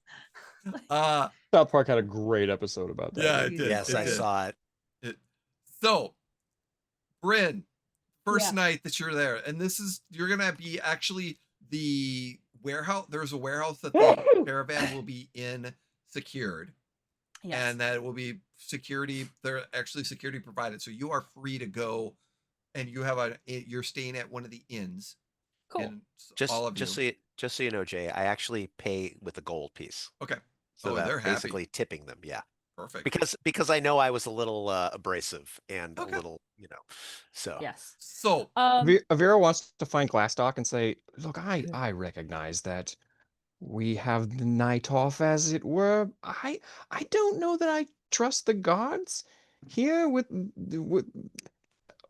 [SPEAKER 4] South Park had a great episode about that.
[SPEAKER 1] Yeah, it
[SPEAKER 3] Jesus
[SPEAKER 1] did.
[SPEAKER 2] Yes,
[SPEAKER 1] it
[SPEAKER 2] I
[SPEAKER 1] did.
[SPEAKER 2] saw it.
[SPEAKER 1] So, Brynn, first
[SPEAKER 3] Yeah.
[SPEAKER 1] night that you're there, and you're gonna be actually the warehouse. There's a warehouse that the caravan will be in secured,
[SPEAKER 3] Yes.
[SPEAKER 1] and that will be security. They're actually security provided, so you are free to go, and you're staying at one of the inns.
[SPEAKER 3] Cool.
[SPEAKER 1] And all of you.
[SPEAKER 2] Just so you know, Jay, I actually pay with a gold piece.
[SPEAKER 1] Okay.
[SPEAKER 2] So
[SPEAKER 1] they're happy.
[SPEAKER 2] basically tipping them, yeah.
[SPEAKER 1] Perfect.
[SPEAKER 2] Because I know I was a little abrasive and
[SPEAKER 1] Okay.
[SPEAKER 2] a little, so
[SPEAKER 3] Yes.
[SPEAKER 1] So,
[SPEAKER 4] Aviro wants to find Glastoc and say, look, I recognize that we have the night off, as it were. I don't know that I trust the guards here with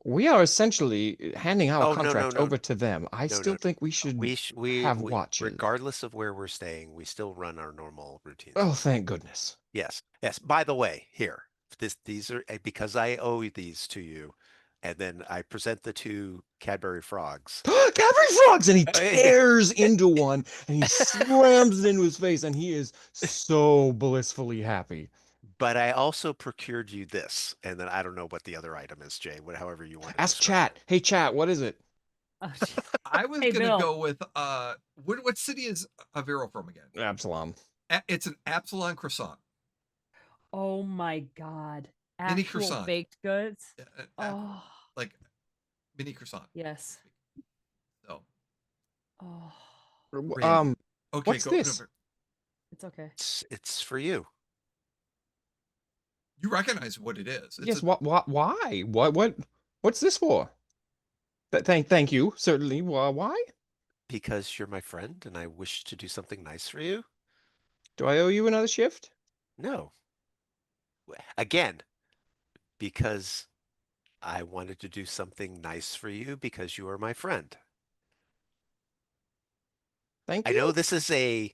[SPEAKER 4] we are essentially handing our
[SPEAKER 2] Oh, no,
[SPEAKER 4] contract
[SPEAKER 2] no.
[SPEAKER 4] over to them. I
[SPEAKER 2] No,
[SPEAKER 4] still
[SPEAKER 2] no.
[SPEAKER 4] think we should
[SPEAKER 2] we
[SPEAKER 4] have watches.
[SPEAKER 2] regardless of where we're staying, we still run our normal routines.
[SPEAKER 4] Oh, thank goodness.
[SPEAKER 2] Yes. By the way, here, these are because I owe these to you, and then I present the 2 Cadbury frogs.
[SPEAKER 4] Cadbury frogs, and he tears into one and he slams it into his face, and he is so blissfully happy.
[SPEAKER 2] But I also procured you this, and then I don't know what the other item is, Jay. However you want to
[SPEAKER 4] Ask
[SPEAKER 2] describe
[SPEAKER 4] chat. Hey, chat, what is it?
[SPEAKER 3] Oh, jeez.
[SPEAKER 1] I was
[SPEAKER 3] Hey,
[SPEAKER 1] gonna
[SPEAKER 3] Bill.
[SPEAKER 1] go with what city is Aviro from again?
[SPEAKER 4] Absalom.
[SPEAKER 1] It's an Absalon croissant.
[SPEAKER 3] Oh my God.
[SPEAKER 1] Mini
[SPEAKER 3] Actual
[SPEAKER 1] croissant.
[SPEAKER 3] baked goods.
[SPEAKER 1] Uh,
[SPEAKER 3] Oh.
[SPEAKER 1] Like mini croissant.
[SPEAKER 3] Yes.
[SPEAKER 1] So,
[SPEAKER 3] Oh,
[SPEAKER 1] Brynn. Okay,
[SPEAKER 4] what's
[SPEAKER 1] go.
[SPEAKER 4] this?
[SPEAKER 3] it's okay.
[SPEAKER 2] It's for you.
[SPEAKER 1] You recognize what it is. It's
[SPEAKER 4] Yes.
[SPEAKER 1] a,
[SPEAKER 4] Why? What's this for? Thank you. Certainly. Why?
[SPEAKER 2] Because you're my friend and I wish to do something nice for you.
[SPEAKER 4] Do I owe you another shift?
[SPEAKER 2] No. Again, because I wanted to do something nice for you because you are my friend.
[SPEAKER 4] Thank
[SPEAKER 2] I
[SPEAKER 4] you.
[SPEAKER 2] know this is a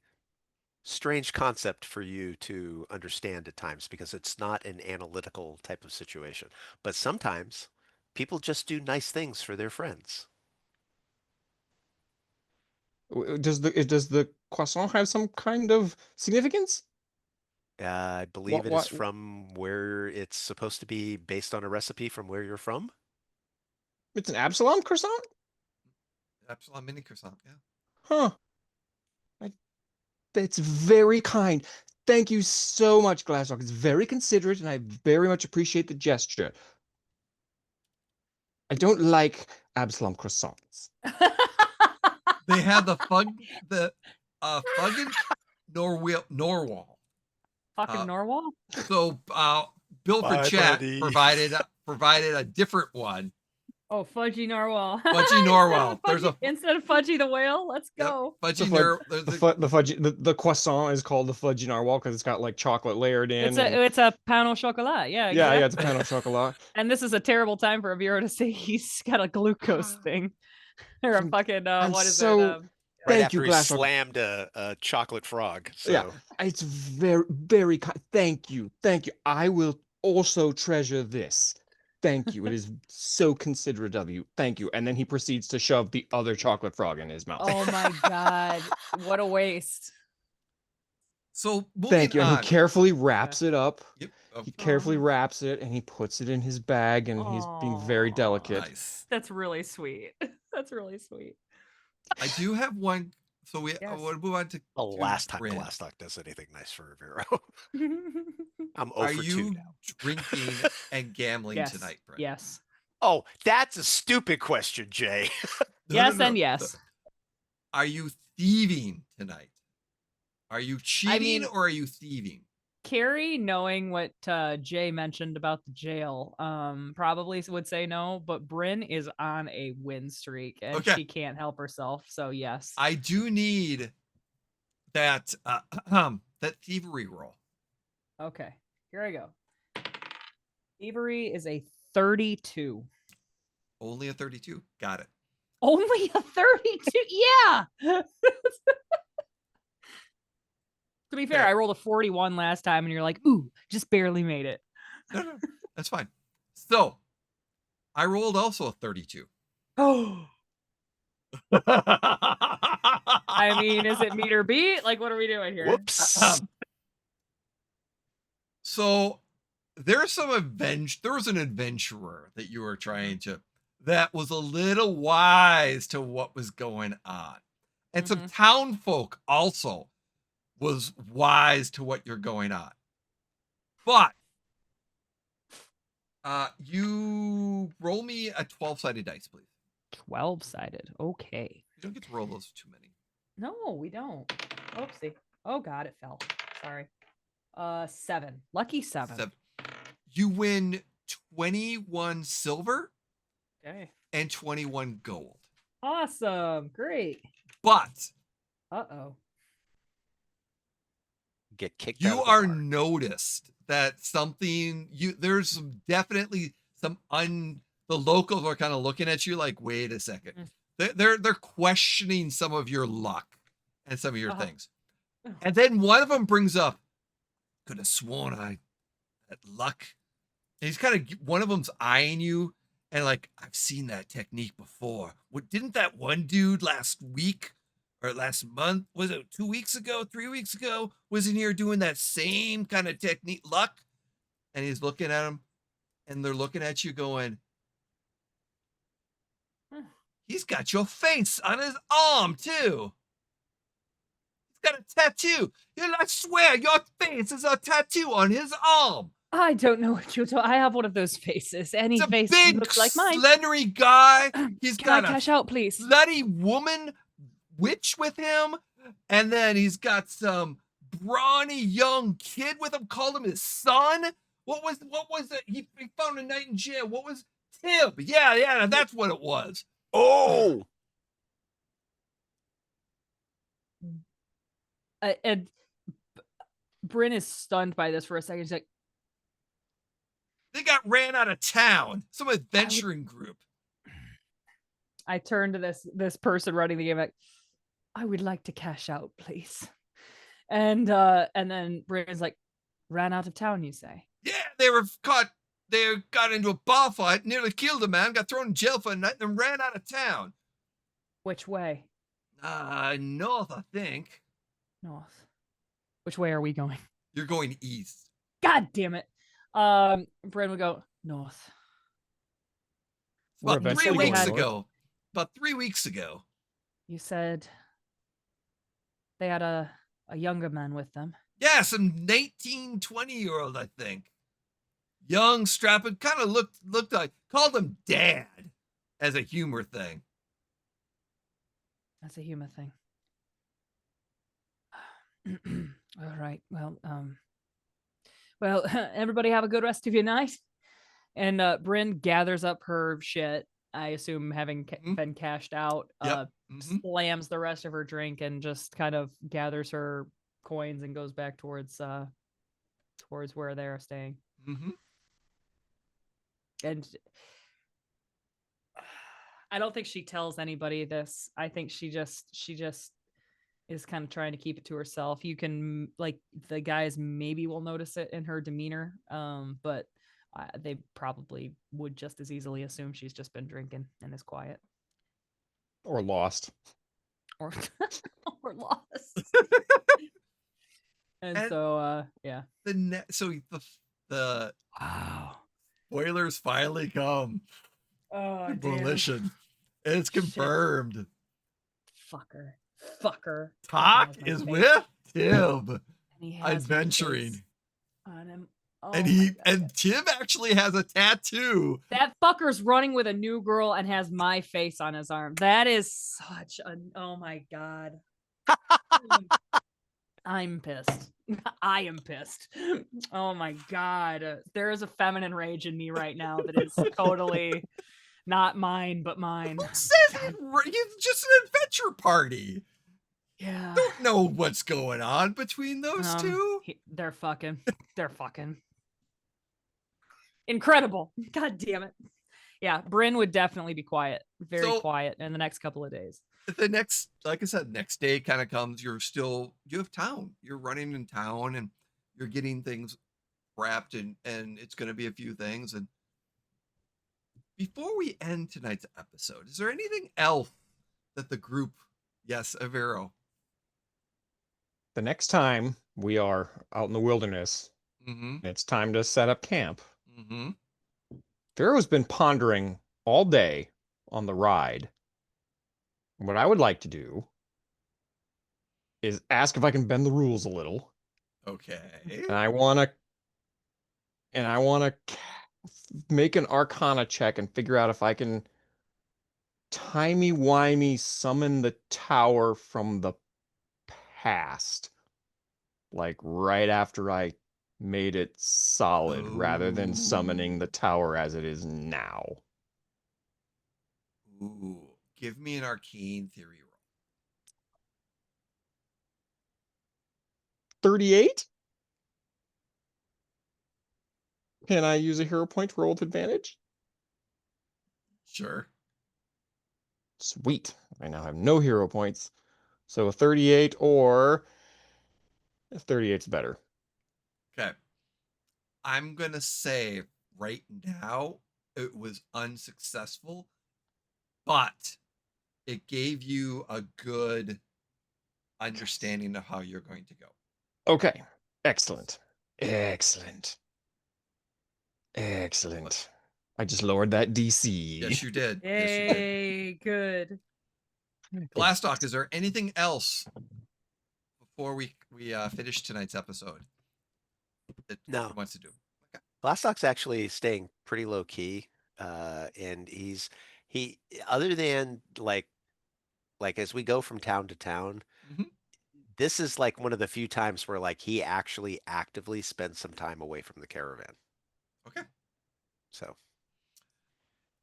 [SPEAKER 2] strange concept for you to understand at times because it's not an analytical type of situation. But sometimes people just do nice things for their friends.
[SPEAKER 4] Does the croissant have some kind of significance?
[SPEAKER 2] I believe
[SPEAKER 4] What
[SPEAKER 2] it is
[SPEAKER 4] what?
[SPEAKER 2] from where it's supposed to be based on a recipe from where you're from.
[SPEAKER 4] It's an Absalom croissant?
[SPEAKER 1] Epsilon mini croissant. Yeah.
[SPEAKER 4] Huh. That's very kind. Thank you so much, Glastoc. It's very considerate, and I very much appreciate the gesture. I don't like Absalom croissants.
[SPEAKER 1] They have the Fuggin Norwal.
[SPEAKER 3] Fucking Norwal.
[SPEAKER 1] So Bilford
[SPEAKER 2] Bye,
[SPEAKER 1] Chat
[SPEAKER 2] buddy.
[SPEAKER 1] provided a different one.
[SPEAKER 3] Oh, Fudgy Narwhal.
[SPEAKER 1] Fudgy Narwhal. There's a
[SPEAKER 3] Instead of Fudgy the whale. Let's
[SPEAKER 1] yep,
[SPEAKER 3] go.
[SPEAKER 1] Fudgy
[SPEAKER 4] The croissant is called the fudgy narwhal because it's got like chocolate layered in.
[SPEAKER 3] It's a pain au chocolat. Yeah, exactly.
[SPEAKER 4] Yeah, it's a pain au chocolat.
[SPEAKER 3] And this is a terrible time for Aviro to say he's got a glucose thing. Or a fucking what is it?
[SPEAKER 2] Right
[SPEAKER 4] Thank
[SPEAKER 2] after
[SPEAKER 4] you,
[SPEAKER 2] he
[SPEAKER 4] Glastoc.
[SPEAKER 2] slammed a chocolate frog. So
[SPEAKER 4] Yeah, it's very kind. Thank you. I will also treasure this. Thank you. It is so considerate of you. Thank you. And then he proceeds to shove the other chocolate frog in his mouth.
[SPEAKER 3] Oh my god. What a waste.
[SPEAKER 1] So moving
[SPEAKER 4] Thank you. And he
[SPEAKER 1] on.
[SPEAKER 4] carefully wraps it up.
[SPEAKER 1] Yep.
[SPEAKER 4] He carefully wraps it and he puts it in his bag and he's being very delicate.
[SPEAKER 1] Nice.
[SPEAKER 3] That's really sweet. That's really sweet.
[SPEAKER 1] I do have one. So we
[SPEAKER 3] Yes.
[SPEAKER 1] want to move on to
[SPEAKER 2] the last time
[SPEAKER 1] Brynn.
[SPEAKER 2] Glastoc does anything nice for Aviro. I'm 0
[SPEAKER 1] Are
[SPEAKER 2] for 2
[SPEAKER 1] you
[SPEAKER 2] now.
[SPEAKER 1] drinking and gambling
[SPEAKER 3] Yes.
[SPEAKER 1] tonight, Brynn?
[SPEAKER 3] Yes.
[SPEAKER 2] Oh, that's a stupid question, Jay.
[SPEAKER 3] Yes and yes.
[SPEAKER 1] Are you thieving tonight? Are you cheating or are you thieving?
[SPEAKER 3] Carrie, knowing what Jay mentioned about the jail, probably would say no, but Brynn is on a win streak and
[SPEAKER 1] Okay.
[SPEAKER 3] she can't help herself. So yes.
[SPEAKER 1] I do need that that thievery roll.
[SPEAKER 3] Okay, here I go. Thievery is a 32.
[SPEAKER 1] Only a 32. Got it.
[SPEAKER 3] Only a 32? Yeah. To be fair,
[SPEAKER 1] Okay.
[SPEAKER 3] I rolled a 41 last time and you're like, ooh, just barely made it.
[SPEAKER 1] No, that's fine. So I rolled also a 32.
[SPEAKER 3] Oh. I mean, is it meet or beat? Like, what are we doing here?
[SPEAKER 2] Whoops.
[SPEAKER 1] So there's some there was an adventurer that you were trying to that was a little wise to what was going on. And some town folk also was wise to what you're going on. But you roll me a 12-sided dice, please.
[SPEAKER 3] 12-sided. Okay.
[SPEAKER 1] You don't get to roll those too many.
[SPEAKER 3] No, we don't. Oopsie. Oh god, it fell. Sorry. 7. Lucky 7.
[SPEAKER 1] You win 21 silver
[SPEAKER 3] Okay.
[SPEAKER 1] and 21 gold.
[SPEAKER 3] Awesome. Great.
[SPEAKER 1] But
[SPEAKER 3] Uh-oh.
[SPEAKER 2] Get kicked out
[SPEAKER 1] you
[SPEAKER 2] of the
[SPEAKER 1] are
[SPEAKER 2] bar.
[SPEAKER 1] noticed that something there's some definitely some the locals are kind of looking at you like, wait a second. They're questioning some of your luck and some of your things. And then one of them brings up, could have sworn I had luck. And he's kind of, one of them's eyeing you and like, I've seen that technique before. What, didn't that one dude last week or last month, was it 2 weeks ago, 3 weeks ago, was in here doing that same kind of technique, luck? And he's looking at him and they're looking at you going, he's got your face on his arm too. He's got a tattoo. I swear your face is a tattoo on his arm.
[SPEAKER 3] I don't know what you're talking. I have one of those faces. Any
[SPEAKER 1] It's a
[SPEAKER 3] face
[SPEAKER 1] big,
[SPEAKER 3] looks like mine.
[SPEAKER 1] slendery guy. He's
[SPEAKER 3] Can I
[SPEAKER 1] got a
[SPEAKER 3] cash out, please?
[SPEAKER 1] slutty woman witch with him, and then he's got some brawny young kid with him. Called him his son. What was it? He found a night in jail. What was Tim? Yeah, that's what it was.
[SPEAKER 2] Oh,
[SPEAKER 3] And Brynn is stunned by this for a second. He's like,
[SPEAKER 1] They got ran out of town. Some adventuring group.
[SPEAKER 3] I turn to this person running the game like, I would like to cash out, please. And then Brynn's like, ran out of town, you say?
[SPEAKER 1] Yeah, they were caught. They got into a bar fight, nearly killed a man, got thrown in jail for a night, and ran out of town.
[SPEAKER 3] Which way?
[SPEAKER 1] North, I think.
[SPEAKER 3] North. Which way are we going?
[SPEAKER 1] You're going east.
[SPEAKER 3] God damn it. Brynn would go north.
[SPEAKER 4] We're
[SPEAKER 1] About 3
[SPEAKER 4] eventually
[SPEAKER 1] weeks
[SPEAKER 3] going
[SPEAKER 1] ago. About 3 weeks ago.
[SPEAKER 3] You said they had a younger man with them.
[SPEAKER 1] Yeah, some 19, 20-year-old, I think. Young, strapping, kind of looked like, called him Dad as a humor thing.
[SPEAKER 3] That's a humor thing. All right. Well, everybody have a good rest of your night. And Brynn gathers up her shit, I assume having been cashed out,
[SPEAKER 1] Yep.
[SPEAKER 3] slams the rest of her drink and just kind of gathers her coins and goes back towards where they're staying.
[SPEAKER 1] Mm-hmm.
[SPEAKER 3] And I don't think she tells anybody this. I think she just is kind of trying to keep it to herself. You can, like, the guys maybe will notice it in her demeanor, but they probably would just as easily assume she's just been drinking and is quiet.
[SPEAKER 4] Or lost.
[SPEAKER 3] Or lost. And
[SPEAKER 1] And
[SPEAKER 3] so, yeah.
[SPEAKER 1] The
[SPEAKER 3] Wow.
[SPEAKER 1] spoilers finally come.
[SPEAKER 3] Oh,
[SPEAKER 1] Demolition. It's confirmed.
[SPEAKER 3] Fucker.
[SPEAKER 1] Talk
[SPEAKER 3] Has my
[SPEAKER 1] is
[SPEAKER 3] face.
[SPEAKER 1] with Tim.
[SPEAKER 3] And he has my
[SPEAKER 1] Adventuring.
[SPEAKER 3] face on him. Oh
[SPEAKER 1] And
[SPEAKER 3] my God.
[SPEAKER 1] and Tim actually has a tattoo.
[SPEAKER 3] That fucker's running with a new girl and has my face on his arm. That is such a, oh my God. I'm pissed. I am pissed. Oh my God. There is a feminine rage in me right now that is totally not mine, but mine.
[SPEAKER 1] Who says he's just an adventure party?
[SPEAKER 3] Yeah.
[SPEAKER 1] Don't know what's going on between those two.
[SPEAKER 3] They're fucking. They're fucking. Incredible. God damn it. Yeah, Brynn would definitely be quiet. Very quiet in the next couple of days.
[SPEAKER 1] The next, like I said, next day kind of comes. You have town. You're running in town and you're getting things wrapped and it's going to be a few things. And before we end tonight's episode, is there anything else that the group, yes, Aviro?
[SPEAKER 4] The next time we are out in the wilderness, it's time to set up camp. Vero's been pondering all day on the ride. What I would like to do is ask if I can bend the rules a little.
[SPEAKER 1] Okay.
[SPEAKER 4] And I want to make an Arcana check and figure out if I can timey-wimey summon the tower from the past. Like right after I made it solid, rather than summoning the tower as it is now.
[SPEAKER 1] Ooh. Give me an arcane theory roll.
[SPEAKER 4] 38? Can I use a hero point to roll with advantage?
[SPEAKER 1] Sure.
[SPEAKER 4] Sweet. I now have no hero points. So a 38 or 38's better.
[SPEAKER 1] Okay. I'm going to say right now it was unsuccessful, but it gave you a good understanding of how you're going to go.
[SPEAKER 4] Okay. Excellent. Excellent. I just lowered that DC.
[SPEAKER 1] Yes, you did.
[SPEAKER 3] Yay, good.
[SPEAKER 1] Glastoc, is there anything else before we finish tonight's episode that
[SPEAKER 2] No.
[SPEAKER 1] he wants to do? Okay.
[SPEAKER 2] Glastoc's actually staying pretty low key, and he other than like as we go from town to town,
[SPEAKER 1] Mhm.
[SPEAKER 2] this is like one of the few times where like he actually actively spends some time away from the caravan.
[SPEAKER 1] Okay.
[SPEAKER 2] So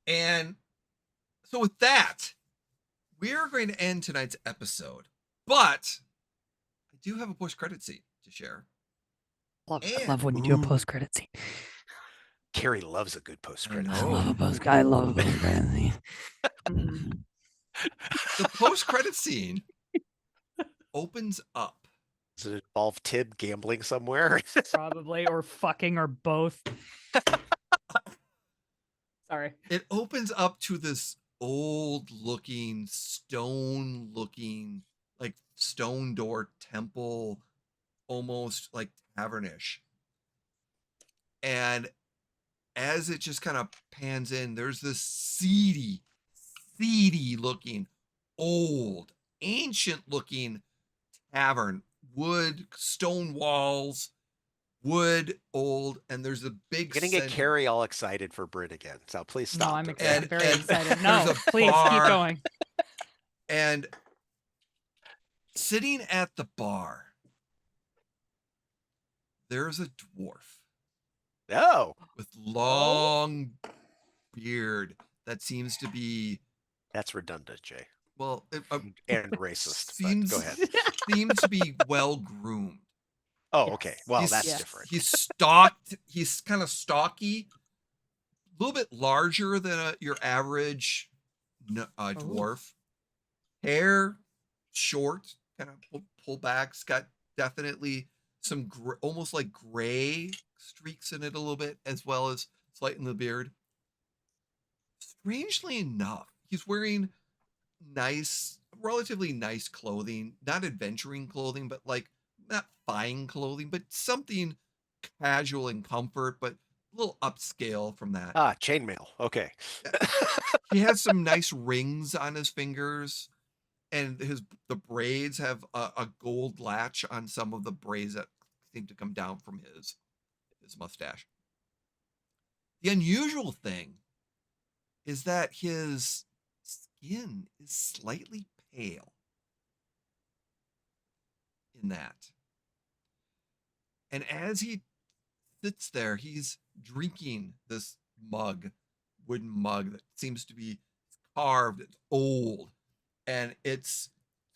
[SPEAKER 1] And so with that, we're going to end tonight's episode. But I do have a post-credit scene to share.
[SPEAKER 3] I
[SPEAKER 1] And
[SPEAKER 3] love when you do a
[SPEAKER 2] Ooh.
[SPEAKER 3] post-credit scene.
[SPEAKER 2] Carrie loves a good post-credit
[SPEAKER 1] I
[SPEAKER 3] I
[SPEAKER 2] scene.
[SPEAKER 1] know.
[SPEAKER 3] love a post. I love a post-credit scene.
[SPEAKER 1] The post-credit scene opens up.
[SPEAKER 2] Does it involve Tib gambling somewhere?
[SPEAKER 3] Probably, or fucking, or both. Sorry.
[SPEAKER 1] It opens up to this old-looking, stone-looking, like stone door temple, almost like tavernish. And as it just kind of pans in, there's this seedy looking, old, ancient looking tavern, wood, stone walls, wood, old, and there's a big
[SPEAKER 2] You're gonna get
[SPEAKER 1] center.
[SPEAKER 2] Carrie all excited for Brynn again. So please stop.
[SPEAKER 3] No, I'm
[SPEAKER 2] okay?
[SPEAKER 3] very
[SPEAKER 1] And
[SPEAKER 3] excited.
[SPEAKER 1] there's
[SPEAKER 3] No,
[SPEAKER 1] a
[SPEAKER 3] please keep
[SPEAKER 1] bar.
[SPEAKER 3] going.
[SPEAKER 1] And sitting at the bar, there's a dwarf
[SPEAKER 2] No,
[SPEAKER 1] with long beard that seems to be,
[SPEAKER 2] that's redundant, Jay,
[SPEAKER 1] well,
[SPEAKER 2] and racist. But
[SPEAKER 1] seems
[SPEAKER 2] go ahead.
[SPEAKER 1] seems to be well groomed.
[SPEAKER 2] Oh,
[SPEAKER 3] Yes.
[SPEAKER 2] okay. Well,
[SPEAKER 1] He's-
[SPEAKER 2] that's
[SPEAKER 3] Yes.
[SPEAKER 2] different.
[SPEAKER 1] He's stalked. He's kind of stocky, a little bit larger than your average dwarf. Hair short, kind of pull back. It's got definitely some almost like gray streaks in it a little bit, as well as slight in the beard. Strangely enough, he's wearing relatively nice clothing, not adventuring clothing, but like not fine clothing, but something casual and comfort, but a little upscale from that.
[SPEAKER 2] Ah, chainmail. Okay.
[SPEAKER 1] He has some nice rings on his fingers, and the braids have a gold latch on some of the braids that seem to come down from his mustache. The unusual thing is that his skin is slightly pale in that. And as he sits there, he's drinking this wooden mug that seems to be carved, it's old, and it's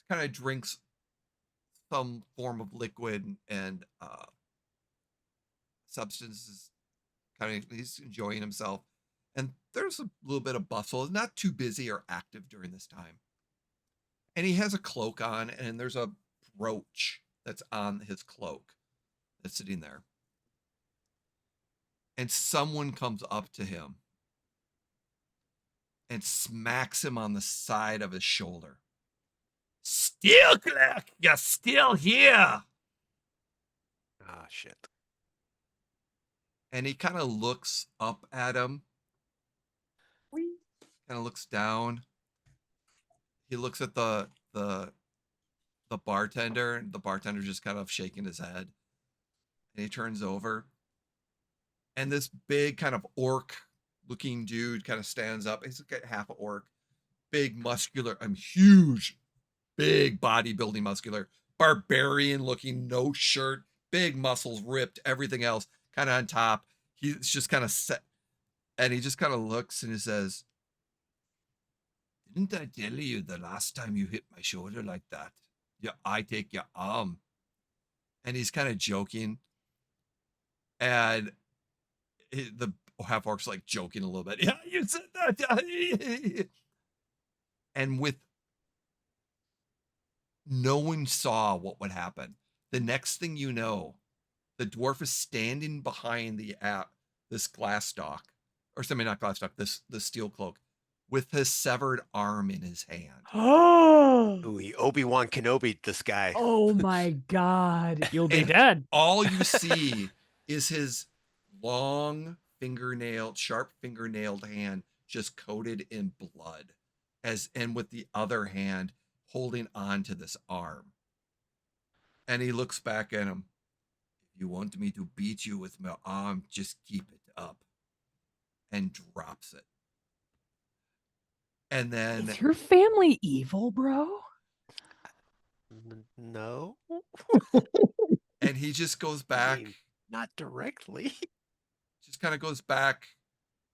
[SPEAKER 1] kind of drinks some form of liquid and substances. Kind of, he's enjoying himself. And there's a little bit of bustle. It's not too busy or active during this time. And he has a cloak on, and there's a brooch that's on his cloak that's sitting there. And someone comes up to him and smacks him on the side of his shoulder. Steelclerk, you're still here.
[SPEAKER 2] Ah, shit.
[SPEAKER 1] And he kind of looks up at him. Kind of looks down. He looks at the bartender, and the bartender's just kind of shaking his head. And he turns over. And this big kind of orc looking dude kind of stands up. He's got half an orc. Big, muscular, huge, big bodybuilding muscular. Barbarian looking, no shirt, big muscles, ripped, everything else kind of on top. He's just kind of set. And he just kind of looks and he says, "Didn't I tell you the last time you hit my shoulder like that? Yeah, I take your arm." And he's kind of joking. And the half orc's like joking a little bit. "Yeah, you said that." And with no one saw what would happen. The next thing you know, the dwarf is standing behind this Glastoc, or something, not Glastoc, the steel cloak, with his severed arm in his hand.
[SPEAKER 3] Oh,
[SPEAKER 2] Ooh, he Obi-Wan Kenobi this guy.
[SPEAKER 3] oh my God. You'll be
[SPEAKER 1] And
[SPEAKER 3] dead.
[SPEAKER 1] all you see is his long sharp fingernailed hand just coated in blood, and with the other hand holding on to this arm. And he looks back at him. If you want me to beat you with my arm, just keep it up. And drops it. And then
[SPEAKER 3] Is your family evil, bro?
[SPEAKER 2] No,
[SPEAKER 1] and he just goes back,
[SPEAKER 2] mean, not directly.
[SPEAKER 1] just kind of goes back,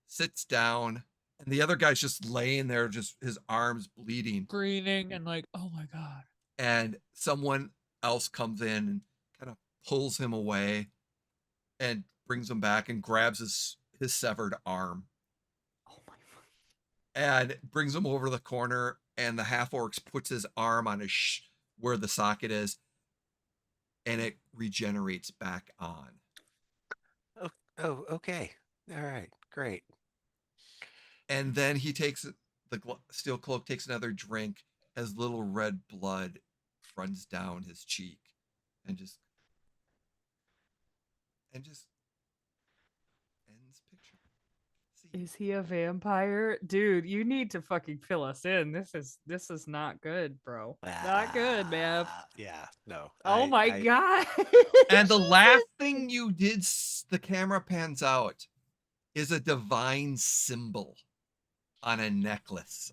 [SPEAKER 1] sits down, and the other guy's just laying there, just his arms bleeding.
[SPEAKER 3] Screaming and like, oh my God.
[SPEAKER 1] And someone else comes in and kind of pulls him away and brings him back and grabs his severed arm
[SPEAKER 3] Oh my God.
[SPEAKER 1] and brings him over to the corner, and the half-orc puts his arm on his where the socket is, and it regenerates back on.
[SPEAKER 2] Oh, okay. All right, great.
[SPEAKER 1] And then he takes the steel cloak, takes another drink, as little red blood runs down his cheek, and just ends picture. See,
[SPEAKER 3] Is he a vampire? Dude, you need to fucking fill us in. This is not good, bro. Not good, man.
[SPEAKER 2] Yeah, no.
[SPEAKER 3] Oh my God.
[SPEAKER 1] and the last thing you did, the camera pans out, is a divine symbol on a necklace.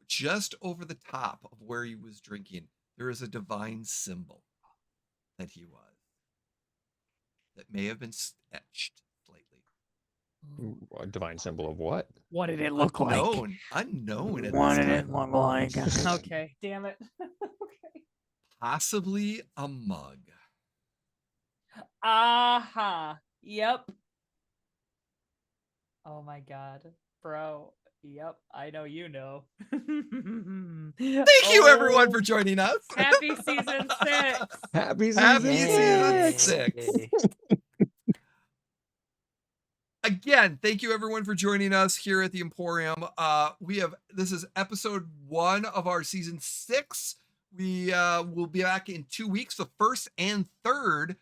[SPEAKER 1] Just over the top of where he was drinking, there is a divine symbol that he was. That may have been etched slightly.
[SPEAKER 4] A divine symbol of what?
[SPEAKER 3] What did it look
[SPEAKER 1] Unknown.
[SPEAKER 3] like?
[SPEAKER 1] Unknown at
[SPEAKER 3] What
[SPEAKER 1] this
[SPEAKER 3] did it
[SPEAKER 1] time.
[SPEAKER 3] look like? Okay, damn it. Okay.
[SPEAKER 1] Possibly a mug.
[SPEAKER 3] Aha. Yep. Oh my God, bro. Yep, I know you know.
[SPEAKER 1] Thank you, everyone, for joining us.
[SPEAKER 3] Happy season 6.
[SPEAKER 4] Happy season
[SPEAKER 1] Happy season
[SPEAKER 4] 6.
[SPEAKER 1] 6. Again, thank you, everyone, for joining us here at the Emporium. This is episode 1 of our season 6. We will be back in 2 weeks, the 1st and 3rd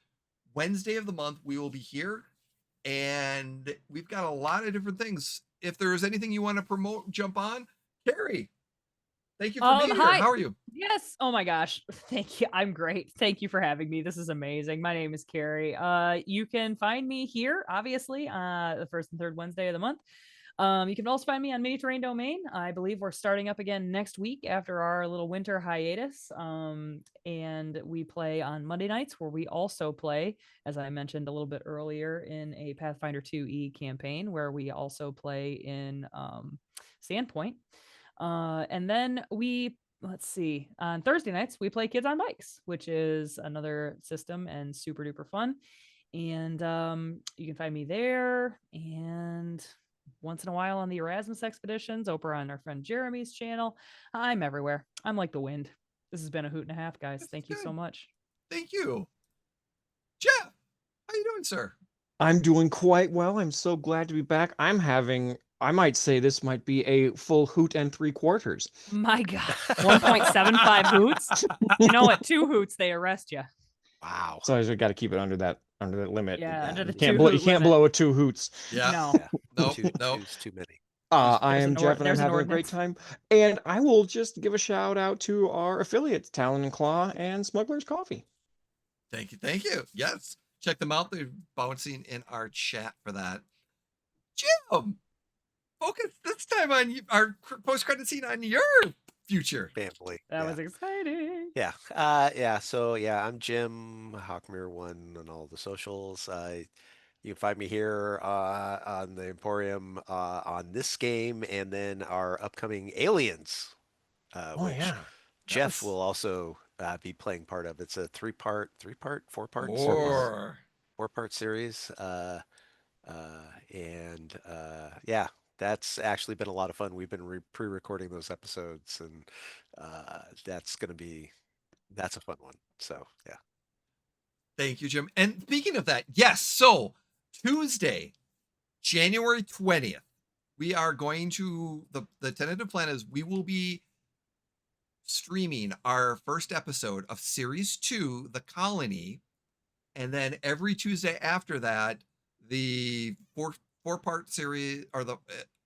[SPEAKER 1] Wednesday of the month. We will be here, and we've got a lot of different things. If there's anything you want to promote, jump on. Carrie, thank you for being here.
[SPEAKER 3] Hi.
[SPEAKER 1] How are you?
[SPEAKER 3] Yes. Oh my gosh. Thank you. I'm great. Thank you for having me. This is amazing. My name is Carrie. You can find me here, obviously, the 1st and 3rd Wednesday of the month. You can also find me on Mini Terrain Domain. I believe we're starting up again next week after our little winter hiatus. And we play on Monday nights, where we also play, as I mentioned a little bit earlier, in a Pathfinder 2E campaign, where we also play in Sandpoint. And then let's see, on Thursday nights, we play Kids on Bikes, which is another system and super duper fun. And you can find me there. And once in a while on the Erasmus expeditions, over on our friend Jeremy's channel. I'm everywhere. I'm like the wind. This has been a hoot and a half, guys.
[SPEAKER 1] That's
[SPEAKER 3] Thank you so
[SPEAKER 1] good.
[SPEAKER 3] much.
[SPEAKER 1] Thank you. Jeff, how you doing, sir?
[SPEAKER 4] I'm doing quite well. I'm so glad to be back. I might say this might be a full hoot and 3/4.
[SPEAKER 3] My God. 1.75 hoots. You know, at 2 hoots, they arrest you.
[SPEAKER 2] Wow.
[SPEAKER 4] So I got to keep it under that limit.
[SPEAKER 3] Yeah, under the
[SPEAKER 4] You can't
[SPEAKER 3] 2 hoot
[SPEAKER 4] you can't
[SPEAKER 3] limit.
[SPEAKER 4] blow a 2 hoots.
[SPEAKER 1] Yeah.
[SPEAKER 3] No.
[SPEAKER 2] Yeah.
[SPEAKER 1] Nope.
[SPEAKER 2] Two's too many.
[SPEAKER 4] I
[SPEAKER 3] There's
[SPEAKER 4] am
[SPEAKER 3] an
[SPEAKER 4] Jeff, and I'm
[SPEAKER 3] there's an
[SPEAKER 4] having a great
[SPEAKER 3] ordinance.
[SPEAKER 4] time. And I will just give a shout out to our affiliates, Talon and Claw and Smuggler's Coffee.
[SPEAKER 1] Thank you. Thank you. Yes. Check them out. They're bouncing in our chat for that. Jim, focus this time on our post-credit scene on your future.
[SPEAKER 2] Family.
[SPEAKER 3] That was exciting.
[SPEAKER 2] Yeah. So I'm Jim Hawkmere1 on all the socials. You can find me here on the Emporium on this game, and then our upcoming Aliens, which Jeff will also be playing part of. It's a four-part series. Yeah, that's actually been a lot of fun. We've been pre-recording those episodes, and that's a fun one. So yeah.
[SPEAKER 1] Thank you, Jim. And speaking of that, yes, so Tuesday, January 20th, we are going to, the tentative plan is we will be streaming our first episode of Series 2, The Colony, and then every Tuesday after that, the four-part series,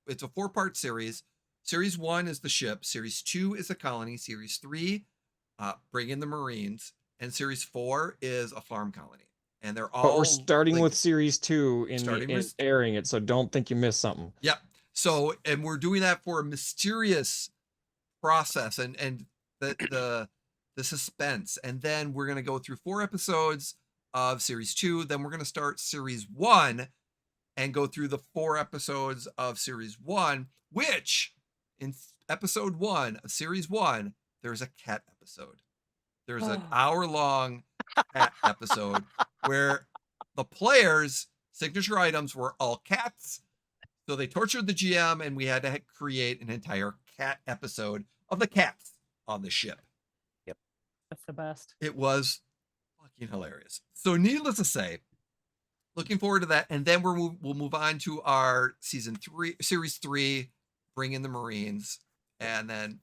[SPEAKER 1] it's a 4-part series. Series 1 is the ship, Series 2 is The Colony, Series 3, bring in the Marines, and series 4 is a farm colony. And they're all
[SPEAKER 4] But we're starting
[SPEAKER 1] like,
[SPEAKER 4] with series 2 in
[SPEAKER 1] starting with-
[SPEAKER 4] airing it, so don't think you missed something.
[SPEAKER 1] Yep. So, and we're doing that for a mysterious process and the suspense. And then we're going to go through 4 episodes of series 2. Then we're going to start series 1 and go through the 4 episodes of series 1, which in episode 1 of series 1, there's a cat episode. There's an hour-long cat episode where the players' signature items were all cats. So they tortured the GM, and we had to create an entire cat episode of the cats on the ship.
[SPEAKER 2] Yep.
[SPEAKER 3] That's the best.
[SPEAKER 1] It was fucking hilarious. So needless to say, looking forward to that. And then we'll move on to our series 3, bring in the Marines. And then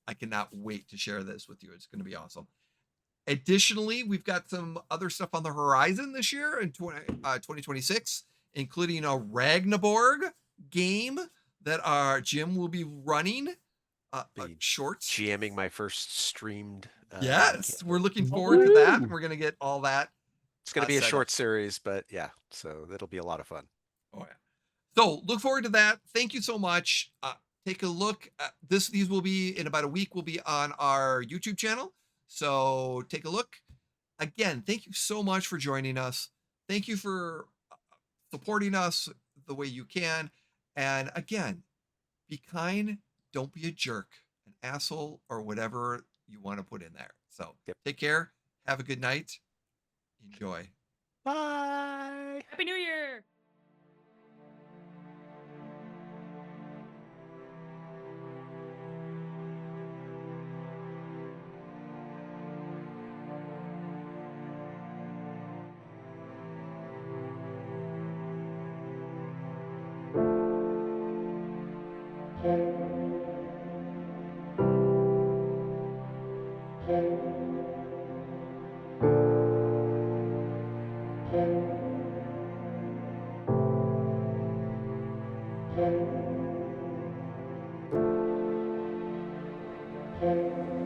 [SPEAKER 1] I cannot wait to share this with you. It's going to be awesome. Additionally, we've got some other stuff on the horizon this year in 2026, including a Ragnaborg game that our Jim will be running. Shorts.
[SPEAKER 2] Jamming my first streamed.
[SPEAKER 1] Yes, we're looking forward to that. We're going to get all that.
[SPEAKER 2] It's going to be a short series, but yeah, so it'll be a lot of fun.
[SPEAKER 1] Oh yeah. So look forward to that. Thank you so much. Take a look. These will be in about a week. Will be on our YouTube channel. So take a look. Again, thank you so much for joining us. Thank you for supporting us the way you can. And again, be kind. Don't be a jerk, an asshole, or whatever you want to put in there. So Take care. Have a good night. Enjoy.
[SPEAKER 2] Bye.
[SPEAKER 3] Happy New Year.
[SPEAKER 6] Thank you.